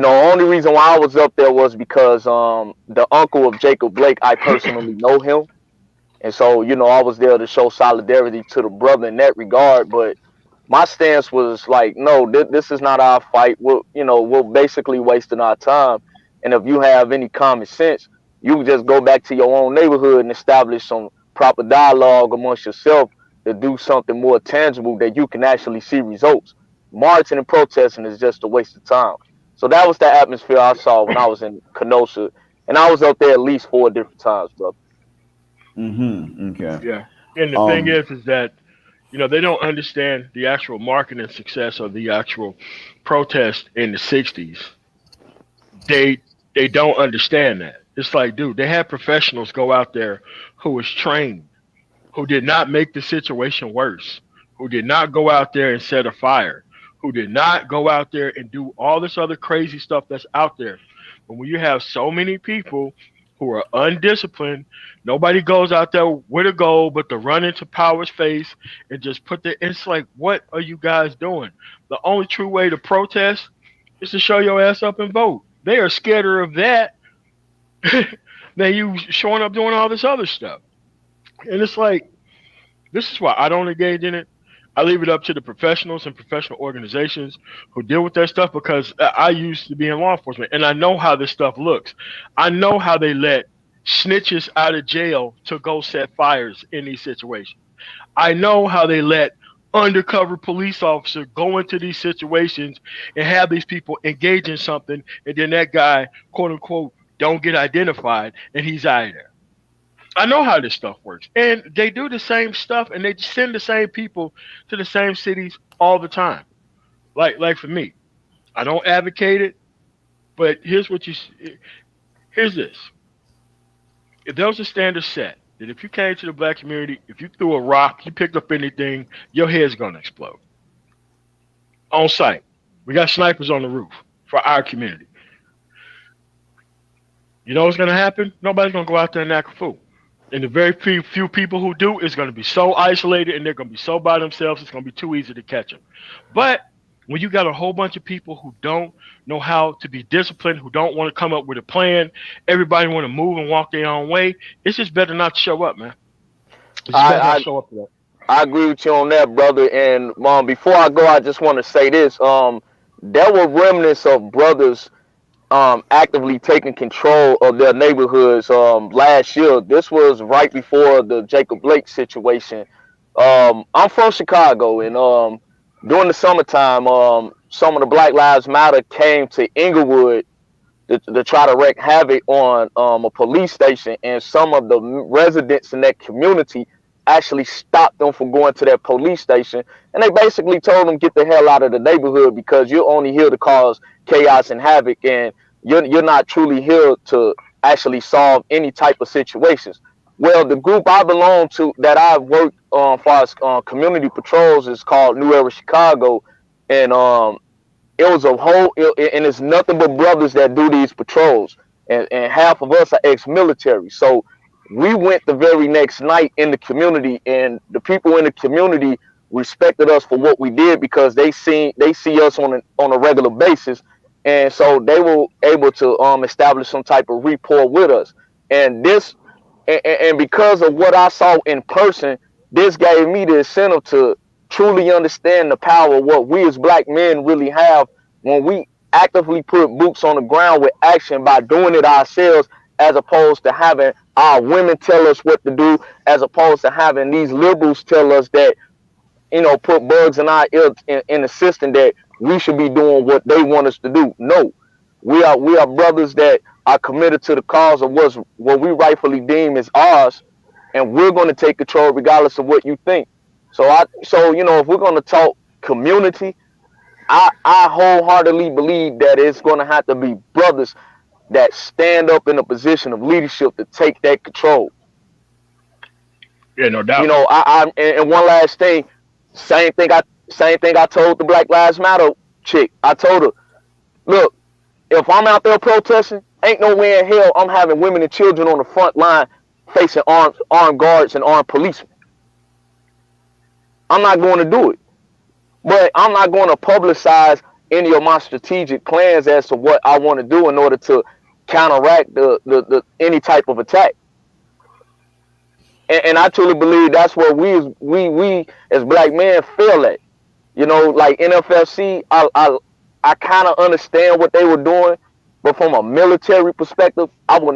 Only reason why I was up there was because the uncle of Jacob Blake, I personally know him. And so, I was there to show solidarity to the brother in that regard. But my stance was like, no, this is not our fight. We're basically wasting our time. And if you have any common sense, you can just go back to your own neighborhood and establish some proper dialogue amongst yourself to do something more tangible that you can actually see results. Marching and protesting is just a waste of time. So that was the atmosphere I saw when I was in Kenosha. And I was up there at least 4 different times, brother. Mm-hmm. Okay. Yeah. And the thing is that, they don't understand the actual marketing success of the actual protest in the 60s. They don't understand that. It's like, dude, they had professionals go out there who was trained, who did not make the situation worse, who did not go out there and set a fire, who did not go out there and do all this other crazy stuff that's out there. But when you have so many people who are undisciplined, nobody goes out there with a goal but to run into power's face and just it's like, what are you guys doing? The only true way to protest is to show your ass up and vote. They are scared of that than you showing up doing all this other stuff. And it's like, this is why I don't engage in it. I leave it up to the professionals and professional organizations who deal with that stuff because I used to be in law enforcement and I know how this stuff looks. I know how they let snitches out of jail to go set fires in these situations. I know how they let undercover police officers go into these situations and have these people engage in something, and then that guy, quote unquote, don't get identified and he's out of there. I know how this stuff works. And they do the same stuff and they send the same people to the same cities all the time. Like for me, I don't advocate it, but here's this. If there was a standard set that if you came to the black community, if you threw a rock, you picked up anything, your head's gonna explode. On site. We got snipers on the roof for our community. You know what's gonna happen? Nobody's gonna go out there and act a fool. And the very few people who do is going to be so isolated and they're going to be so by themselves, it's going to be too easy to catch them. But when you got a whole bunch of people who don't know how to be disciplined, who don't want to come up with a plan, everybody want to move and walk their own way, it's just better not to show up, man. It's just better not to show up for that. I agree with you on that, brother. And before I go, I just want to say this. There were remnants of brothers actively taking control of their neighborhoods last year. This was right before the Jacob Blake situation. I'm from Chicago, and during the summertime, some of the Black Lives Matter came to Inglewood to try to wreak havoc on a police station, and some of the residents in that community actually stopped them from going to that police station, and they basically told them, get the hell out of the neighborhood because you're only here to cause chaos and havoc, and you're not truly here to actually solve any type of situations. Well, the group I belong to that I've worked on far as community patrols is called New Era Chicago, and it was a whole, and it's nothing but brothers that do these patrols, and half of us are ex-military. So we went the very next night in the community, and the people in the community respected us for what we did because they see us on a regular basis, and so they were able to establish some type of rapport with us. And this, and because of what I saw in person, this gave me the incentive to truly understand the power of what we as black men really have when we actively put boots on the ground with action by doing it ourselves, as opposed to having our women tell us what to do, as opposed to having these liberals tell us that, put bugs in our ear in the system that we should be doing what they want us to do. No, we are brothers that are committed to the cause of what we rightfully deem as ours, and we're going to take control regardless of what you think. So if we're going to talk community, I wholeheartedly believe that it's going to have to be brothers that stand up in a position of leadership to take that control. Yeah, no doubt. And one last thing, same thing I told the Black Lives Matter chick. I told her, look, if I'm out there protesting, ain't no way in hell I'm having women and children on the front line facing armed guards and armed policemen. I'm not going to do it. But I'm not going to publicize any of my strategic plans as to what I want to do in order to counteract the any type of attack. And I truly believe that's where we as black men fail at. Like NFLC, I kind of understand what they were doing, but from a military perspective, I would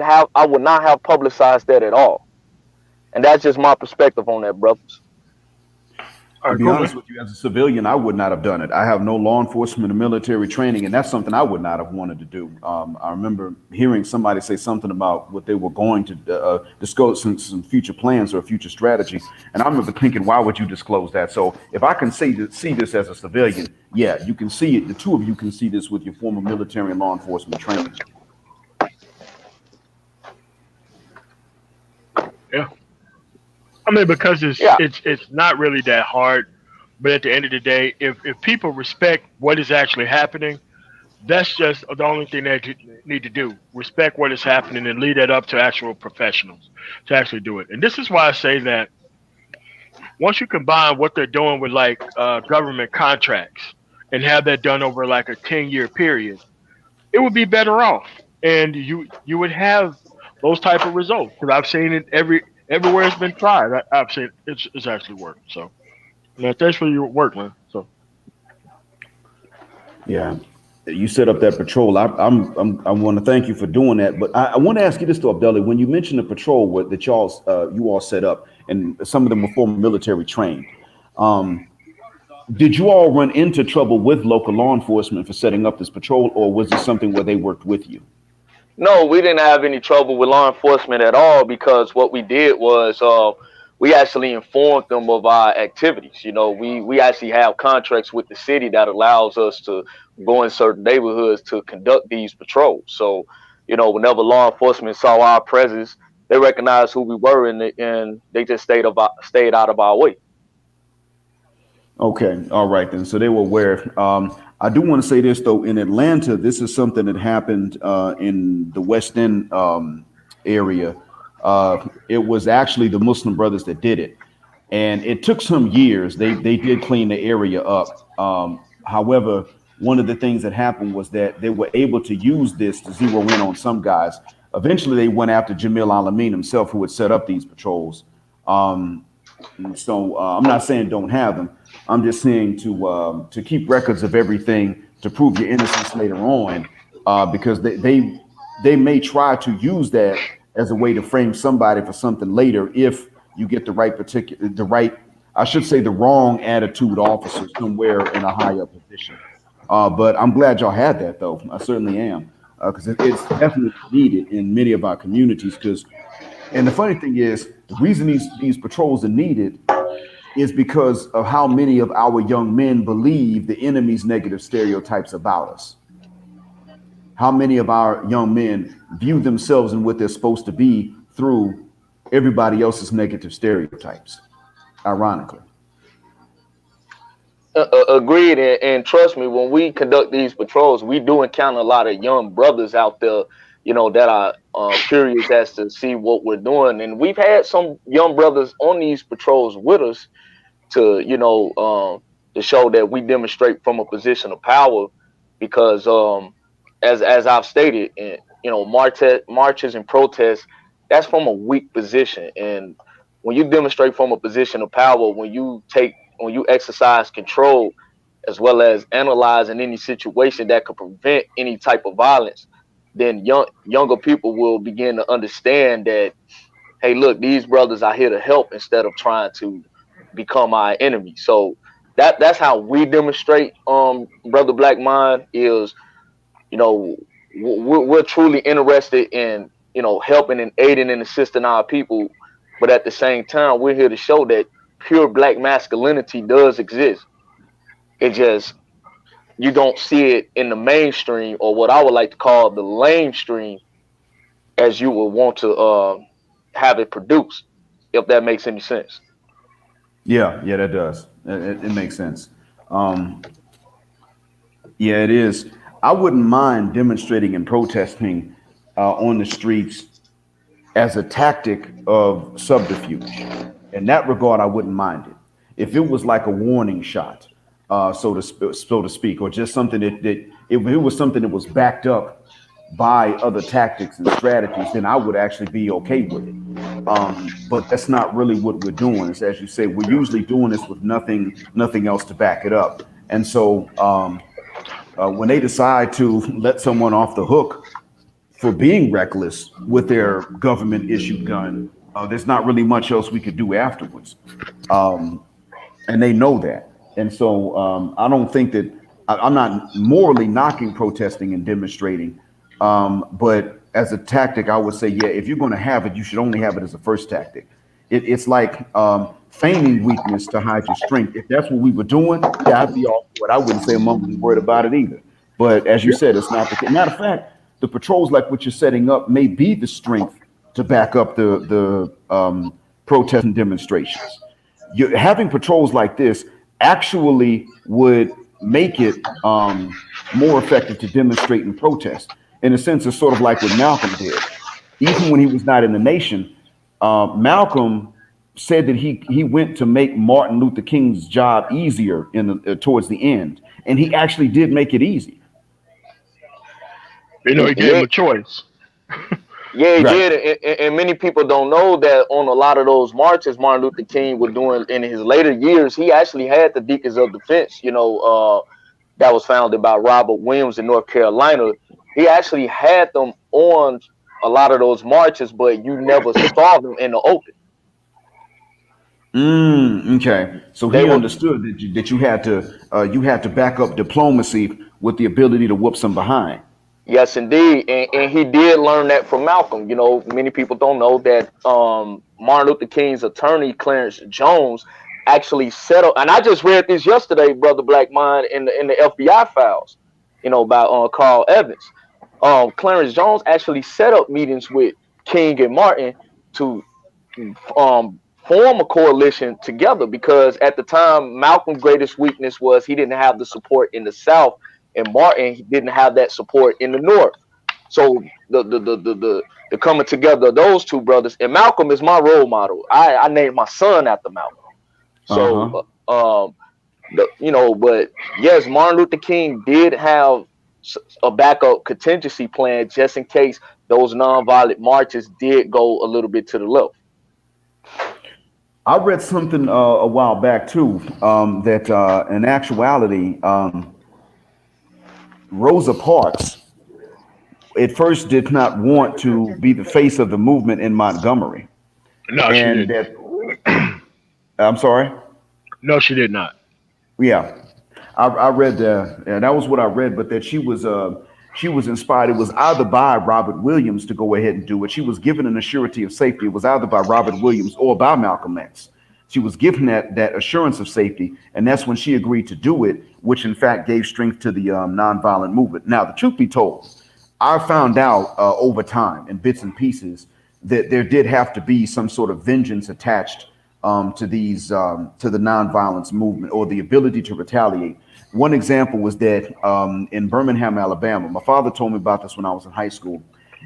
not have publicized that at all. And that's just my perspective on that, brothers. To be honest with you, as a civilian, I would not have done it. I have no law enforcement or military training, and that's something I would not have wanted to do. I remember hearing somebody say something about what they were going to disclose some future plans or a future strategy, and I remember thinking, why would you disclose that? So if I can see this as a civilian, yeah, you can see it. The two of you can see this with your former military and law enforcement training. Yeah. I mean, because it's not really that hard, but at the end of the day, if people respect what is actually happening, that's just the only thing they need to do. Respect what is happening and lead that up to actual professionals to actually do it. And this is why I say that once you combine what they're doing with like government contracts and have that done over like a 10-year period, it would be better off. And you would have those type of results. Because I've seen it everywhere it's been tried. I've seen it's actually worked. So Man, thanks for your work, man. So Yeah, you set up that patrol. I want to thank you for doing that. But I want to ask you this though, Abdullah. When you mentioned the patrol that you all set up, and some of them were former military trained, did you all run into trouble with local law enforcement for setting up this patrol, or was it something where they worked with you? No, we didn't have any trouble with law enforcement at all, because what we did was we actually informed them of our activities. You know, we actually have contracts with the city that allows us to go in certain neighborhoods to conduct these patrols. So, you know, whenever law enforcement saw our presence, they recognized who we were, and they just stayed out of our way. Okay, all right then. So they were aware. I do want to say this though. In Atlanta, this is something that happened in the West End area. It was actually the Muslim Brothers that did it, and it took some years. They did clean the area up. However, one of the things that happened was that they were able to use this to zero in on some guys. Eventually, they went after Jamil Al-Amin himself, who had set up these patrols. So I'm not saying don't have them. I'm just saying to keep records of everything to prove your innocence later on, because they may try to use that as a way to frame somebody for something later if you get the wrong attitude officer somewhere in a higher position. But I'm glad y'all had that though. I certainly am, because it's definitely needed in many of our communities. And the funny thing is, the reason these patrols are needed is because of how many of our young men believe the enemy's negative stereotypes about us. How many of our young men view themselves and what they're supposed to be through everybody else's negative stereotypes, ironically. Agreed, and trust me, when we conduct these patrols, we do encounter a lot of young brothers out there, you know, that are curious as to see what we're doing. And we've had some young brothers on these patrols with us to, you know, to show that we demonstrate from a position of power, because as I've stated, you know, marches and protests, that's from a weak position. And when you demonstrate from a position of power, when you exercise control, as well as analyzing any situation that could prevent any type of violence, then younger people will begin to understand that, hey, look, these brothers are here to help instead of trying to become our enemy. So that's how we demonstrate, Brother Black Mind, is, you know, we're truly interested in, you know, helping and aiding and assisting our people, but at the same time, we're here to show that pure black masculinity does exist. It just, you don't see it in the mainstream, or what I would like to call the lamestream, as you would want to have it produced, if that makes any sense. Yeah, that does. It makes sense. Yeah, it is. I wouldn't mind demonstrating and protesting on the streets as a tactic of subterfuge. In that regard, I wouldn't mind it. If it was like a warning shot, so to speak, or just something that if it was something that was backed up by other tactics and strategies, then I would actually be okay with it. But that's not really what we're doing. It's, as you say, we're usually doing this with nothing else to back it up. And so when they decide to let someone off the hook for being reckless with their government issued gun, there's not really much else we could do afterwards. And they know that. And so I don't think that I'm not morally knocking protesting and demonstrating. But as a tactic, I would say, yeah, if you're going to have it, you should only have it as a first tactic. It's like feigning weakness to hide your strength. If that's what we were doing, yeah, I'd be all for it. I wouldn't say a mumbling word about it either. But as you said, it's not the case. Matter of fact, the patrols like what you're setting up may be the strength to back up the protest and demonstrations. Having patrols like this actually would make it more effective to demonstrate and protest. In a sense, it's sort of like what Malcolm did. Even when he was not in the nation, Malcolm said that he went to make Martin Luther King's job easier towards the end, and he actually did make it easy. You know, he gave him a choice. Yeah, he Right. did, and many people don't know that on a lot of those marches Martin Luther King was doing in his later years. He actually had the Deacons of Defense, that was founded by Robert Williams in North Carolina. He actually had them on a lot of those marches, but you never saw them in the open. Okay. So They he were, understood that you had to back up diplomacy with the ability to whoop some behind. yes, indeed, and he did learn that from Malcolm. Many people don't know that Martin Luther King's attorney, Clarence Jones, actually set up. And I just read this yesterday, brother Black Mind, in the FBI files, by Carl Evans. Clarence Jones actually set up meetings with King and Martin to form a coalition together, because at the time Malcolm's greatest weakness was he didn't have the support in the South, and Martin didn't have that support in the North. So the coming together of those two brothers, and Malcolm is my role model. I named my son after Malcolm. So but yes, Martin Luther King did have a backup contingency plan just in case those nonviolent marches did go a little bit to the left. I read something a while back too, that in actuality, Rosa Parks at first did not want to be the face of the movement in Montgomery, No, she and didn't. that I'm sorry. No, she did not. Yeah, I read that. Yeah, that was what I read, but that she was inspired. It was either by Robert Williams to go ahead and do it. She was given an assurity of safety. It was either by Robert Williams or by Malcolm X. She was given that assurance of safety, and that's when she agreed to do it, which in fact gave strength to the nonviolent movement. Now, the truth be told, I found out over time in bits and pieces that there did have to be some sort of vengeance attached to the nonviolence movement, or the ability to retaliate. One example was that in Birmingham, Alabama, my father told me about this when I was in high school.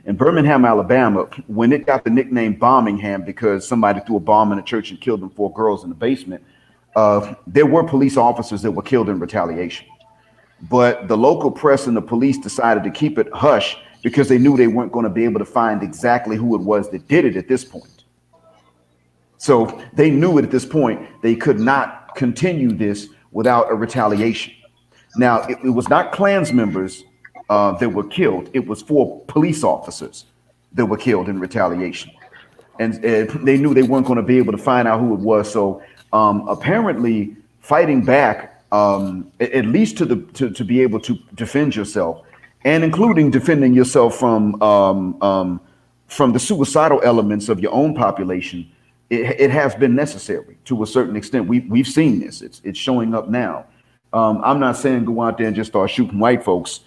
In Birmingham, Alabama, when it got the nickname Bombingham because somebody threw a bomb in a church and killed them 4 girls in the basement, there were police officers that were killed in retaliation. But the local press and the police decided to keep it hush because they knew they weren't going to be able to find exactly who it was that did it at this point. So they knew it at this point. They could not continue this without a retaliation. Now, it was not Klans members that were killed. It was 4 police officers that were killed in retaliation. And they knew they weren't going to be able to find out who it was. So apparently fighting back, at least to be able to defend yourself, and including defending yourself from the suicidal elements of your own population, it has been necessary to a certain extent. We've seen this. It's showing up now. I'm not saying go out there and just start shooting white folks,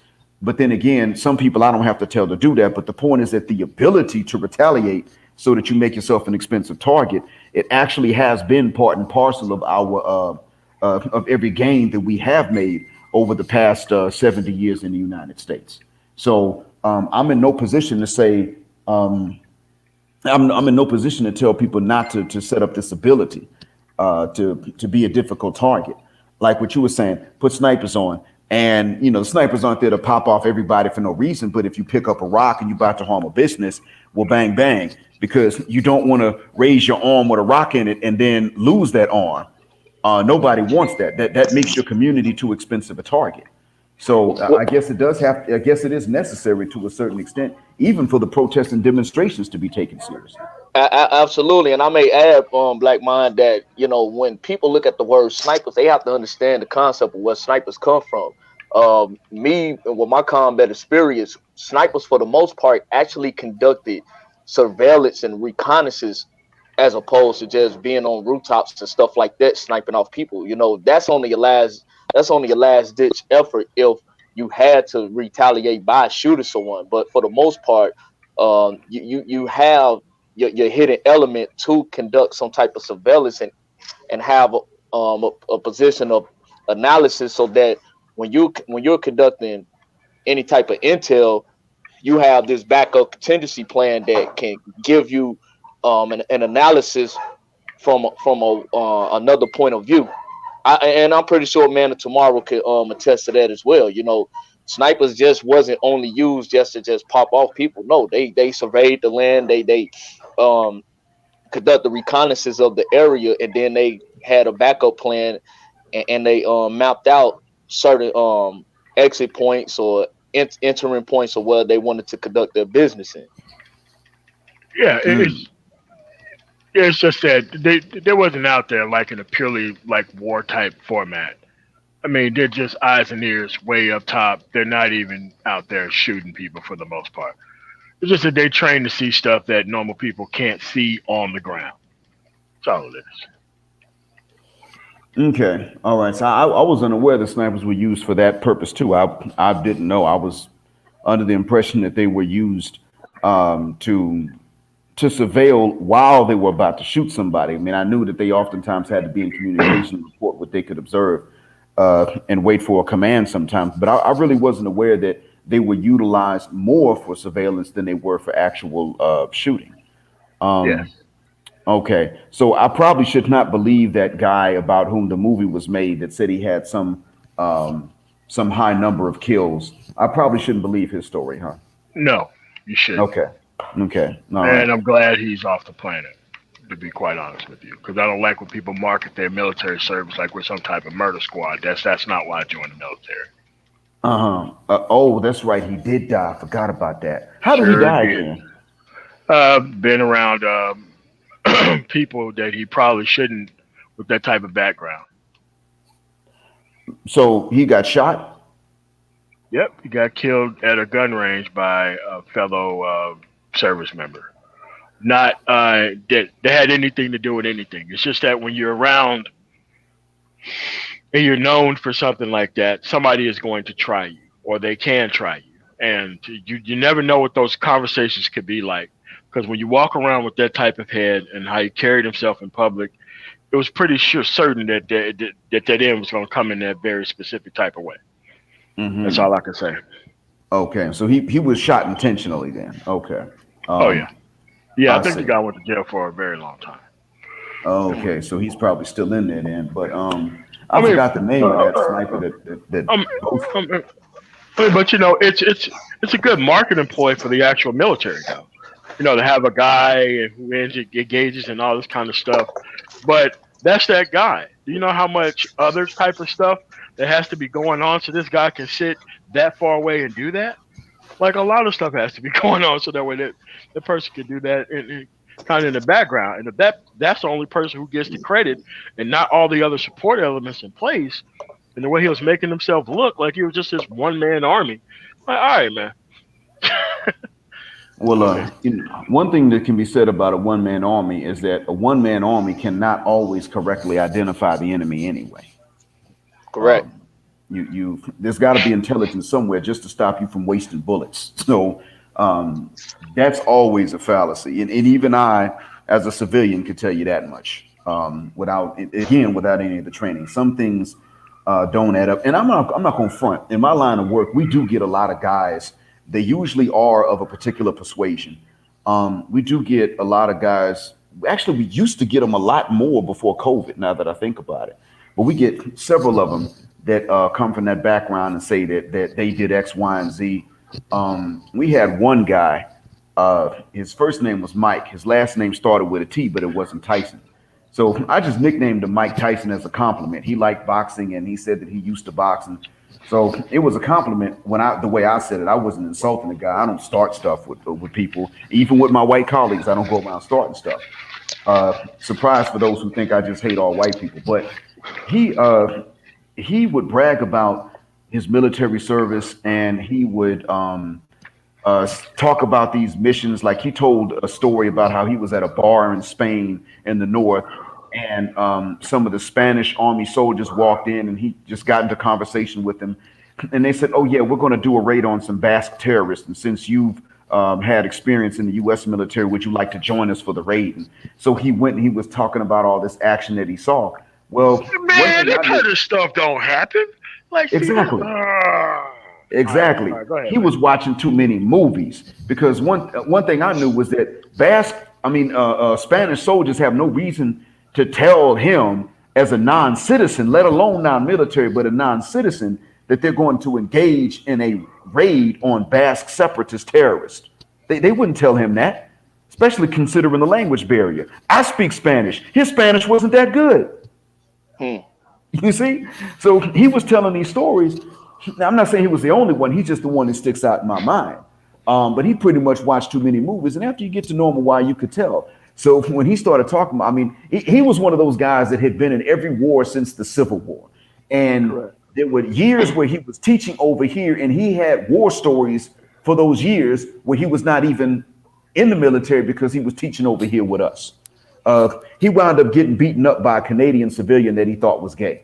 but then again, some people I don't have to tell to do that. But the point is that the ability to retaliate so that you make yourself an expensive target, it actually has been part and parcel of our of every gain that we have made over the past 70 years in the United States. So I'm in no position to say. I'm in no position to tell people not to set up this ability to be a difficult target. Like what you were saying, put snipers on. And, the snipers aren't there to pop off everybody for no reason. But if you pick up a rock and you're about to harm a business, well, bang, bang, because you don't want to raise your arm with a rock in it and then lose that arm. Nobody wants that. That makes your community too expensive a target. So I guess it is necessary to a certain extent, even for the protests and demonstrations to be taken seriously. Absolutely, and I may add, Black Mind, that when people look at the word snipers, they have to understand the concept of where snipers come from. Me, with my combat experience, snipers for the most part actually conducted surveillance and reconnaissance, as opposed to just being on rooftops and stuff like that, sniping off people. That's only your last ditch effort if you had to retaliate by shooting someone. But for the most part, you have your hidden element to conduct some type of surveillance and have a position of analysis, so that when you're conducting any type of intel, you have this backup contingency plan that can give you an analysis from another point of view. And I'm pretty sure Man of Tomorrow could attest to that as well. snipers just wasn't only used just to just pop off people. No, they surveyed the land. They conduct the reconnaissance of the area, and then they had a backup plan, and they mapped out certain exit points or entering points of where they wanted to conduct their business in. Yeah, it's just that they wasn't out there like in a purely like war type format. I mean, they're just eyes and ears way up top. They're not even out there shooting people for the most part. It's just that they train to see stuff that normal people can't see on the ground. That's all it is. Okay. All right. So I was unaware that snipers were used for that purpose too. I didn't know. I was under the impression that they were used to surveil while they were about to shoot somebody. I mean, I knew that they oftentimes had to be in communication, report what they could observe, and wait for a command sometimes. But I really wasn't aware that they were utilized more for surveillance than they were for actual shooting. Yes. Okay, so I probably should not believe that guy about whom the movie was made that said he had some high number of kills. I probably shouldn't believe his story, huh? No, you shouldn't. Okay. All And right. I'm glad he's off the planet, to be quite honest with you, because I don't like when people market their military service like we're some type of murder squad. That's not why I joined the military. Oh, that's right. He did die. I forgot about that. How did he Sure die did. again? Been around people that he probably shouldn't with that type of background. So he got shot? Yep, he got killed at a gun range by a fellow service member. Not that they had anything to do with anything. It's just that when you're around and you're known for something like that, somebody is going to try you, or they can try you. And you never know what those conversations could be like. Because when you walk around with that type of head and how he carried himself in public, it was pretty certain that that end was going to come in that very specific type of way. Mm-hmm. That's all I can say. Okay, so he was shot intentionally then. Okay. Oh yeah, yeah. I think see. the guy went to jail for a very long time. Okay, so he's probably still in there then. But I forgot the name of that sniper that But you know, it's a good marketing ploy for the actual military, though. You know, to have a guy who engages in all this kind of stuff. But that's that guy. Do you know how much other type of stuff that has to be going on so this guy can sit that far away and do that? Like a lot of stuff has to be going on so that way that the person can do that in kind of in the background. And if that's the only person who gets the credit and not all the other support elements in place, and the way he was making himself look like he was just this one-man army. Like, all right, man. Well, one thing that can be said about a one-man army is that a one-man army cannot always correctly identify the enemy anyway. Correct. There's got to be intelligence somewhere just to stop you from wasting bullets. So that's always a fallacy. And even I, as a civilian, could tell you that much without any of the training. Some things don't add up. And I'm not going to front. In my line of work, we do get a lot of guys. They usually are of a particular persuasion. We do get a lot of guys. Actually, we used to get them a lot more before COVID, now that I think about it. But we get several of them that come from that background and say that they did X, Y, and Z. We had one guy, his first name was Mike. His last name started with a T, but it wasn't Tyson. So I just nicknamed him Mike Tyson as a compliment. He liked boxing, and he said that he used to box. And so it was a compliment the way I said it. I wasn't insulting the guy. I don't start stuff with people. Even with my white colleagues, I don't go around starting stuff. Surprise for those who think I just hate all white people. But he would brag about his military service, and he would talk about these missions. Like he told a story about how he was at a bar in Spain in the north, and some of the Spanish army soldiers walked in, and he just got into conversation with them. And they said, "Oh yeah, we're going to do a raid on some Basque terrorists. And since you've had experience in the U.S. military, would you like to join us for the raid?" And so he went and he was talking about all this action that he saw. Well, man, that kind of stuff don't happen. Like exactly. Exactly. All right, go ahead, he was watching too many movies, because one thing I knew was that Spanish soldiers have no reason to tell him as a non-citizen, let alone non-military, but a non-citizen, that they're going to engage in a raid on Basque separatist terrorists. They wouldn't tell him that, especially considering the language barrier. I speak Spanish. His Spanish wasn't that good. You see? So he was telling these stories. Now, I'm not saying he was the only one. He's just the one that sticks out in my mind. But he pretty much watched too many movies. And after you get to know him a while, you could tell. So when he started talking, I mean, he was one of those guys that had been in every war since the Civil War. And there were years where he was teaching over here, and he had war stories for those years where he was not even in the military because he was teaching over here with us. He wound up getting beaten up by a Canadian civilian that he thought was gay.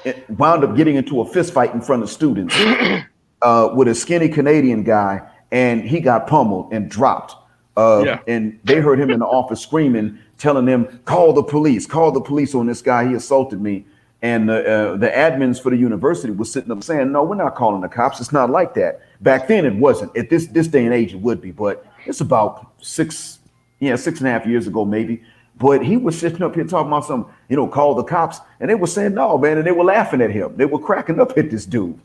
It wound up getting into a fist fight in front of students with a skinny Canadian guy, and he got pummeled and dropped. And they heard him in the office screaming, telling them, call the police on this guy. He assaulted me. And the admins for the university was sitting up saying, no, we're not calling the cops. It's not like that. Back then it wasn't. At this day and age, it would be. But it's about 6.5 years ago, maybe. But he was sitting up here talking about some, call the cops. And they were saying, no, man. And they were laughing at him. They were cracking up at this dude.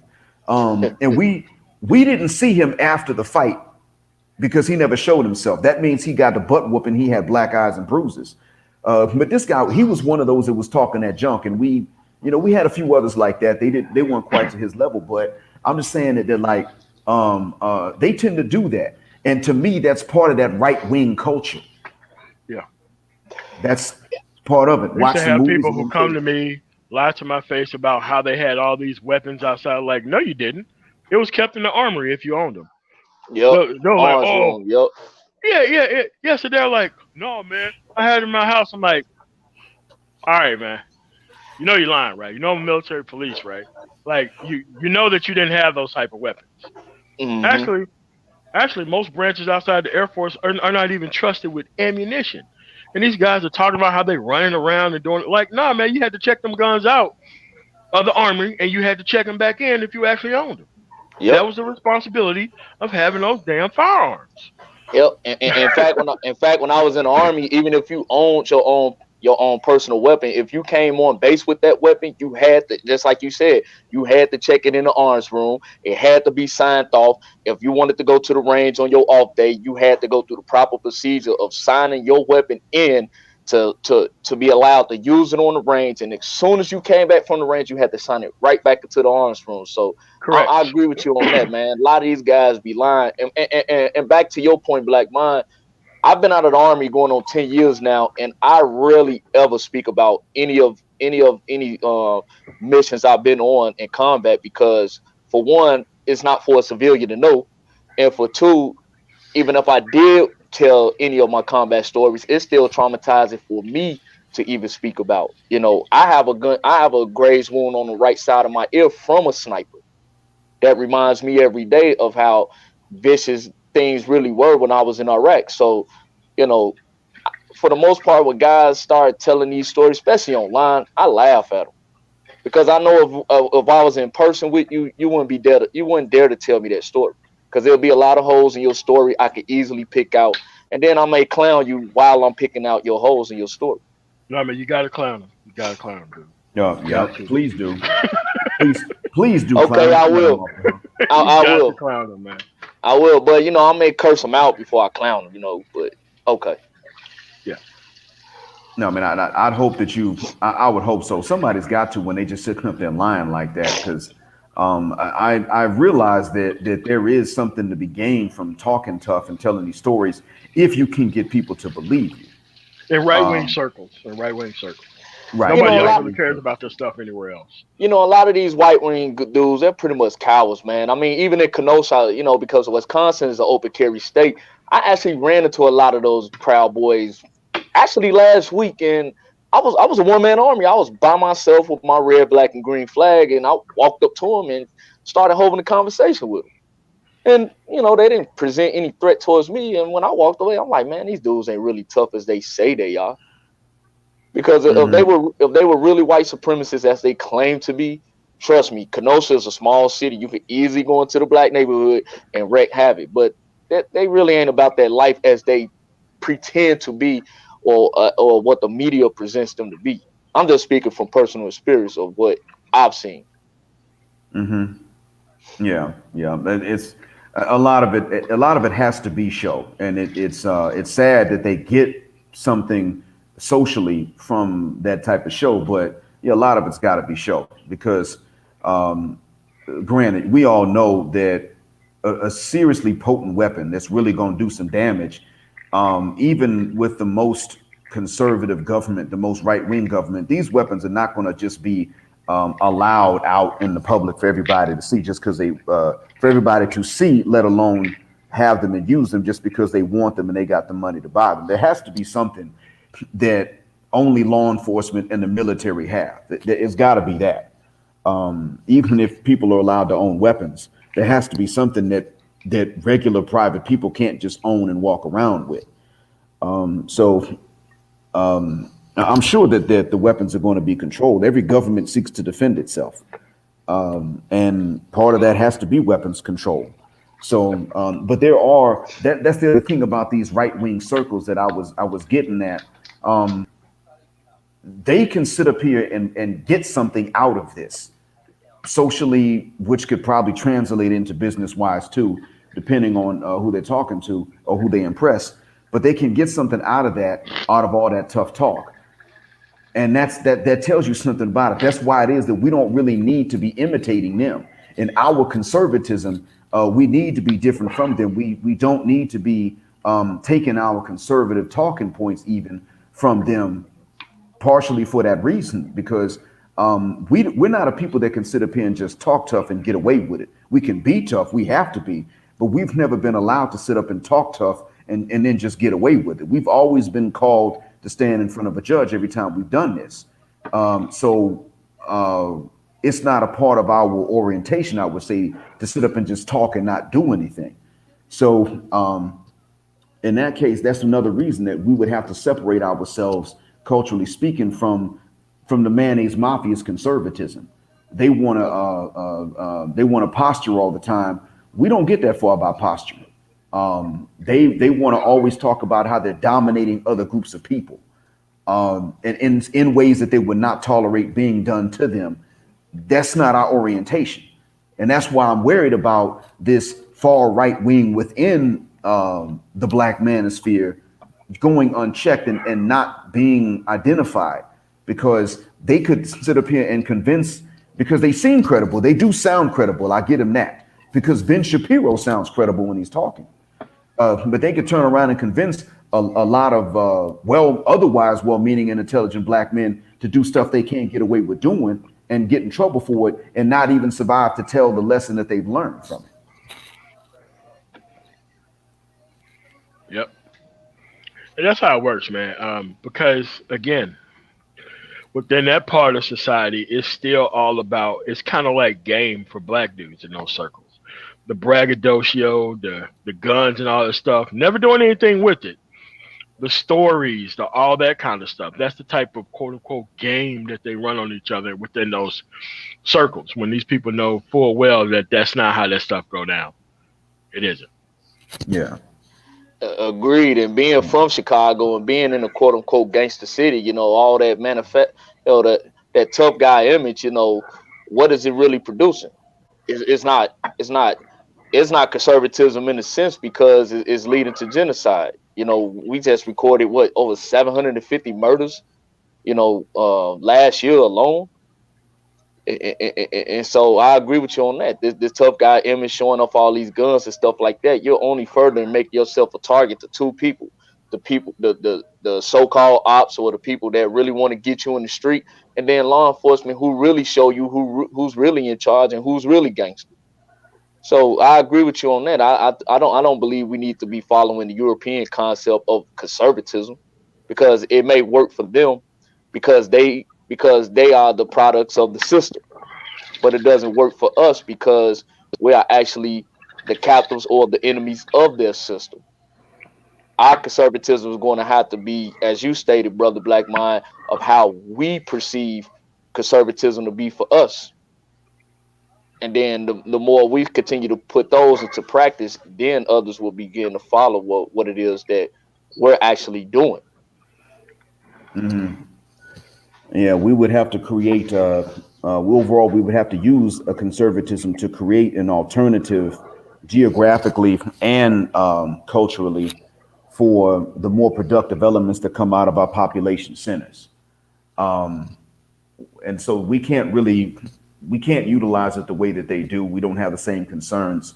And we didn't see him after the fight because he never showed himself. That means he got the butt whooping. He had black eyes and bruises. But this guy, he was one of those that was talking that junk. And we had a few others like that. They weren't quite to his level, but I'm just saying that they're like, they tend to do that. And to me, that's part of that right-wing culture. Yeah. That's part of it. I used to have people who come to me, lie to my face about how they had all these weapons outside. Like, no, you didn't. It was kept in the armory if you owned them. Yep. They're like, yep. Yeah. So they're like, no, man, I had it in my house. I'm like, all right, man. You know you're lying, right? You know I'm military police, right? Like you know that you didn't have those type of weapons. Actually, most branches outside the Air Force are not even trusted with ammunition. And these guys are talking about how they running around and doing it. Like, nah, man, you had to check them guns out of the armory, and you had to check them back in if you actually owned them. Yep. That was the responsibility of having those damn firearms. Yep. And in fact, when I was in the army, even if you owned your own personal weapon, if you came on base with that weapon, you had to, just like you said, you had to check it in the arms room. It had to be signed off. If you wanted to go to the range on your off day, you had to go through the proper procedure of signing your weapon in to be allowed to use it on the range. And as soon as you came back from the range, you had to sign it right back into the arms room. So I agree with you on that, man. A lot of these guys be lying. And back to your point, Black Mind, I've been out of the army going on 10 years now, and I rarely ever speak about any missions I've been on in combat because, for one, it's not for a civilian to know, and for two, even if I did tell any of my combat stories, it's still traumatizing for me to even speak about. I have a grazed wound on the right side of my ear from a sniper. That reminds me every day of how vicious things really were when I was in Iraq. So, for the most part, when guys start telling these stories, especially online, I laugh at them because I know if I was in person with you, you wouldn't dare to tell me that story because there'll be a lot of holes in your story I could easily pick out, and then I may clown you while I'm picking out your holes in your story. No, man, you gotta clown them. You gotta clown them, dude. Yeah, please do. please do. Okay, I will. I will clown them, man. I will, but I may curse them out before I clown them, but okay. Yeah. No, man, I'd hope that I would hope so. Somebody's got to when they just sitting up there lying like that, because I realize that there is something to be gained from talking tough and telling these stories if you can get people to believe you. In right-wing circles. Right. Nobody else really cares about this stuff anywhere else. A lot of these white-wing dudes, they're pretty much cowards, man. I mean, even in Kenosha, because Wisconsin is an open carry state, I actually ran into a lot of those Proud Boys actually last week, and I was a one-man army. I was by myself with my red, black, and green flag, and I walked up to them and started holding a conversation with them. And, they didn't present any threat towards me. And when I walked away, I'm like, man, these dudes ain't really tough as they say they are. Because if they were really white supremacists as they claim to be, trust me, Kenosha is a small city. You could easily go into the black neighborhood and wreak havoc. But they really ain't about that life as they pretend to be or what the media presents them to be. I'm just speaking from personal experience of what I've seen. Yeah, yeah. It's a lot of it. A lot of it has to be show, and it's sad that they get something socially from that type of show, but yeah, a lot of it's got to be show because, um, granted, we all know that a seriously potent weapon that's really going to do some damage, even with the most conservative government, the most right wing government, these weapons are not going to just be allowed out in the public for everybody to see, just because for everybody to see, let alone have them and use them, just because they want them and they got the money to buy them. There has to be something that only law enforcement and the military have. It's got to be that. Even if people are allowed to own weapons, there has to be something that regular private people can't just own and walk around with. So I'm sure that the weapons are going to be controlled. Every government seeks to defend itself, and part of that has to be weapons control. So, but that's the other thing about these right wing circles that I was getting at. They can sit up here and get something out of this socially, which could probably translate into business wise too, depending on who they're talking to or who they impress. But they can get something out of all that tough talk. And that tells you something about it. That's why it is that we don't really need to be imitating them. In our conservatism, we need to be different from them. We don't need to be taking our conservative talking points even from them, partially for that reason, because we're not a people that can sit up here and just talk tough and get away with it. We can be tough, we have to be, but we've never been allowed to sit up and talk tough and then just get away with it. We've always been called to stand in front of a judge every time we've done this. So it's not a part of our orientation, I would say, to sit up and just talk and not do anything. So in that case, that's another reason that we would have to separate ourselves, culturally speaking, from the mayonnaise mafia's conservatism. They want to posture all the time. We don't get that far by posturing. They want to always talk about how they're dominating other groups of people, and in ways that they would not tolerate being done to them. That's not our orientation, and that's why I'm worried about this far right wing within the black manosphere going unchecked and not being identified, because they could sit up here and convince, because they seem credible. They do sound credible. I get them that, because Ben Shapiro sounds credible when he's talking. But they could turn around and convince a lot of otherwise well-meaning and intelligent black men to do stuff they can't get away with doing and get in trouble for it and not even survive to tell the lesson that they've learned from it. Yep. And that's how it works, man. Because again, within that part of society, it's still all about, it's kind of like game for black dudes in those circles. The braggadocio, the guns and all that stuff, never doing anything with it. The stories, all that kind of stuff. That's the type of quote unquote game that they run on each other within those circles, when these people know full well that that's not how that stuff go down. It isn't. Yeah. Agreed. And being from Chicago and being in a quote unquote gangster city, all that that tough guy image, what is it really producing? It's not conservatism in a sense, because it's leading to genocide. We just recorded over 750 murders, last year alone. And so I agree with you on that. This tough guy image, showing off all these guns and stuff like that, you're only further make yourself a target to two people. The so-called ops, or the people that really want to get you in the street, and then law enforcement who really show you who's really in charge and who's really gangster. So I agree with you on that. I don't believe we need to be following the European concept of conservatism, because it may work for them because they are the products of the system, but it doesn't work for us because we are actually the captives or the enemies of their system. Our conservatism is going to have to be, as you stated, Brother Black Mind, of how we perceive conservatism to be for us. And then the more we continue to put those into practice, then others will begin to follow what it is that we're actually doing. Mm-hmm. Yeah, we would have to create overall, we would have to use a conservatism to create an alternative geographically and culturally for the more productive elements that come out of our population centers. And so we can't utilize it the way that they do. We don't have the same concerns.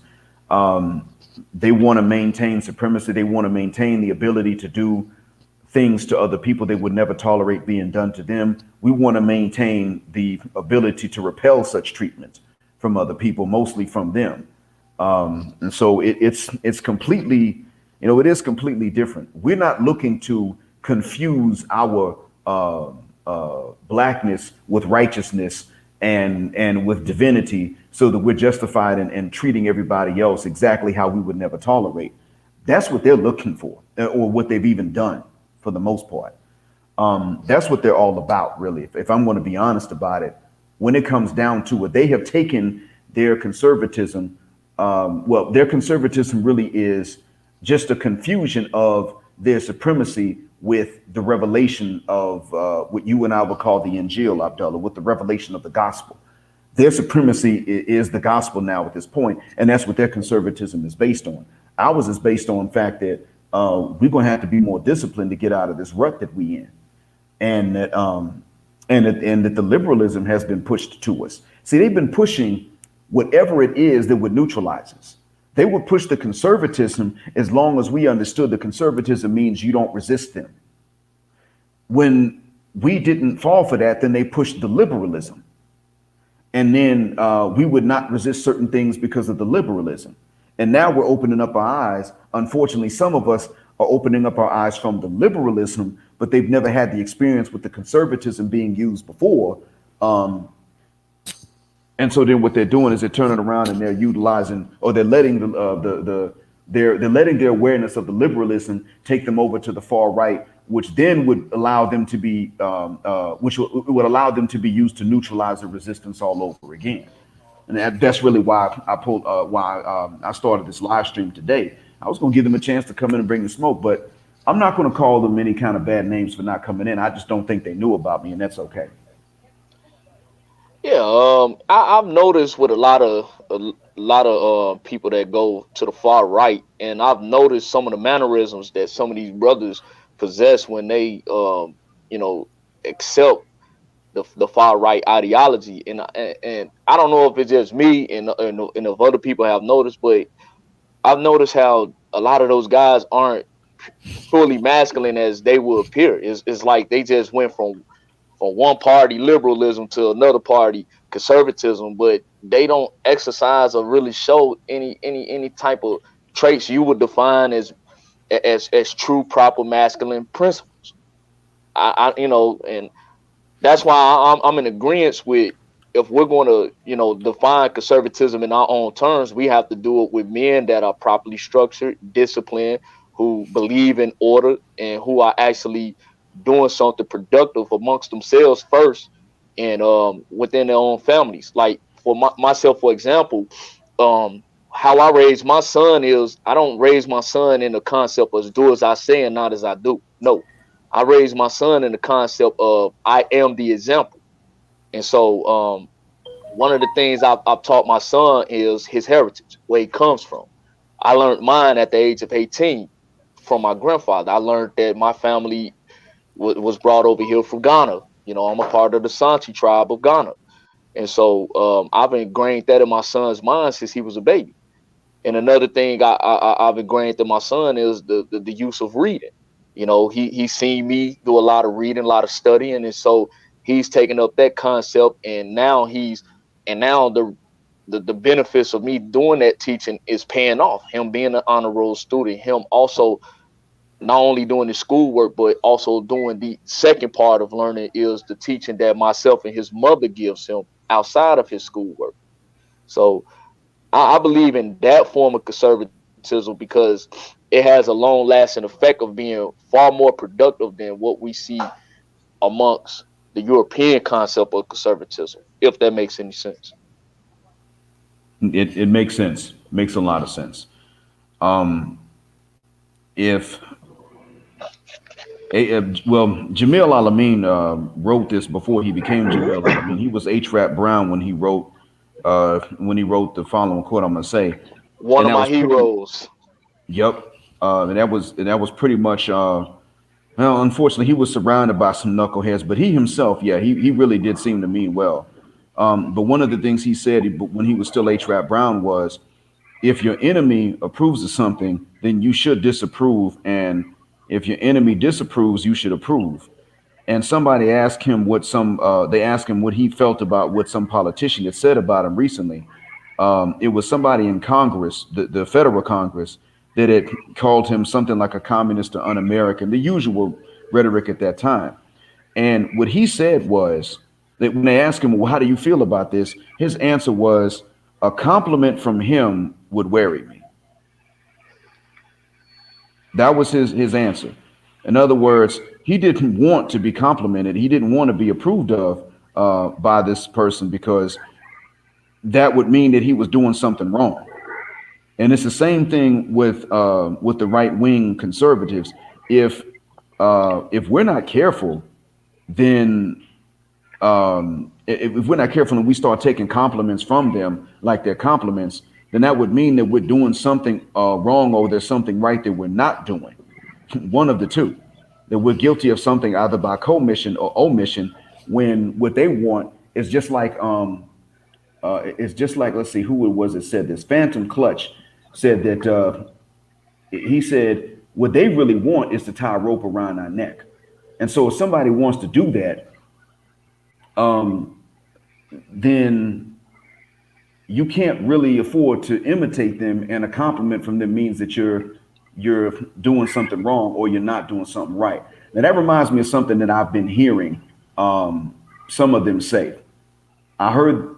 They want to maintain supremacy. They want to maintain the ability to do things to other people they would never tolerate being done to them. We want to maintain the ability to repel such treatment from other people, mostly from them. And so it's completely, it is completely different. We're not looking to confuse our blackness with righteousness and with divinity so that we're justified in treating everybody else exactly how we would never tolerate. That's what they're looking for, or what they've even done for the most part. That's what they're all about, really. If I'm going to be honest about it, when it comes down to it, they have taken their conservatism. Their conservatism really is just a confusion of their supremacy with the revelation of what you and I would call the Injil, Abdullah, with the revelation of the gospel. Their supremacy is the gospel now at this point, and that's what their conservatism is based on. Ours is based on the fact that we're going to have to be more disciplined to get out of this rut that we in, and that the liberalism has been pushed to us. See, they've been pushing whatever it is that would neutralize us. They would push the conservatism as long as we understood the conservatism means you don't resist them. When we didn't fall for that, then they pushed the liberalism. And then we would not resist certain things because of the liberalism. And now we're opening up our eyes. Unfortunately, some of us are opening up our eyes from the liberalism, but they've never had the experience with the conservatism being used before. And so then what they're doing is they're turning around and they're utilizing, or they're letting they're letting their awareness of the liberalism take them over to the far right, which then would allow them to be which would allow them to be used to neutralize the resistance all over again. And that's really why I started this live stream today. I was going to give them a chance to come in and bring the smoke, but I'm not going to call them any kind of bad names for not coming in. I just don't think they knew about me, and that's okay. Yeah, I've noticed with a lot of people that go to the far right, and I've noticed some of the mannerisms that some of these brothers possess when they, accept the far right ideology. And I don't know if it's just me and if other people have noticed, but I've noticed how a lot of those guys aren't fully masculine as they would appear. It's like they just went from one party liberalism to another party conservatism, but they don't exercise or really show any type of traits you would define as true proper masculine principles. And that's why I'm in agreement with, if we're going to define conservatism in our own terms, we have to do it with men that are properly structured, disciplined, who believe in order, and who are actually doing something productive amongst themselves first, and within their own families. Like for myself, for example, how I raise my son is, I don't raise my son in the concept of do as I say and not as I do. No, I raise my son in the concept of I am the example. And so one of the things I've taught my son is his heritage, where he comes from. I learned mine at the age of 18 from my grandfather. I learned that my family was brought over here from Ghana. I'm a part of the Santi tribe of Ghana. And so I've ingrained that in my son's mind since he was a baby. And another thing I've ingrained in my son is the use of reading. He's seen me do a lot of reading, a lot of studying. And so he's taken up that concept. And now the benefits of me doing that teaching is paying off. Him being an honor roll student, him also not only doing the schoolwork, but also doing the second part of learning is the teaching that myself and his mother gives him outside of his schoolwork. So I believe in that form of conservatism because it has a long lasting effect of being far more productive than what we see amongst the European concept of conservatism, if that makes any sense. It makes sense. Makes a lot of sense. If Well, Jamil Al-Amin wrote this before he became Jamil Al-Amin. He was H. Rap Brown when he wrote the following quote. I'm gonna say, One and of that my was pretty. heroes. Yep. And that was pretty much. Well, unfortunately, he was surrounded by some knuckleheads, but he himself, yeah, he really did seem to mean well. But one of the things he said when he was still H. Rap Brown was, if your enemy approves of something, then you should disapprove, and if your enemy disapproves, you should approve. And somebody asked him they asked him what he felt about what some politician had said about him recently. It was somebody in Congress, the federal Congress, that had called him something like a communist or un-American, the usual rhetoric at that time. And what he said was that when they asked him, well, how do you feel about this? His answer was, a compliment from him would weary me. That was his answer. In other words, he didn't want to be complimented. He didn't want to be approved of by this person because that would mean that he was doing something wrong. And it's the same thing with the right wing conservatives. If we're not careful, then if we're not careful and we start taking compliments from them like they're compliments, then that would mean that we're doing something wrong or there's something right that we're not doing. One of the two, that we're guilty of something either by commission or omission, when what they want is just like let's see, who it was that said this. Phantom Clutch said that he said what they really want is to tie a rope around our neck. And so if somebody wants to do that, then you can't really afford to imitate them, and a compliment from them means that you're doing something wrong or you're not doing something right. Now that reminds me of something that I've been hearing some of them say. I heard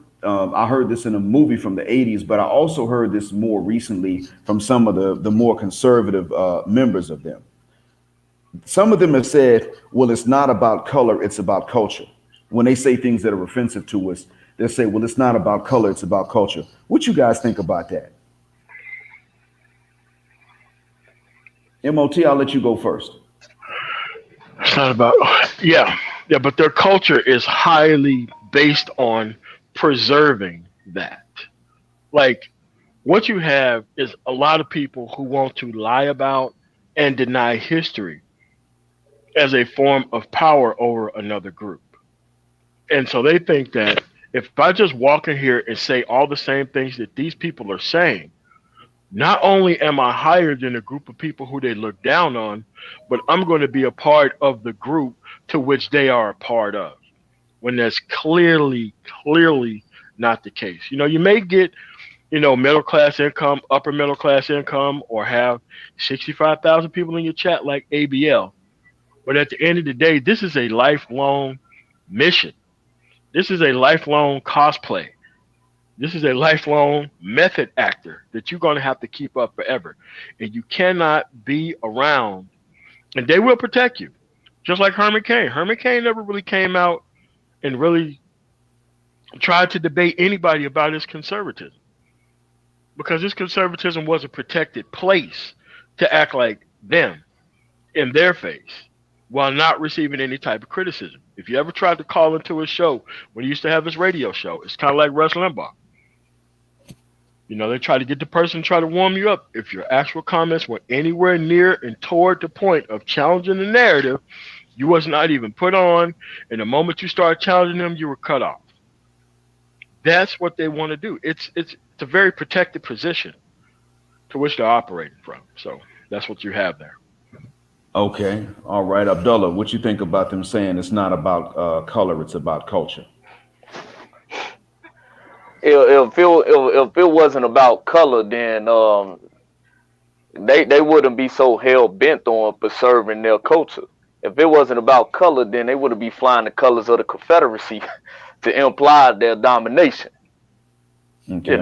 this in a movie from the 80s, but I also heard this more recently from some of the more conservative members of them. Some of them have said, well, it's not about color, it's about culture. When they say things that are offensive to us, they'll say, well, it's not about color, it's about culture. What you guys think about that? MOT, I'll let you go first. It's not about, yeah, but their culture is highly based on preserving that. Like, what you have is a lot of people who want to lie about and deny history as a form of power over another group. And so they think that if I just walk in here and say all the same things that these people are saying, not only am I higher than a group of people who they look down on, but I'm going to be a part of the group to which they are a part of, when that's clearly not the case. You know, you may get, middle class income, upper middle class income, or have 65,000 people in your chat like ABL. But at the end of the day, this is a lifelong mission. This is a lifelong cosplay. This is a lifelong method actor that you're going to have to keep up forever. And you cannot be around, and they will protect you. Just like Herman Cain. Herman Cain never really came out and really tried to debate anybody about his conservatism, because his conservatism was a protected place to act like them in their face while not receiving any type of criticism. If you ever tried to call into his show when he used to have his radio show, it's kind of like Rush Limbaugh. They try to get the person to try to warm you up. If your actual comments were anywhere near and toward the point of challenging the narrative, you was not even put on. And the moment you start challenging them, you were cut off. That's what they want to do. It's a very protected position to which they're operating from. So that's what you have there. Okay. All right. Abdullah, what you think about them saying it's not about color, it's about culture? If it wasn't about color, then they wouldn't be so hell bent on preserving their culture. If it wasn't about color, then they wouldn't be flying the colors of the Confederacy to imply their domination. Okay.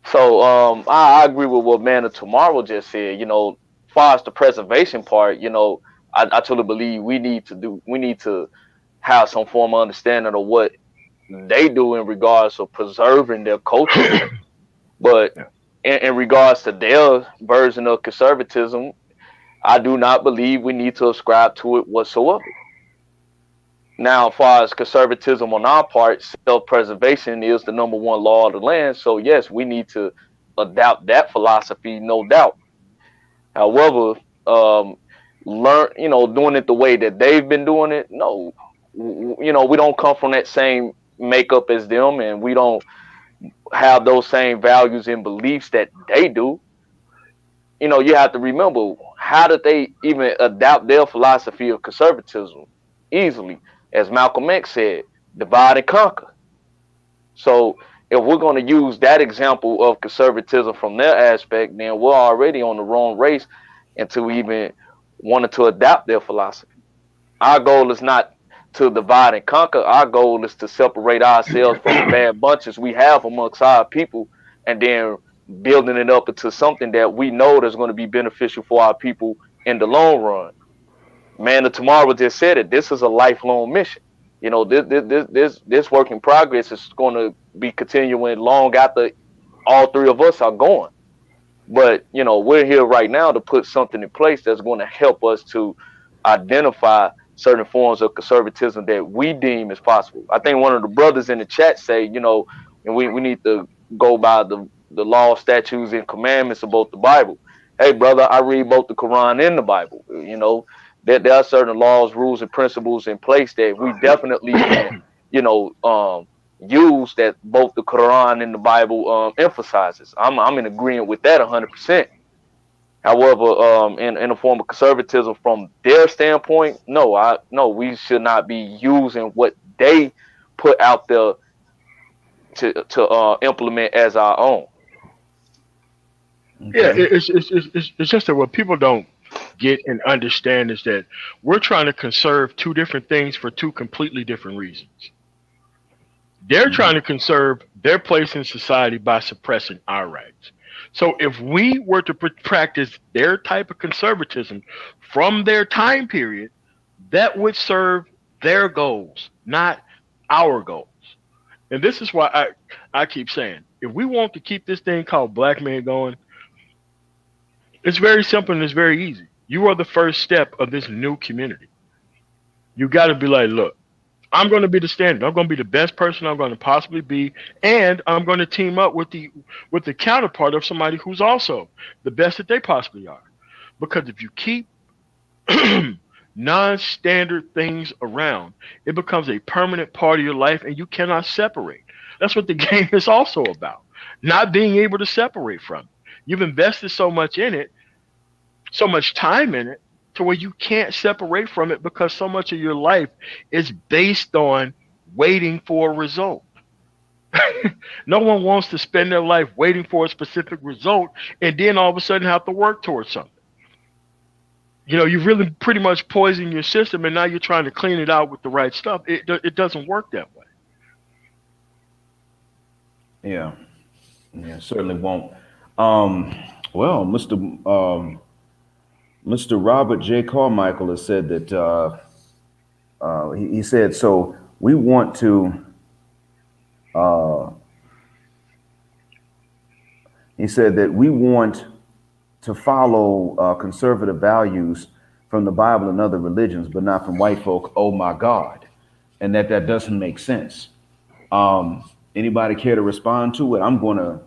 So I agree with what Man of Tomorrow just said. As far as the preservation part, I truly believe we need to have some form of understanding of what they do in regards of preserving their culture. But in regards to their version of conservatism, I do not believe we need to ascribe to it whatsoever. Now, as far as conservatism on our part, self-preservation is the number one law of the land. So yes, we need to adopt that philosophy, no doubt. However, doing it the way that they've been doing it, no, we don't come from that same makeup as them, and we don't have those same values and beliefs that they do. You have to remember, how did they even adopt their philosophy of conservatism? Easily, as Malcolm X said, divide and conquer. So if we're going to use that example of conservatism from their aspect, then we're already on the wrong race until we even wanted to adopt their philosophy. Our goal is not to divide and conquer. Our goal is to separate ourselves from the bad bunches we have amongst our people, and then building it up into something that we know that's going to be beneficial for our people in the long run. Man of Tomorrow just said it. This is a lifelong mission. This work in progress is going to be continuing long after all three of us are gone. But we're here right now to put something in place that's going to help us to identify certain forms of conservatism that we deem as possible. I think one of the brothers in the chat say, and we need to go by the law, statutes, and commandments of both the Bible. Hey, brother, I read both the Quran and the Bible. That there are certain laws, rules, and principles in place that we definitely can, use, that both the Quran and the Bible emphasizes. I'm in agreement with that 100%. However, in a form of conservatism from their standpoint, no, we should not be using what they put out there to implement as our own. Yeah, it's just that what people don't get and understand is that we're trying to conserve two different things for two completely different reasons. They're trying to conserve their place in society by suppressing our rights. So if we were to practice their type of conservatism from their time period, that would serve their goals, not our goals. And this is why I keep saying, if we want to keep this thing called black man going, it's very simple and it's very easy. You are the first step of this new community. You got to be like, look, I'm going to be the standard. I'm going to be the best person I'm going to possibly be, and I'm going to team up with the counterpart of somebody who's also the best that they possibly are. Because if you keep non-standard things around, it becomes a permanent part of your life, and you cannot separate. That's what the game is also about, not being able to separate from it. You've invested so much in it, so much time in it, to where you can't separate from it because so much of your life is based on waiting for a result. No one wants to spend their life waiting for a specific result and then all of a sudden have to work towards something. You've really pretty much poisoned your system, and now you're trying to clean it out with the right stuff. It doesn't work that way. Yeah, certainly won't. Well, Mr. Robert J. Carmichael has said that he said, so we want to, he said that we want to follow conservative values from the Bible and other religions, but not from white folk. Oh my God. And that doesn't make sense. Anybody care to respond to it? I'm going to.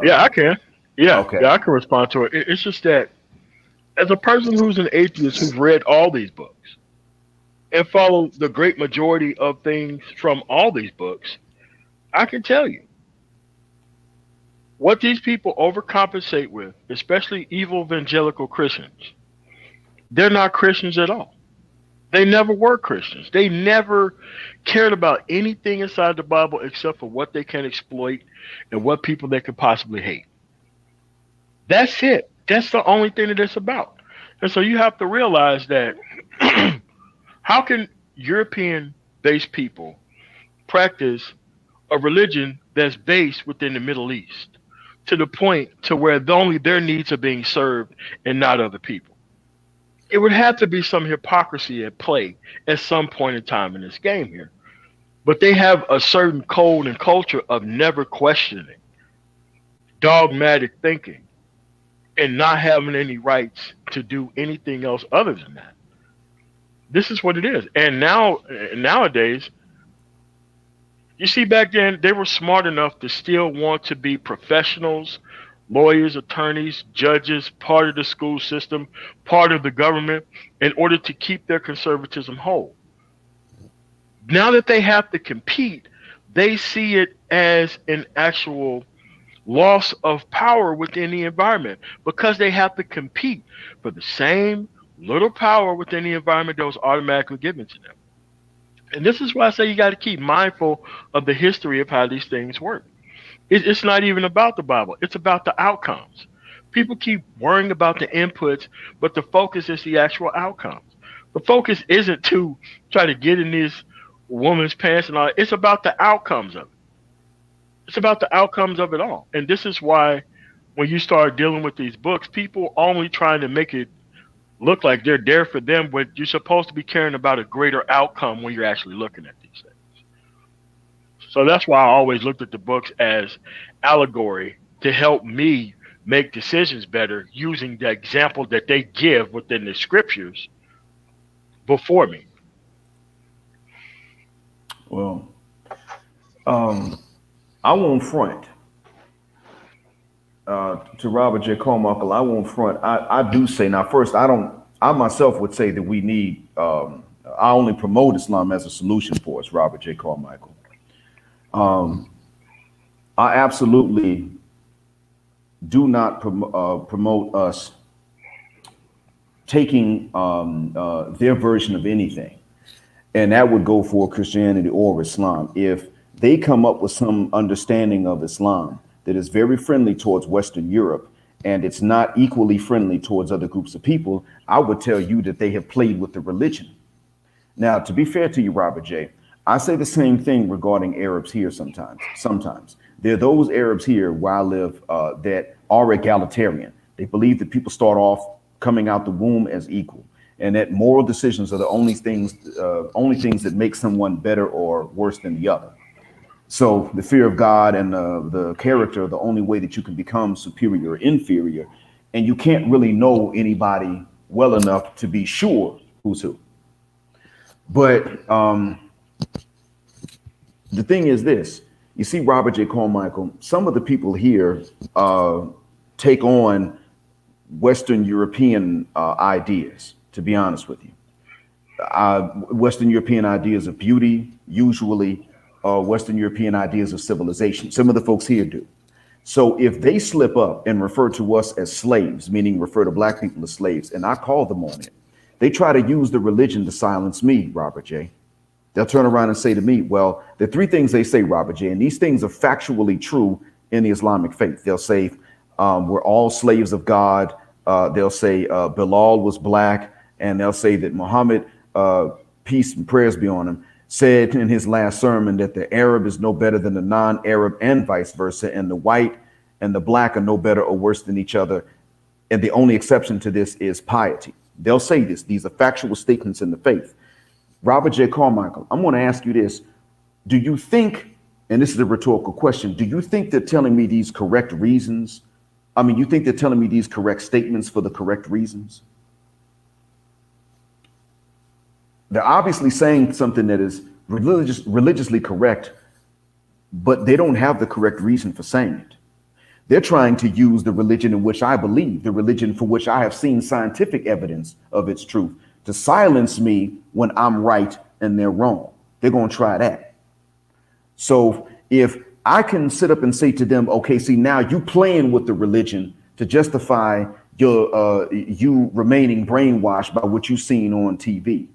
Yeah, I can. Yeah, okay. Yeah, I can respond to it. It's just that as a person who's an atheist who's read all these books and followed the great majority of things from all these books, I can tell you what these people overcompensate with, especially evil evangelical Christians. They're not Christians at all. They never were Christians. They never cared about anything inside the Bible except for what they can exploit and what people they could possibly hate. That's it. That's the only thing that it's about. And so you have to realize that how can European-based people practice a religion that's based within the Middle East to the point to where only their needs are being served and not other people? It would have to be some hypocrisy at play at some point in time in this game here. But they have a certain code and culture of never questioning, dogmatic thinking, and not having any rights to do anything else other than that. This is what it is. And nowadays, you see, back then they were smart enough to still want to be professionals, lawyers, attorneys, judges, part of the school system, part of the government, in order to keep their conservatism whole. Now that they have to compete, they see it as an actual loss of power within the environment, because they have to compete for the same little power within the environment that was automatically given to them. And this is why I say you got to keep mindful of the history of how these things work. It's not even about the Bible. It's about the outcomes. People keep worrying about the inputs, but the focus is the actual outcomes. The focus isn't to try to get in this woman's pants and all that. It's about the outcomes of it. It's about the outcomes of it all. And this is why when you start dealing with these books, people only trying to make it look like they're there for them, but you're supposed to be caring about a greater outcome when you're actually looking at these things. So that's why I always looked at the books as allegory to help me make decisions better using the example that they give within the scriptures before me. Well, I won't front. To Robert J. Carmichael, I won't front. I do say, now first, I myself would say that we need, I only promote Islam as a solution for us, Robert J. Carmichael. I absolutely do not promote us taking their version of anything. And that would go for Christianity or Islam. If they come up with some understanding of Islam that is very friendly towards Western Europe, and it's not equally friendly towards other groups of people, I would tell you that they have played with the religion. Now, to be fair to you, Robert J., I say the same thing regarding Arabs here sometimes. There are those Arabs here where I live that are egalitarian. They believe that people start off coming out the womb as equal, and that moral decisions are the only things that make someone better or worse than the other. So the fear of God and the character are the only way that you can become superior or inferior. And you can't really know anybody well enough to be sure who's who. But the thing is this, you see, Robert J. Carmichael, some of the people here take on Western European ideas, to be honest with you. Western European ideas of beauty, usually Western European ideas of civilization. Some of the folks here do. So if they slip up and refer to us as slaves, meaning refer to black people as slaves, and I call them on it, they try to use the religion to silence me, Robert J. They'll turn around and say to me, well, there are three things they say, Robert J., and these things are factually true in the Islamic faith. They'll say, we're all slaves of God. They'll say Bilal was black, and they'll say that Muhammad, peace and prayers be on him, said in his last sermon that the Arab is no better than the non-Arab and vice versa, and the white and the black are no better or worse than each other. And the only exception to this is piety. They'll say this. These are factual statements in the faith. Robert J. Carmichael, I'm going to ask you this. Do you think, and this is a rhetorical question, do you think they're telling me these correct reasons? I mean, you think they're telling me these correct statements for the correct reasons? They're obviously saying something that is religiously correct, but they don't have the correct reason for saying it. They're trying to use the religion in which I believe, the religion for which I have seen scientific evidence of its truth, to silence me when I'm right and they're wrong. They're going to try that. So if I can sit up and say to them, okay, see, now you playing with the religion to justify your you remaining brainwashed by what you've seen on TV.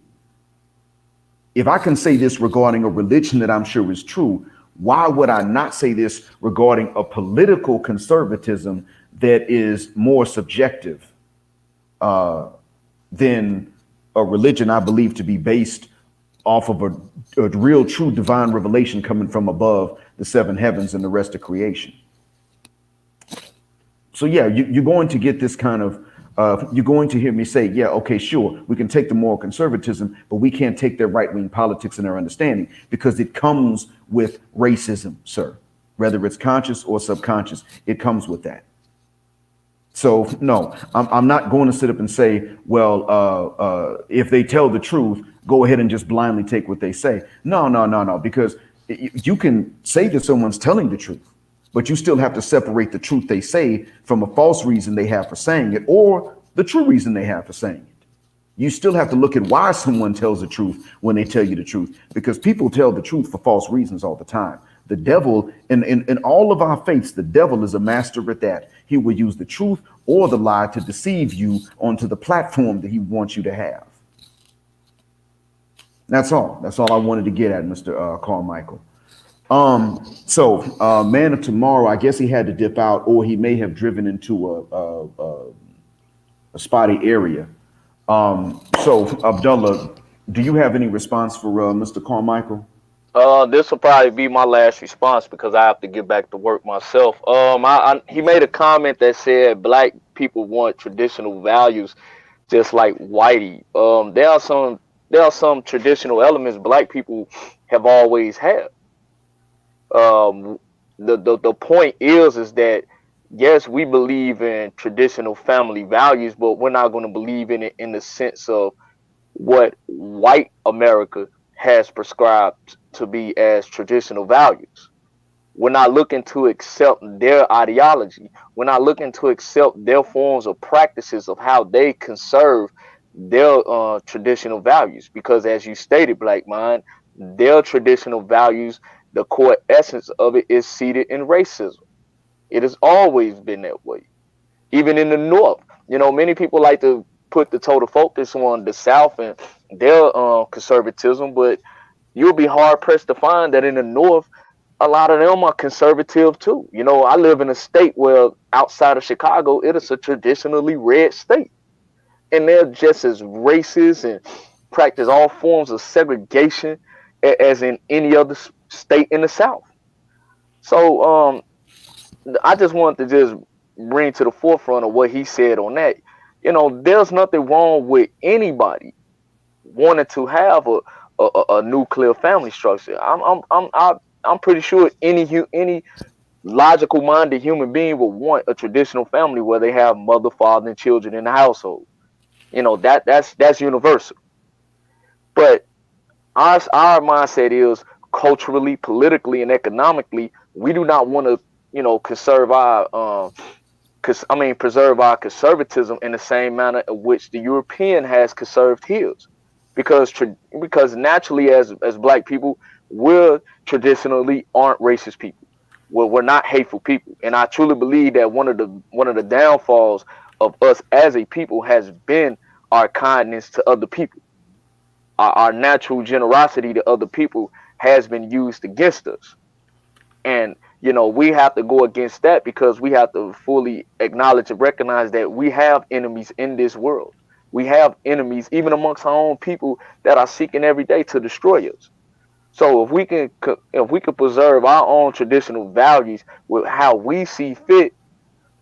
If I can say this regarding a religion that I'm sure is true, why would I not say this regarding a political conservatism that is more subjective than a religion I believe to be based off of a real, true divine revelation coming from above the seven heavens and the rest of creation? So yeah, you're going to get this kind of, you're going to hear me say, yeah, okay, sure, we can take the moral conservatism, but we can't take their right-wing politics and their understanding, because it comes with racism, sir. Whether it's conscious or subconscious, it comes with that. So no, I'm not going to sit up and say, well, if they tell the truth, go ahead and just blindly take what they say. No, because you can say that someone's telling the truth, but you still have to separate the truth they say from a false reason they have for saying it or the true reason they have for saying it. You still have to look at why someone tells the truth when they tell you the truth, because people tell the truth for false reasons all the time. The devil, in all of our faiths, the devil is a master at that. He will use the truth or the lie to deceive you onto the platform that he wants you to have. That's all. That's all I wanted to get at, Mr. Carmichael. Man of Tomorrow, I guess he had to dip out, or he may have driven into a spotty area. Abdullah, do you have any response for Mr. Carmichael? This will probably be my last response because I have to get back to work myself. He made a comment that said black people want traditional values just like whitey. There are some traditional elements black people have always had. The point is that yes, we believe in traditional family values, but we're not going to believe in it in the sense of what white America has prescribed to be as traditional values. We're not looking to accept their ideology. We're not looking to accept their forms of practices of how they conserve their traditional values. Because as you stated, Black Mind, their traditional values, the core essence of it is seated in racism. It has always been that way. Even in the North, many people like to put the total focus on the South and their conservatism, but you'll be hard pressed to find that in the North, a lot of them are conservative too. I live in a state where outside of Chicago, it is a traditionally red state. And they're just as racist and practice all forms of segregation as in any other state in the South. So I just wanted to just bring to the forefront of what he said on that. There's nothing wrong with anybody wanting to have a nuclear family structure. I'm pretty sure any logical minded human being would want a traditional family where they have mother, father, and children in the household. That's universal. But our mindset is culturally, politically, and economically, we do not want to preserve our conservatism in the same manner in which the European has conserved his, because naturally as black people, we're traditionally aren't racist people. We're not hateful people, and I truly believe that one of the downfalls of us as a people has been our kindness to other people. Our natural generosity to other people has been used against us, and we have to go against that because we have to fully acknowledge and recognize that we have enemies in this world. We have enemies even amongst our own people that are seeking every day to destroy us. So if we can preserve our own traditional values with how we see fit,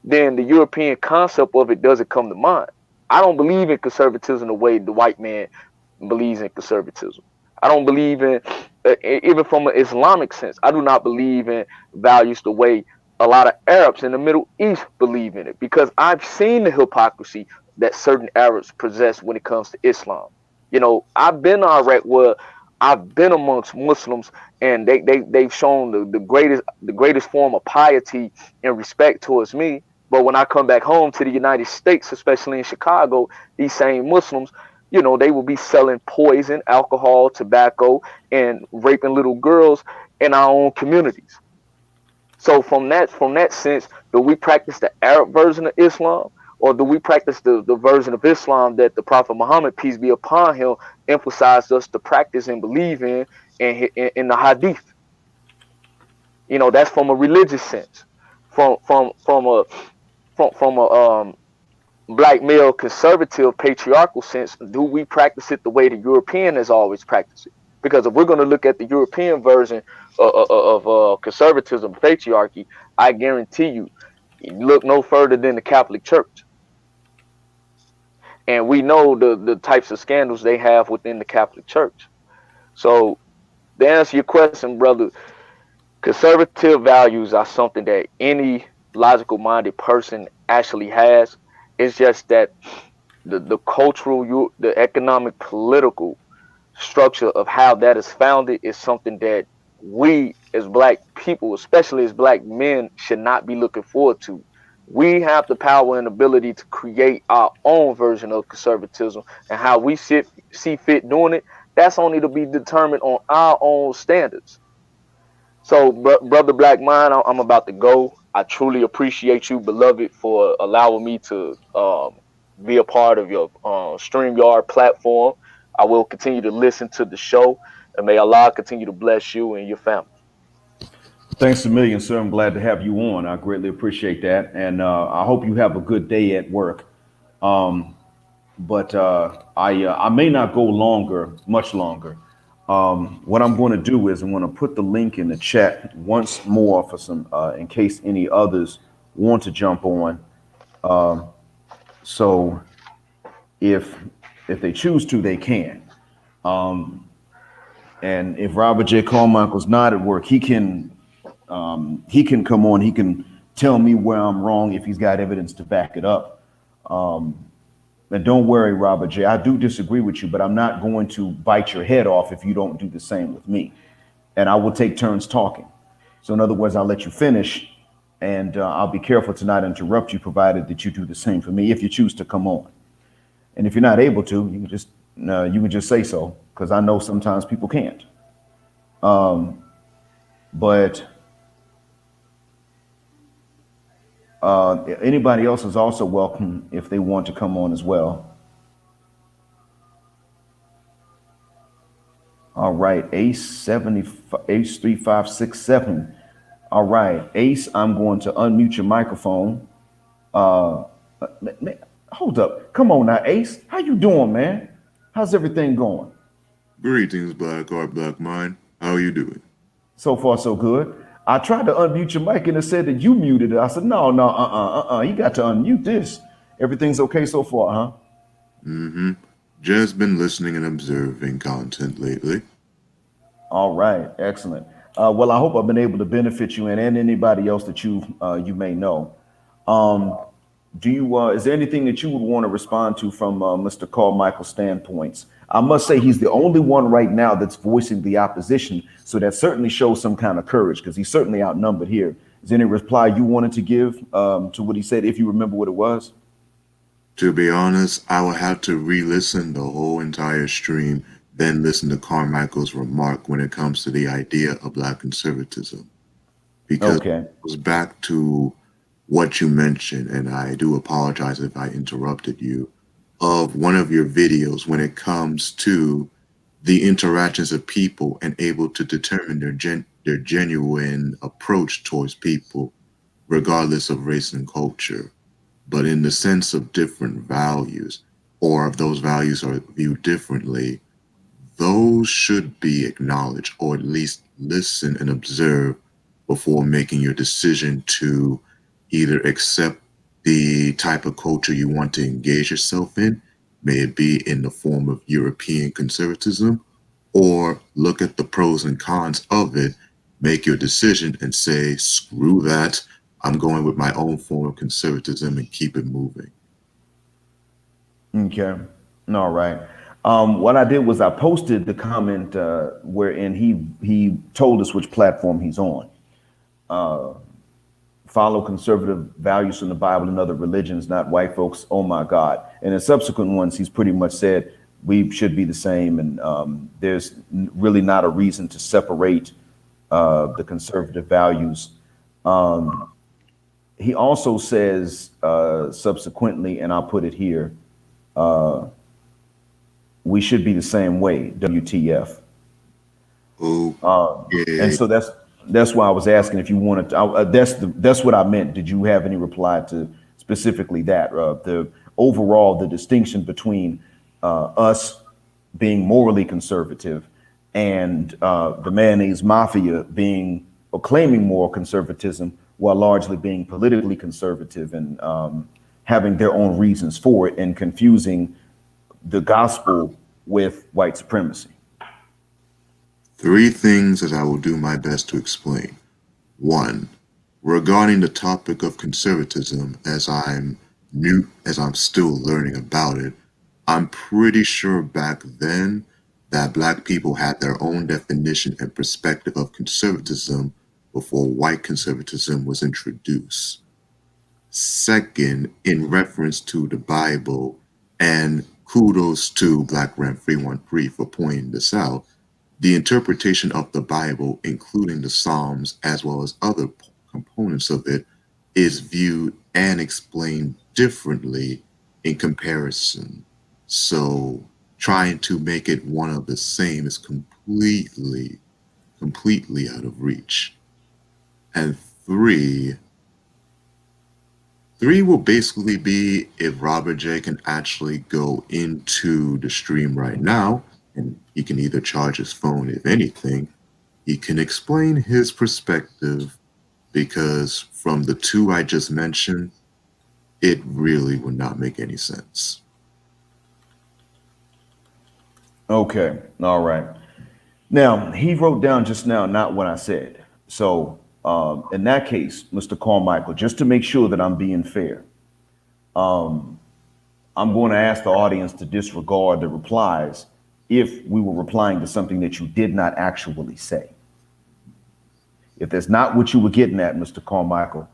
then the European concept of it doesn't come to mind. I don't believe in conservatism the way the white man believes in conservatism. I don't believe in, even from an Islamic sense, I do not believe in values the way a lot of Arabs in the Middle East believe in it, because I've seen the hypocrisy that certain Arabs possess when it comes to Islam. I've been in Iraq where I've been amongst Muslims, and they've shown the greatest form of piety and respect towards me. But when I come back home to the United States, especially in Chicago, these same Muslims, they will be selling poison, alcohol, tobacco, and raping little girls in our own communities. So from that sense, do we practice the Arab version of Islam, or do we practice the version of Islam that the Prophet Muhammad, peace be upon him, emphasized us to practice and believe in the Hadith? That's from a religious sense. From a black male conservative patriarchal sense, do we practice it the way the European has always practiced it? Because if we're going to look at the European version of conservatism, patriarchy, I guarantee you look no further than the Catholic Church. And we know the types of scandals they have within the Catholic Church. So to answer your question, brother, conservative values are something that any logical minded person actually has. It's just that the cultural, the economic, political structure of how that is founded is something that we as black people, especially as black men, should not be looking forward to. We have the power and ability to create our own version of conservatism, and how we see fit doing it, that's only to be determined on our own standards. So, brother Black Mind, I'm about to go. I truly appreciate you, beloved, for allowing me to be a part of your StreamYard platform. I will continue to listen to the show, and may Allah continue to bless you and your family. Thanks a million, sir. I'm glad to have you on. I greatly appreciate that, and I hope you have a good day at work. But I may not go much longer. What I'm going to do is I'm going to put the link in the chat once more for some, in case any others want to jump on. So if they choose to, they can. And if Robert J. Carmichael's not at work, he can come on. He can tell me where I'm wrong if he's got evidence to back it up. And don't worry, Robert J. I do disagree with you, but I'm not going to bite your head off if you don't do the same with me. And I will take turns talking. So in other words, I'll let you finish, and I'll be careful to not interrupt you, provided that you do the same for me if you choose to come on. And if you're not able to, you can just say so, because I know sometimes people can't. But anybody else is also welcome if they want to come on as well. All right, Ace 3567. All right, Ace, I'm going to unmute your microphone. Hold up, come on now, Ace. How you doing, man? How's everything going? Greetings, Black Art, Black Mind. How are you doing? So far, so good. I tried to unmute your mic and it said that you muted it. I said, no, you got to unmute this. Everything's okay so far, huh? Mm-hmm. Just been listening and observing content lately. All right, excellent. Well, I hope I've been able to benefit you and anybody else that you may know. Is there anything that you would want to respond to from Mr. Carmichael's standpoints? I must say he's the only one right now that's voicing the opposition, so that certainly shows some kind of courage, because he's certainly outnumbered here. Is there any reply you wanted to give to what he said, if you remember what it was? To be honest, I will have to re-listen the whole entire stream, then listen to Carmichael's remark when it comes to the idea of Black conservatism. Because it goes back to what you mentioned, and I do apologize if I interrupted you, of one of your videos when it comes to the interactions of people and able to determine their genuine approach towards people, regardless of race and culture, but in the sense of different values, or if those values are viewed differently, those should be acknowledged, or at least listen and observe before making your decision to either accept the type of culture you want to engage yourself in, may it be in the form of European conservatism, or look at the pros and cons of it, make your decision and say, screw that, I'm going with my own form of conservatism and keep it moving. Okay, all right. What I did was I posted the comment wherein he told us which platform he's on. Follow conservative values from the Bible and other religions, not white folks. Oh my God. And in subsequent ones, he's pretty much said we should be the same. And there's really not a reason to separate the conservative values. He also says subsequently, and I'll put it here, we should be the same way, WTF. And so that's why I was asking if you wanted to, that's what I meant. Did you have any reply to specifically that? The distinction between us being morally conservative and the mayonnaise mafia being or claiming moral conservatism while largely being politically conservative and having their own reasons for it and confusing the gospel with white supremacy. 3 things that I will do my best to explain. 1, Regarding the topic of conservatism, as I'm still learning about it, I'm pretty sure back then that Black people had their own definition and perspective of conservatism before white conservatism was introduced. Second, in reference to the Bible, and kudos to Black Rant 313 for pointing this out, the interpretation of the Bible, including the Psalms as well as other components of it, is viewed and explained differently in comparison. So trying to make it one of the same is completely out of reach. And three will basically be if Robert J can actually go into the stream right now, and he can either charge his phone, if anything, he can explain his perspective, because from the two I just mentioned, it really would not make any sense. Okay, all right. Now, he wrote down just now not what I said. So in that case, Mr. Carmichael, just to make sure that I'm being fair, I'm going to ask the audience to disregard the replies if we were replying to something that you did not actually say. If that's not what you were getting at, Mr. Carmichael,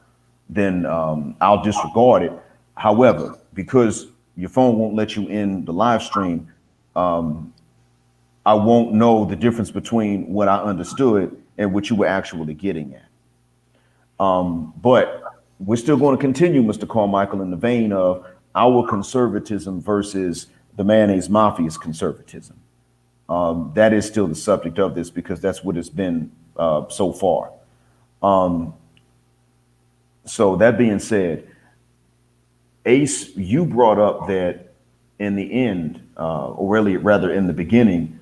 then I'll disregard it. However, because your phone won't let you in the live stream, I won't know the difference between what I understood and what you were actually getting at. But we're still going to continue, Mr. Carmichael, in the vein of our conservatism versus the mayonnaise mafia's conservatism. That is still the subject of this, because that's what it's been so far. So that being said, Ace, you brought up that in the end, or really rather in the beginning,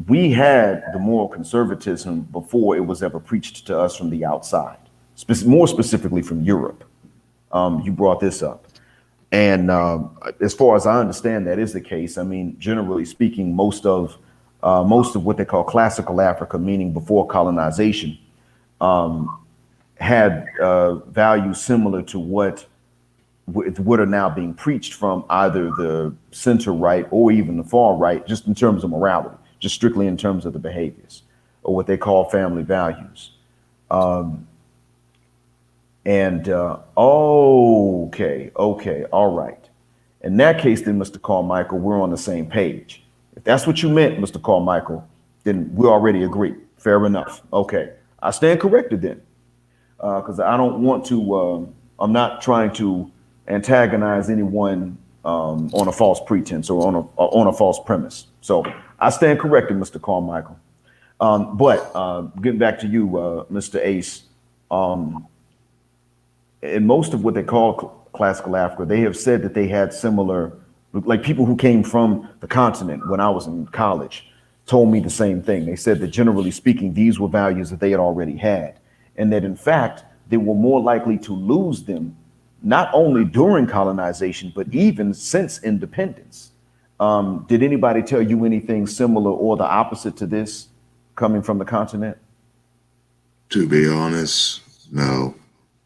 we had the moral conservatism before it was ever preached to us from the outside, more specifically from Europe. You brought this up. And as far as I understand, that is the case. I mean, generally speaking, most of what they call classical Africa, meaning before colonization, had values similar to what are now being preached from either the center right or even the far right, just in terms of morality, just strictly in terms of the behaviors, or what they call family values. Okay, all right. In that case, then, Mr. Carmichael, we're on the same page. If that's what you meant, Mr. Carmichael, then we already agree. Fair enough. Okay, I stand corrected then, because I don't want to. I'm not trying to antagonize anyone on a false pretense or on a false premise. So I stand corrected, Mr. Carmichael. But getting back to you, Mr. Ace. In most of what they call classical Africa, they have said that they had similar, like people who came from the continent when I was in college told me the same thing. They said that generally speaking, these were values that they had already had, and that in fact, they were more likely to lose them, not only during colonization, but even since independence. Did anybody tell you anything similar or the opposite to this coming from the continent? To be honest, no.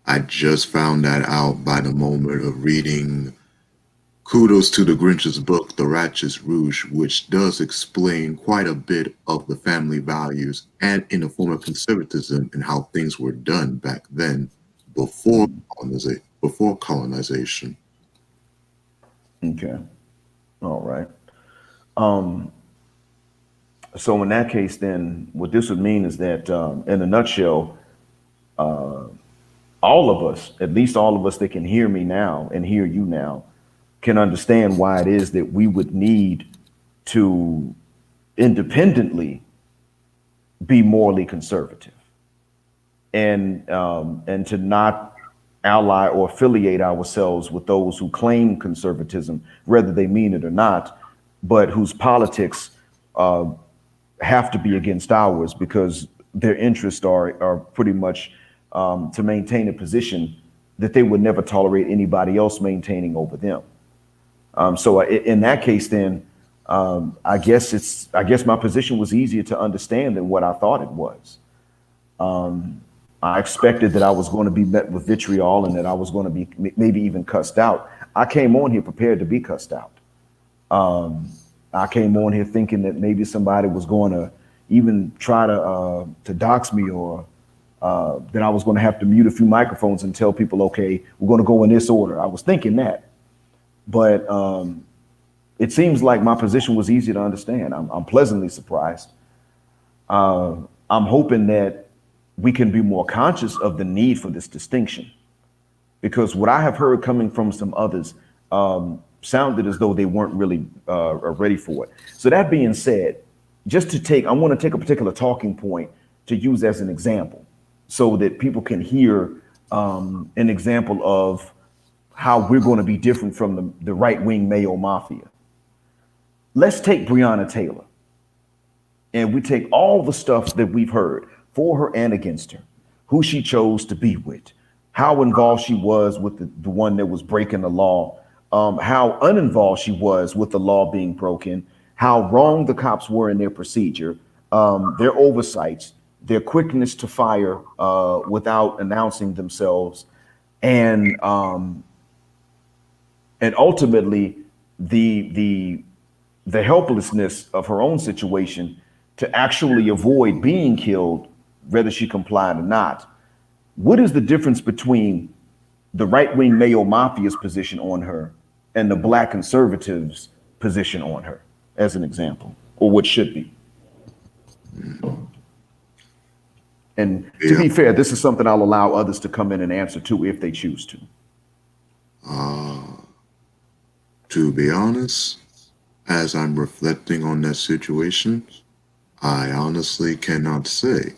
I just found that out by the moment of reading kudos to the Grinch's book, The Ratchet's Rouge, which does explain quite a bit of the family values and in the form of conservatism and how things were done back then before colonization. Okay. All right. So in that case, then what this would mean is that in a nutshell, all of us, at least all of us that can hear me now and hear you now, can understand why it is that we would need to independently be morally conservative and to not ally or affiliate ourselves with those who claim conservatism, whether they mean it or not, but whose politics have to be against ours because their interests are pretty much to maintain a position that they would never tolerate anybody else maintaining over them. So in that case, then I guess my position was easier to understand than what I thought it was. I expected that I was going to be met with vitriol and that I was going to be maybe even cussed out. I came on here prepared to be cussed out. I came on here thinking that maybe somebody was going to even try to dox me, or that I was going to have to mute a few microphones and tell people, okay, we're going to go in this order. I was thinking that, but it seems like my position was easy to understand. I'm pleasantly surprised. I'm hoping that we can be more conscious of the need for this distinction, because what I have heard coming from some others sounded as though they weren't really ready for it. So that being said, I want to take a particular talking point to use as an example so that people can hear an example of how we're going to be different from the right-wing Mayo Mafia. Let's take Breonna Taylor, and we take all the stuff that we've heard for her and against her, who she chose to be with, how involved she was with the one that was breaking the law, how uninvolved she was with the law being broken, how wrong the cops were in their procedure, their oversights, their quickness to fire without announcing themselves, and ultimately the helplessness of her own situation to actually avoid being killed, whether she complied or not. What is the difference between the right-wing Mayo Mafia's position on her and the Black conservatives' position on her, as an example, or what should be? And to be fair, this is something I'll allow others to come in and answer to if they choose to. To be honest, as I'm reflecting on that situation, I honestly cannot say.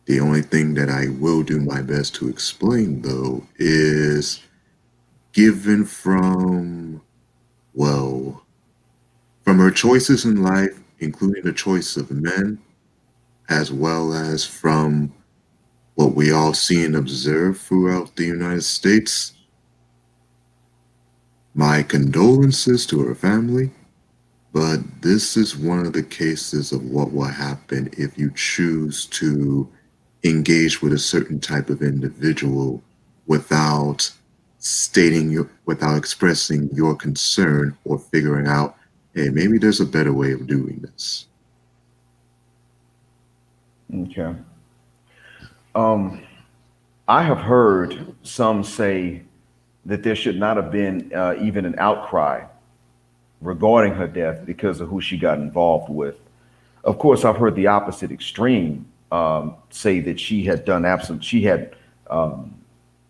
The only thing that I will do my best to explain, though, is given from her choices in life, including the choice of men, as well as from what we all see and observe throughout the United States. My condolences to her family, but this is one of the cases of what will happen if you choose to engage with a certain type of individual without without expressing your concern or figuring out, hey, maybe there's a better way of doing this. Okay. I have heard some say that there should not have been even an outcry regarding her death because of who she got involved with. Of course, I've heard the opposite extreme say that she had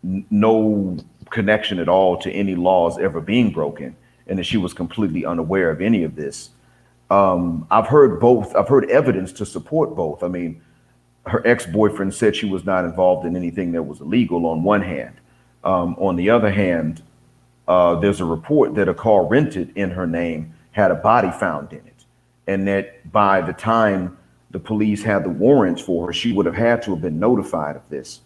no connection at all to any laws ever being broken, and that she was completely unaware of any of this. I've heard both. I've heard evidence to support both. I mean, her ex-boyfriend said she was not involved in anything that was illegal on one hand. On the other hand, there's a report that a car rented in her name had a body found in it, and that by the time the police had the warrants for her, she would have had to have been notified of this,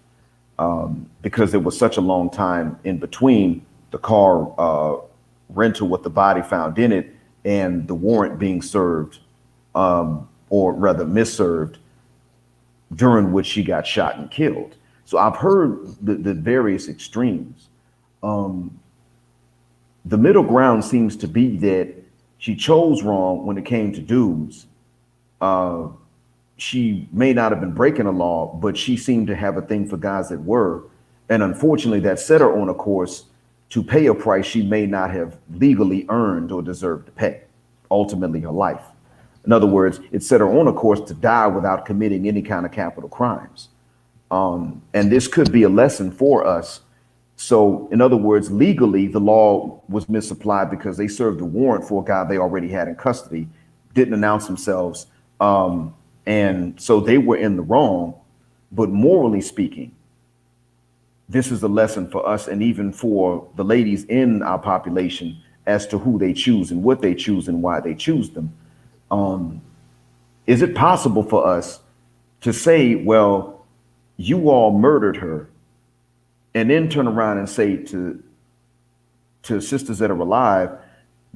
because there was such a long time in between the car rental with the body found in it and the warrant being served, or rather misserved, during which she got shot and killed. So I've heard the various extremes. The middle ground seems to be that she chose wrong when it came to dues. She may not have been breaking a law, but she seemed to have a thing for guys that were. And unfortunately, that set her on a course to pay a price she may not have legally earned or deserved to pay, ultimately her life. In other words, it set her on a course to die without committing any kind of capital crimes. And this could be a lesson for us. So in other words, legally, the law was misapplied because they served a warrant for a guy they already had in custody, didn't announce themselves. And so they were in the wrong. But morally speaking, this is a lesson for us and even for the ladies in our population as to who they choose and what they choose and why they choose them. Is it possible for us to say, well, you all murdered her, and then turn around and say to sisters that are alive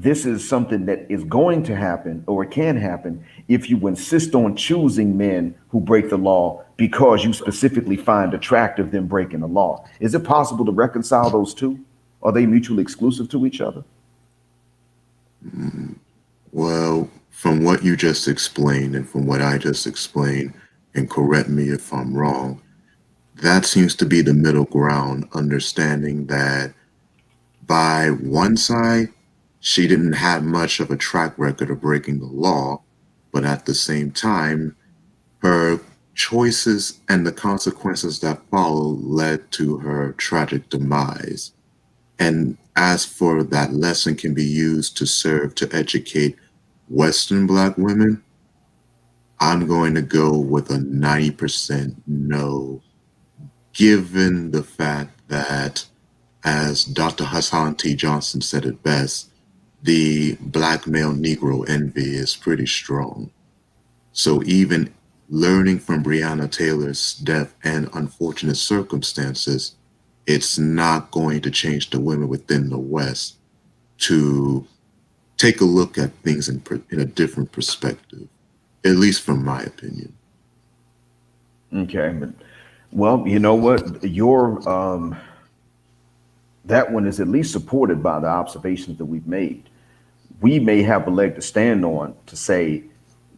this is something that is going to happen, or it can happen, if you insist on choosing men who break the law because you specifically find attractive them breaking the law. Is it possible to reconcile those two? Are they mutually exclusive to each other? Well, from what you just explained and from what I just explained, and correct me if I'm wrong, that seems to be the middle ground, understanding that by one side, she didn't have much of a track record of breaking the law, but at the same time, her choices and the consequences that follow led to her tragic demise. And as for that lesson can be used to serve to educate Western Black women, I'm going to go with a 90% no, given the fact that, as Dr. Hassan T. Johnson said it best, the Black male Negro envy is pretty strong. So even learning from Breonna Taylor's death and unfortunate circumstances, it's not going to change the women within the West to take a look at things in a different perspective, at least from my opinion. Okay. Well, you know what? Your that one is at least supported by the observations that we've made. We may have a leg to stand on to say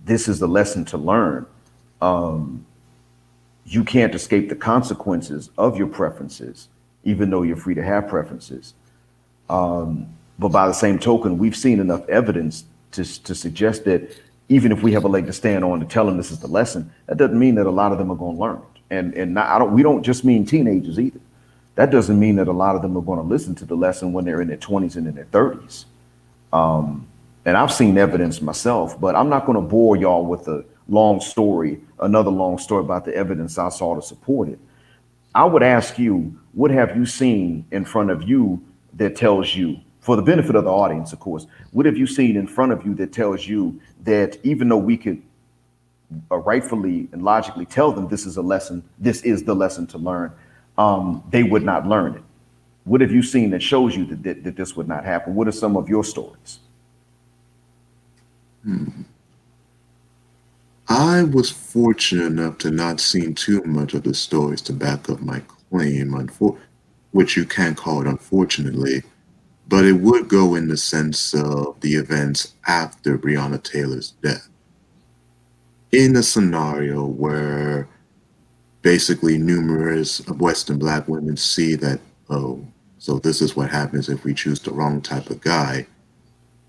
this is the lesson to learn. You can't escape the consequences of your preferences, even though you're free to have preferences. But by the same token, we've seen enough evidence to suggest that even if we have a leg to stand on to tell them this is the lesson, that doesn't mean that a lot of them are going to learn it. And not, we don't just mean teenagers either. That doesn't mean that a lot of them are going to listen to the lesson when they're in their 20s and in their 30s. And I've seen evidence myself, but I'm not going to bore y'all with a long story, another long story about the evidence I saw to support it. I would ask you, what have you seen in front of you that tells you, for the benefit of the audience, of course, what have you seen in front of you that tells you that even though we could rightfully and logically tell them this is a lesson, this is the lesson to learn, they would not learn it? What have you seen that shows you that this would not happen? What are some of your stories? I was fortunate enough to not see too much of the stories to back up my claim, which you can call it unfortunately, but it would go in the sense of the events after Breonna Taylor's death. In a scenario where basically numerous Western Black women see that, oh, so this is what happens if we choose the wrong type of guy,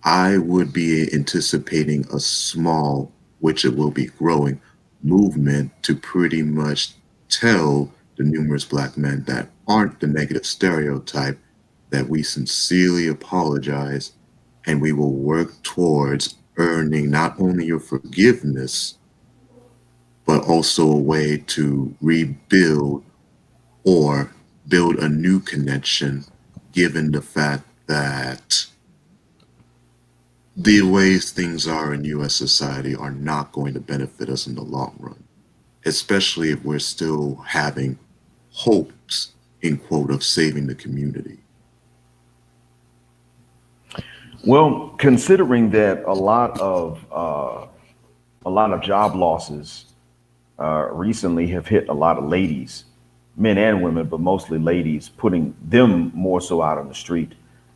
I would be anticipating a small, which it will be growing, movement to pretty much tell the numerous Black men that aren't the negative stereotype that we sincerely apologize and we will work towards earning not only your forgiveness, but also a way to rebuild or build a new connection, given the fact that the ways things are in U.S. society are not going to benefit us in the long run, especially if we're still having hopes, in quote, of saving the community. Well, considering that a lot of job losses recently have hit a lot of ladies, men and women, but mostly ladies, putting them more so out on the street.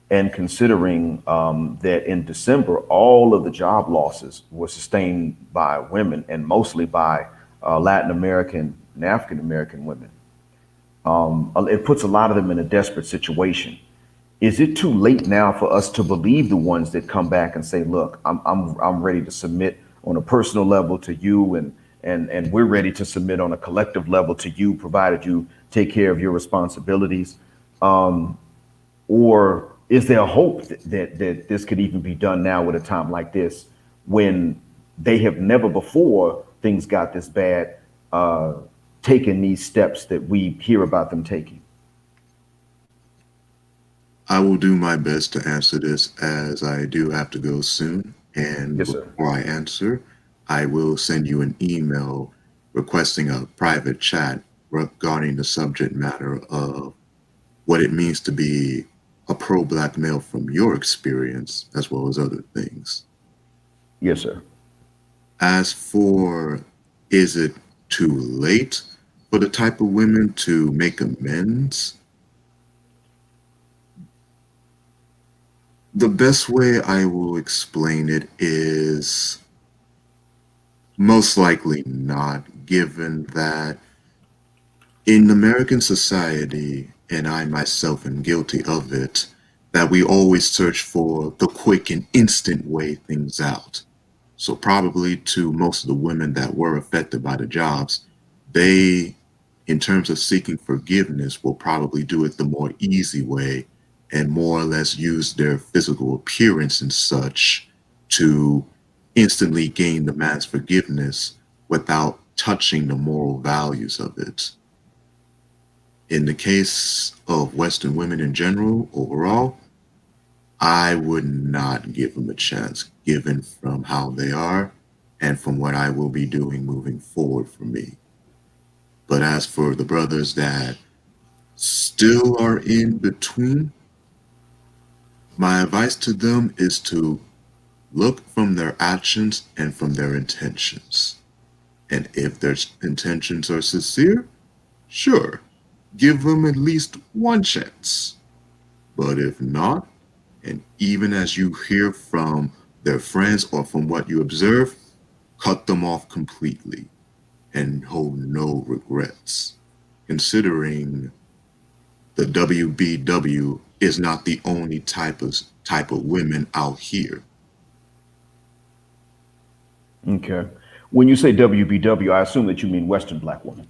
And considering that in December, all of the job losses were sustained by women and mostly by Latin American and African American women, it puts a lot of them in a desperate situation. Is it too late now for us to believe the ones that come back and say, look, I'm ready to submit on a personal level to you, and we're ready to submit on a collective level to you, provided you take care of your responsibilities? Or is there a hope that this could even be done now at a time like this, when they have never before things got this bad, taken these steps that we hear about them taking? I will do my best to answer this, as I do have to go soon. And Yes, sir. Before I answer, I will send you an email requesting a private chat regarding the subject matter of what it means to be a pro-black male from your experience as well as other things. Yes, sir. As for, is it too late for the type of women to make amends? The best way I will explain it is most likely not, given that in American society, and I myself am guilty of it, that we always search for the quick and instant way things out. So probably to most of the women that were affected by the jobs, they, in terms of seeking forgiveness, will probably do it the more easy way and more or less use their physical appearance and such to instantly gain the man's forgiveness without touching the moral values of it. In the case of Western women in general, overall, I would not give them a chance, given from how they are and from what I will be doing moving forward for me. But as for the brothers that still are in between, my advice to them is to look from their actions and from their intentions. And if their intentions are sincere, sure, give them at least one chance. But if not, and even as you hear from their friends or from what you observe, cut them off completely and hold no regrets, considering the WBW is not the only type of women out here. Okay. When you say WBW, I assume that you mean Western black woman.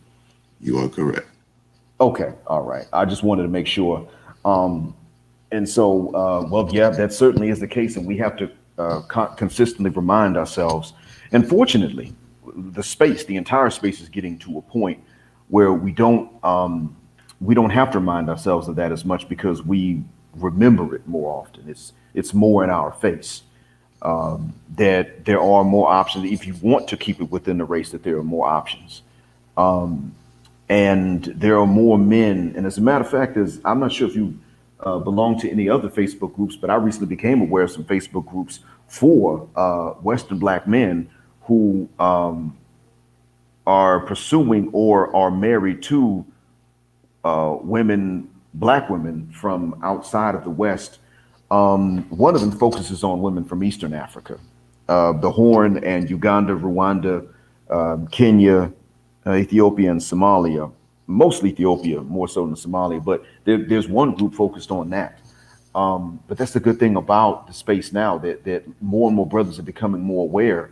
You are correct. Okay. All right. I just wanted to make sure. And so, well, yeah, that certainly is the case. And we have to consistently remind ourselves. And fortunately, the entire space is getting to a point where we don't have to remind ourselves of that as much because we remember it more often. It's more in our face. That there are more options. If you want to keep it within the race, that there are more options. And there are more men. And as a matter of fact, I'm not sure if you belong to any other Facebook groups, but I recently became aware of some Facebook groups for Western black men who are pursuing or are married to black women from outside of the West. One of them focuses on women from Eastern Africa, the Horn and Uganda, Rwanda, Kenya, Ethiopia, and Somalia. Mostly Ethiopia, more so than Somalia, but there's one group focused on that. But that's the good thing about the space now, that more and more brothers are becoming more aware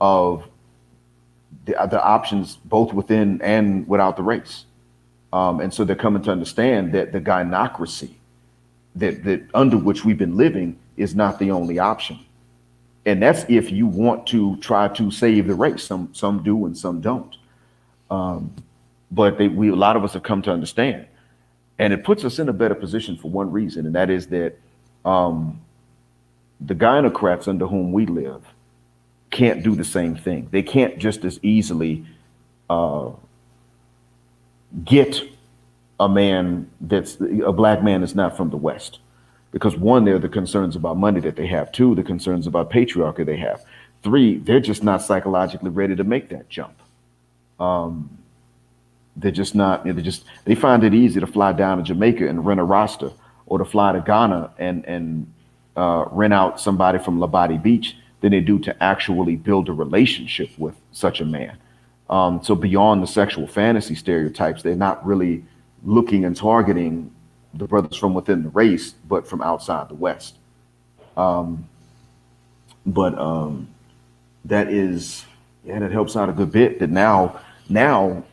of the options both within and without the race. And so they're coming to understand that the gynocracy that under which we've been living is not the only option. And that's if you want to try to save the race. Some do and some don't. But a lot of us have come to understand. And it puts us in a better position for one reason, and that is that the gynocrats under whom we live can't do the same thing. They can't just as easily get a black man that's not from the West. Because one, there are the concerns about money that they have. Two, the concerns about patriarchy they have. Three, they're just not psychologically ready to make that jump. They're just not, they find it easy to fly down to Jamaica and rent a roster, or to fly to Ghana and rent out somebody from Labadi Beach than they do to actually build a relationship with such a man. So beyond the sexual fantasy stereotypes, they're not really looking and targeting the brothers from within the race, but from outside the West. That helps out a good bit, that now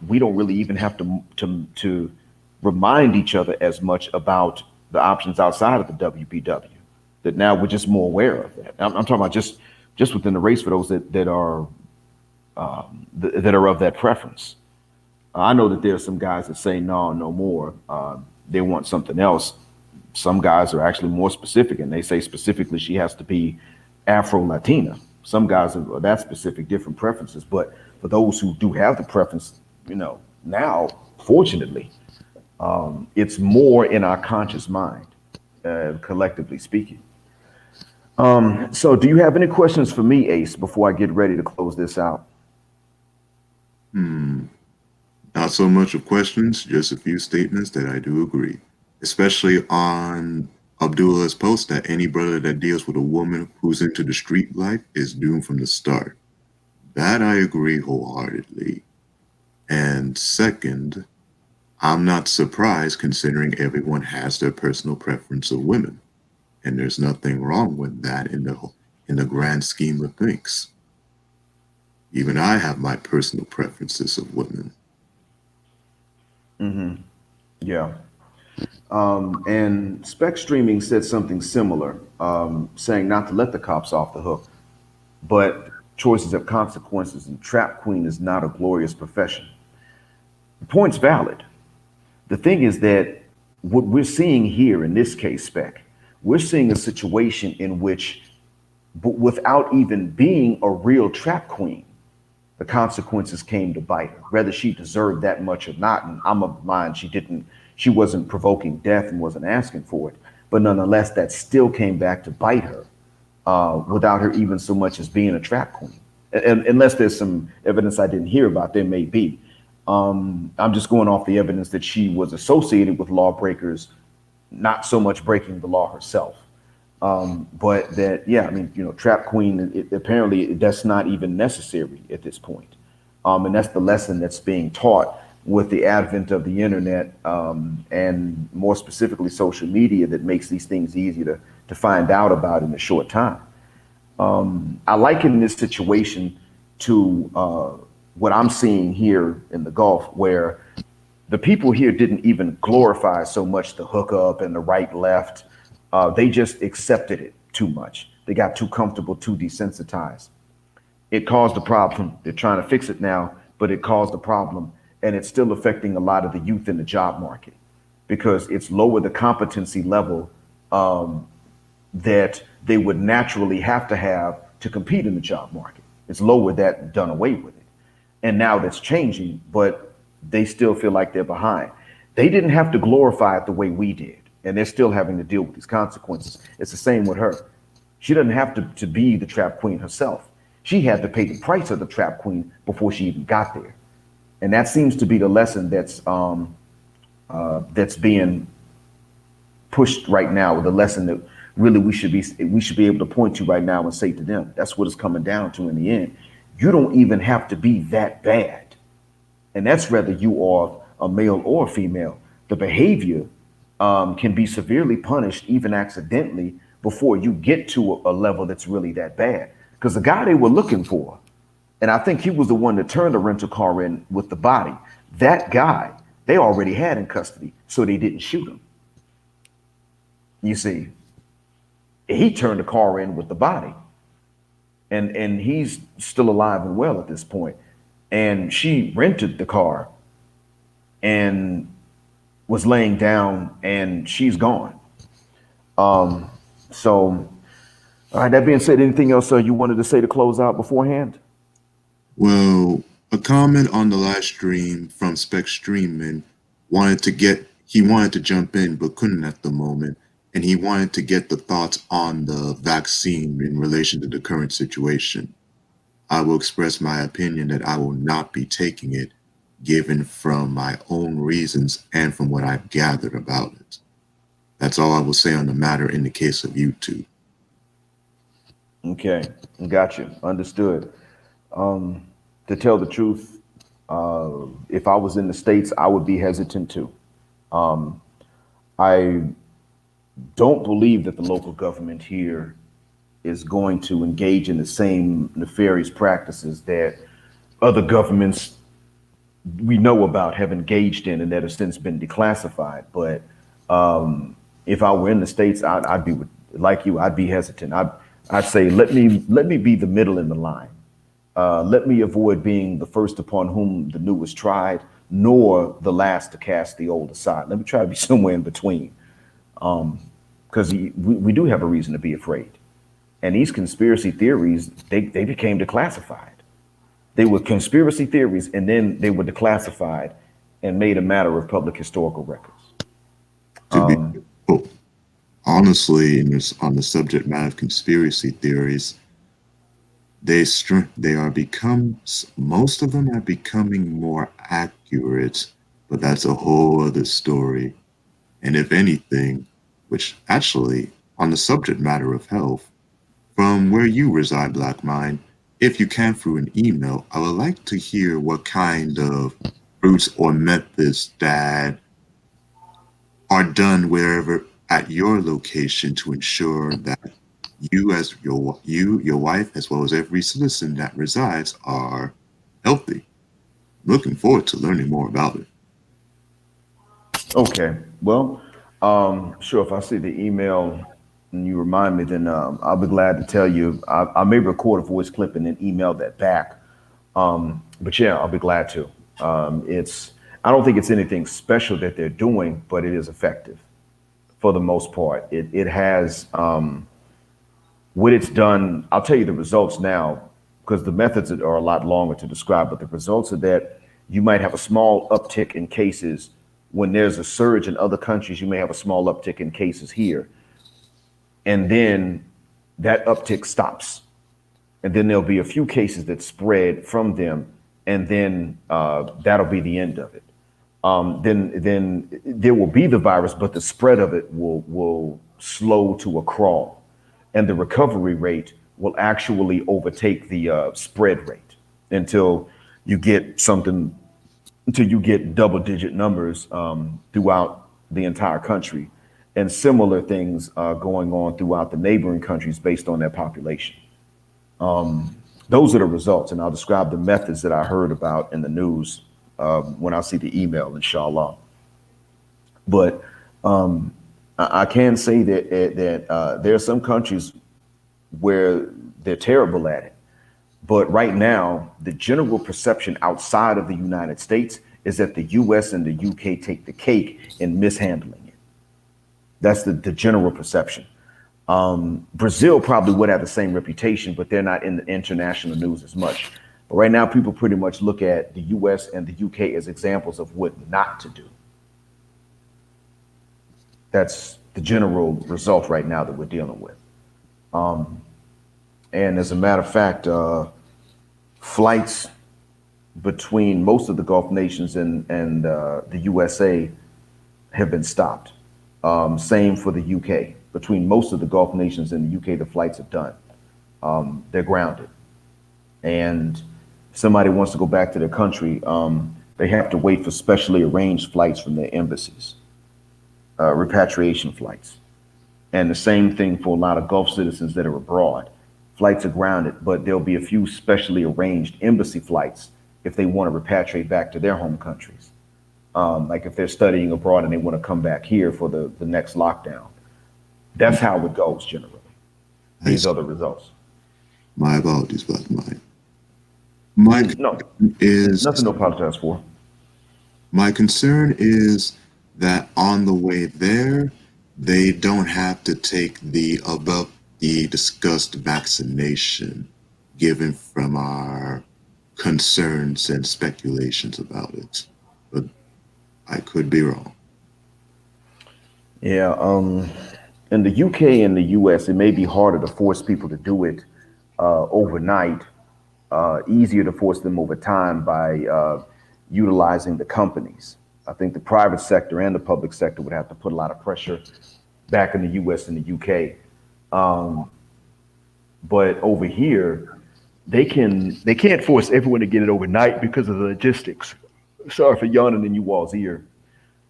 we don't really even have to remind each other as much about the options outside of the WBW. That now we're just more aware of that. I'm talking about just within the race for those that are of that preference. I know that there are some guys that say no more. They want something else. Some guys are actually more specific, and they say specifically she has to be Afro-Latina. Some guys are that specific, different preferences. But for those who do have the preference, now, fortunately, it's more in our conscious mind. collectively speaking. So do you have any questions for me, Ace, before I get ready to close this out? Not so much of questions, just a few statements that I do agree, especially on Abdullah's post that any brother that deals with a woman who's into the street life is doomed from the start. That I agree wholeheartedly. And second, I'm not surprised considering everyone has their personal preference of women. And there's nothing wrong with that in the grand scheme of things. Even I have my personal preferences of women. Yeah. And Spec Streaming said something similar, saying not to let the cops off the hook, but choices have consequences, and trap queen is not a glorious profession. The point's valid. The thing is that what we're seeing here in this case, Spec, we're seeing a situation in which, but without even being a real trap queen, the consequences came to bite her, whether she deserved that much or not. And I'm of mind, she wasn't provoking death and wasn't asking for it. But nonetheless, that still came back to bite her without her even so much as being a trap queen. And unless there's some evidence I didn't hear about, there may be. I'm just going off the evidence that she was associated with lawbreakers, not so much breaking the law herself. But that, yeah, I mean, trap queen, apparently that's not even necessary at this point. And that's the lesson that's being taught with the advent of the internet, and more specifically social media, that makes these things easy to find out about in a short time. I liken this situation to what I'm seeing here in the Gulf, where the people here didn't even glorify so much the hookup and the right left. They just accepted it too much. They got too comfortable, too desensitized. It caused a problem. They're trying to fix it now, but it caused a problem. And it's still affecting a lot of the youth in the job market because it's lowered the competency level that they would naturally have to compete in the job market. It's lowered that and done away with it. And now that's changing, but they still feel like they're behind. They didn't have to glorify it the way we did, and they're still having to deal with these consequences. It's the same with her. She doesn't have to be the trap queen herself. She had to pay the price of the trap queen before she even got there. And that seems to be the lesson that's being pushed right now, the lesson that really we should be able to point to right now and say to them, that's what it's coming down to in the end. You don't even have to be that bad. And that's whether you are a male or a female. The behavior can be severely punished, even accidentally, before you get to a level that's really that bad. Because the guy they were looking for, and I think he was the one that turned the rental car in with the body, that guy they already had in custody, so they didn't shoot him. You see, he turned the car in with the body. And he's still alive and well at this point. And she rented the car and was laying down, and she's gone. So, all right, that being said, anything else you wanted to say to close out beforehand? Well, a comment on the last stream from Spec Streaming he wanted to jump in but couldn't at the moment. And he wanted to get the thoughts on the vaccine in relation to the current situation. I will express my opinion that I will not be taking it, given from my own reasons and from what I've gathered about it. That's all I will say on the matter in the case of YouTube. Okay, gotcha, understood. To tell the truth, if I was in the States, I would be hesitant too. I don't believe that the local government here is going to engage in the same nefarious practices that other governments we know about have engaged in and that have since been declassified. But if I were in the States, I'd be like you. I'd be hesitant. I'd say let me be the middle in the line. Let me avoid being the first upon whom the new is tried, nor the last to cast the old aside. Let me try to be somewhere in between. Because we do have a reason to be afraid. And these conspiracy theories, they became declassified. They were conspiracy theories, and then they were declassified and made a matter of public historical records. honestly, on the subject matter of conspiracy theories, most of them are becoming more accurate, but that's a whole other story. And if anything, which actually, on the subject matter of health, from where you reside, Black Mind, if you can through an email, I would like to hear what kind of fruits or methods that are done wherever at your location to ensure that you, as your wife, as well as every citizen that resides, are healthy. Looking forward to learning more about it. Okay. Well, sure. If I see the email and you remind me, then I'll be glad to tell you. I may record a voice clip and then email that back. But yeah, I'll be glad to. I don't think it's anything special that they're doing, but it is effective for the most part. It has, what it's done, I'll tell you the results now, because the methods are a lot longer to describe, but the results are that you might have a small uptick in cases when there's a surge in other countries. You may have a small uptick in cases here, and then that uptick stops, and then there'll be a few cases that spread from them, and then that'll be the end of it. Then there will be the virus, but the spread of it will slow to a crawl, and the recovery rate will actually overtake the spread rate until you get double-digit numbers throughout the entire country, and similar things going on throughout the neighboring countries based on their population. Those are the results, and I'll describe the methods that I heard about in the news when I see the email, inshallah. But I can say that there are some countries where they're terrible at it. But right now, the general perception outside of the United States is that the US and the UK take the cake in mishandling it. That's the general perception. Brazil probably would have the same reputation, but they're not in the international news as much. But right now, people pretty much look at the US and the UK as examples of what not to do. That's the general result right now that we're dealing with. And as a matter of fact, flights between most of the Gulf nations and the USA have been stopped. Same for the UK. Between most of the Gulf nations and the UK, the flights are done. They're grounded. And if somebody wants to go back to their country, they have to wait for specially arranged flights from their embassies, repatriation flights. And the same thing for a lot of Gulf citizens that are abroad. Flights are grounded, but there'll be a few specially arranged embassy flights if they want to repatriate back to their home countries. Like if they're studying abroad and they want to come back here for the next lockdown. That's how it goes generally. These are the results. My apologies, Black Mind. Nothing to apologize for. My concern is that on the way there, they don't have to take the above the discussed vaccination, given from our concerns and speculations about it. But I could be wrong. Yeah, in the UK and the US, it may be harder to force people to do it overnight, easier to force them over time by utilizing the companies. I think the private sector and the public sector would have to put a lot of pressure back in the US and the UK. But over here, they can't force everyone to get it overnight because of the logistics. Sorry for yawning in you all's ear.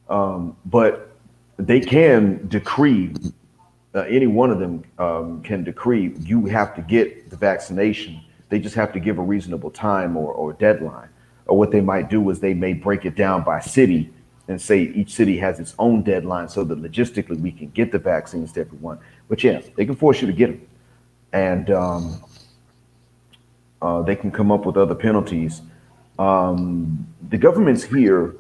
But they can decree, any one of them can decree you have to get the vaccination. They just have to give a reasonable time or deadline. Or what they might do is they may break it down by city and say each city has its own deadline so that logistically we can get the vaccines to everyone. But yeah, they can force you to get them. And they can come up with other penalties. The governments here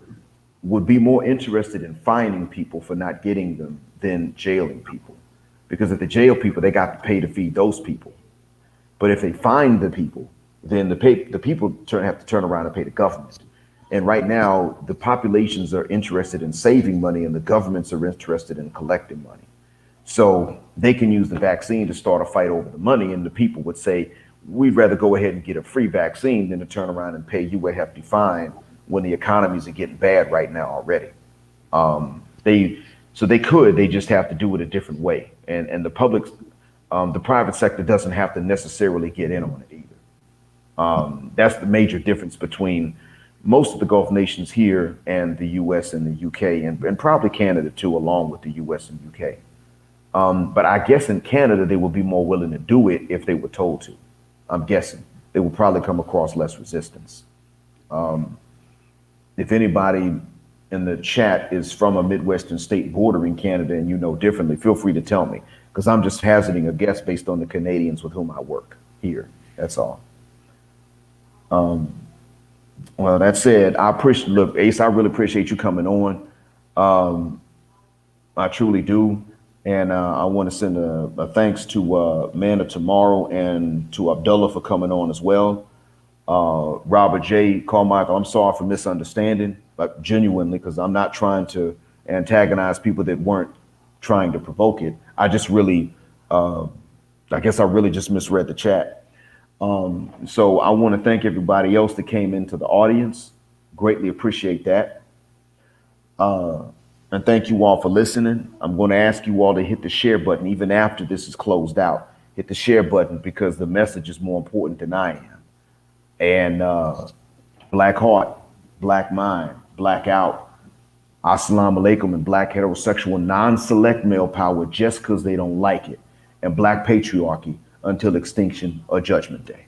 would be more interested in fining people for not getting them than jailing people. Because if they jail people, they got to pay to feed those people. But if they fine the people, then the people have to turn around and pay the government. And right now, the populations are interested in saving money and the governments are interested in collecting money. So they can use the vaccine to start a fight over the money, and the people would say, we'd rather go ahead and get a free vaccine than to turn around and pay you a hefty fine when the economies are getting bad right now already. They just have to do it a different way. And the public, the private sector doesn't have to necessarily get in on it either. That's the major difference between most of the Gulf nations here and the US and the UK, and probably Canada too, along with the US and UK. But I guess in Canada, they would be more willing to do it if they were told to. I'm guessing they will probably come across less resistance. If anybody in the chat is from a Midwestern state bordering Canada and you know differently, feel free to tell me, because I'm just hazarding a guess based on the Canadians with whom I work here. That's all. Well, that said, look, Ace, I really appreciate you coming on. I truly do. And I want to send a thanks to Man of Tomorrow and to Abdullah for coming on as well. Robert J. Carmichael, I'm sorry for misunderstanding, but genuinely, because I'm not trying to antagonize people that weren't trying to provoke it. I just really, I guess I really just misread the chat. So I want to thank everybody else that came into the audience. Greatly appreciate that. And thank you all for listening. I'm going to ask you all to hit the share button even after this is closed out. Hit the share button because the message is more important than I am. And black heart, black mind, black out, assalamu alaikum, and black heterosexual non-select male power just because they don't like it, and black patriarchy until extinction or judgment day.